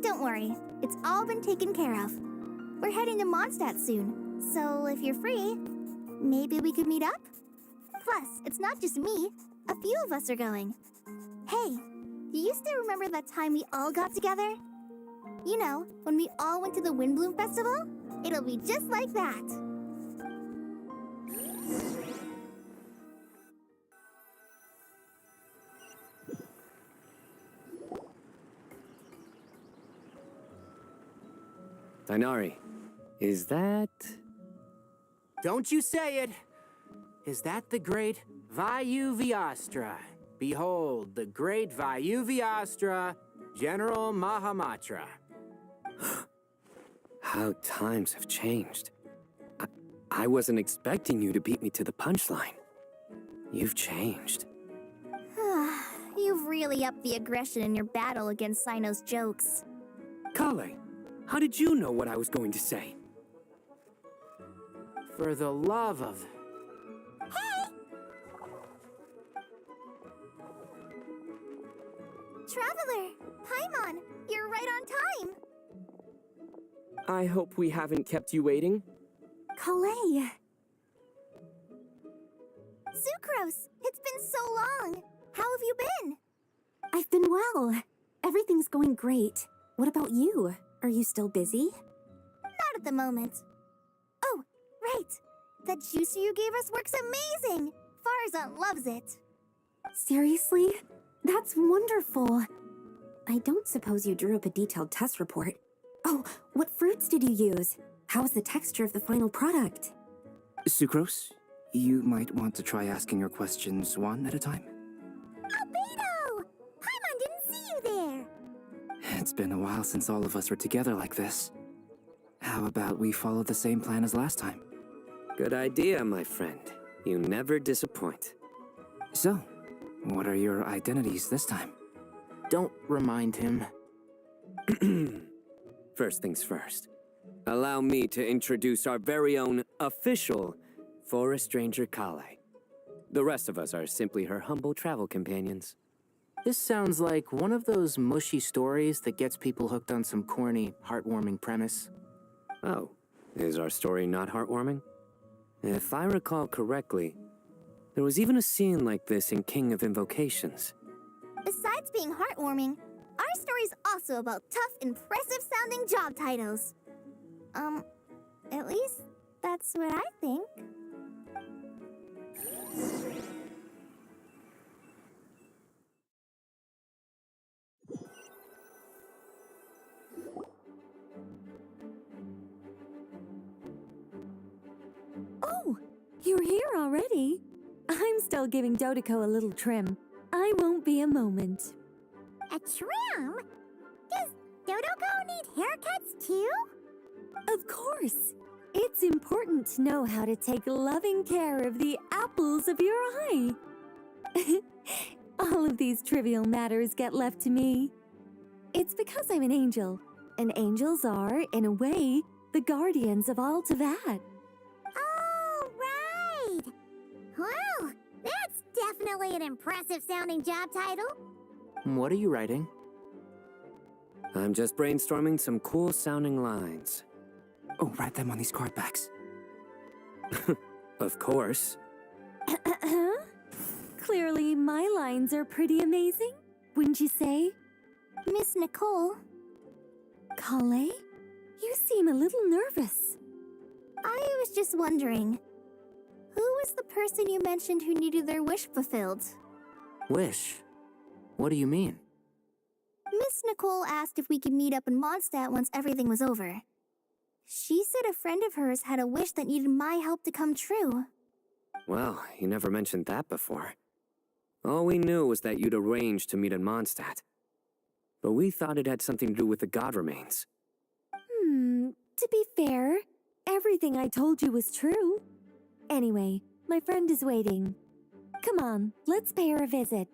Speaker 2: Don't worry, it's all been taken care of. We're heading to Mondstadt soon, so if you're free, maybe we could meet up? Plus, it's not just me. A few of us are going. Hey, do you still remember that time we all got together? You know, when we all went to the Windbloom Festival? It'll be just like that.
Speaker 3: Dainari, is that...
Speaker 15: Don't you say it! Is that the great Vayu Vyastra? Behold, the great Vayu Vyastra, General Mahamatra.
Speaker 3: How times have changed. I wasn't expecting you to beat me to the punchline. You've changed.
Speaker 2: You've really upped the aggression in your battle against Sino's jokes.
Speaker 3: Kale, how did you know what I was going to say?
Speaker 15: For the love of...
Speaker 2: Hey! Traveler, Paimon, you're right on time.
Speaker 18: I hope we haven't kept you waiting.
Speaker 2: Kalei. Sucrose, it's been so long. How have you been?
Speaker 7: I've been well. Everything's going great. What about you? Are you still busy?
Speaker 2: Not at the moment. Oh, right. That juicer you gave us works amazing. Farzan loves it.
Speaker 7: Seriously? That's wonderful. I don't suppose you drew up a detailed test report. Oh, what fruits did you use? How was the texture of the final product?
Speaker 12: Sucrose, you might want to try asking your questions one at a time.
Speaker 2: Albedo! Paimon didn't see you there.
Speaker 12: It's been a while since all of us were together like this. How about we follow the same plan as last time?
Speaker 3: Good idea, my friend. You never disappoint.
Speaker 12: So, what are your identities this time?
Speaker 15: Don't remind him.
Speaker 3: First things first. Allow me to introduce our very own official Forest Ranger Kale. The rest of us are simply her humble travel companions.
Speaker 15: This sounds like one of those mushy stories that gets people hooked on some corny, heartwarming premise.
Speaker 3: Oh, is our story not heartwarming? If I recall correctly, there was even a scene like this in King of Invocations.
Speaker 2: Besides being heartwarming, our story's also about tough, impressive-sounding job titles. At least that's what I think.
Speaker 7: Oh, you're here already? I'm still giving Dodeko a little trim. I won't be a moment.
Speaker 2: A trim? Does Dodoko need haircuts too?
Speaker 7: Of course. It's important to know how to take loving care of the apples of your eye. All of these trivial matters get left to me. It's because I'm an angel, and angels are, in a way, the guardians of all Teyvat.
Speaker 2: Oh, right! Well, that's definitely an impressive-sounding job title.
Speaker 15: What are you writing?
Speaker 3: I'm just brainstorming some cool-sounding lines.
Speaker 12: Oh, write them on these card backs.
Speaker 3: Of course.
Speaker 7: Clearly, my lines are pretty amazing, wouldn't you say?
Speaker 2: Miss Nicole.
Speaker 7: Kale? You seem a little nervous.
Speaker 2: I was just wondering, who was the person you mentioned who needed their wish fulfilled?
Speaker 15: Wish? What do you mean?
Speaker 2: Miss Nicole asked if we could meet up in Mondstadt once everything was over. She said a friend of hers had a wish that needed my help to come true.
Speaker 3: Well, you never mentioned that before. All we knew was that you'd arranged to meet in Mondstadt. but we thought it had something to do with the god remains.
Speaker 2: To be fair, everything I told you was true. Anyway, my friend is waiting. Come on, let's pay her a visit.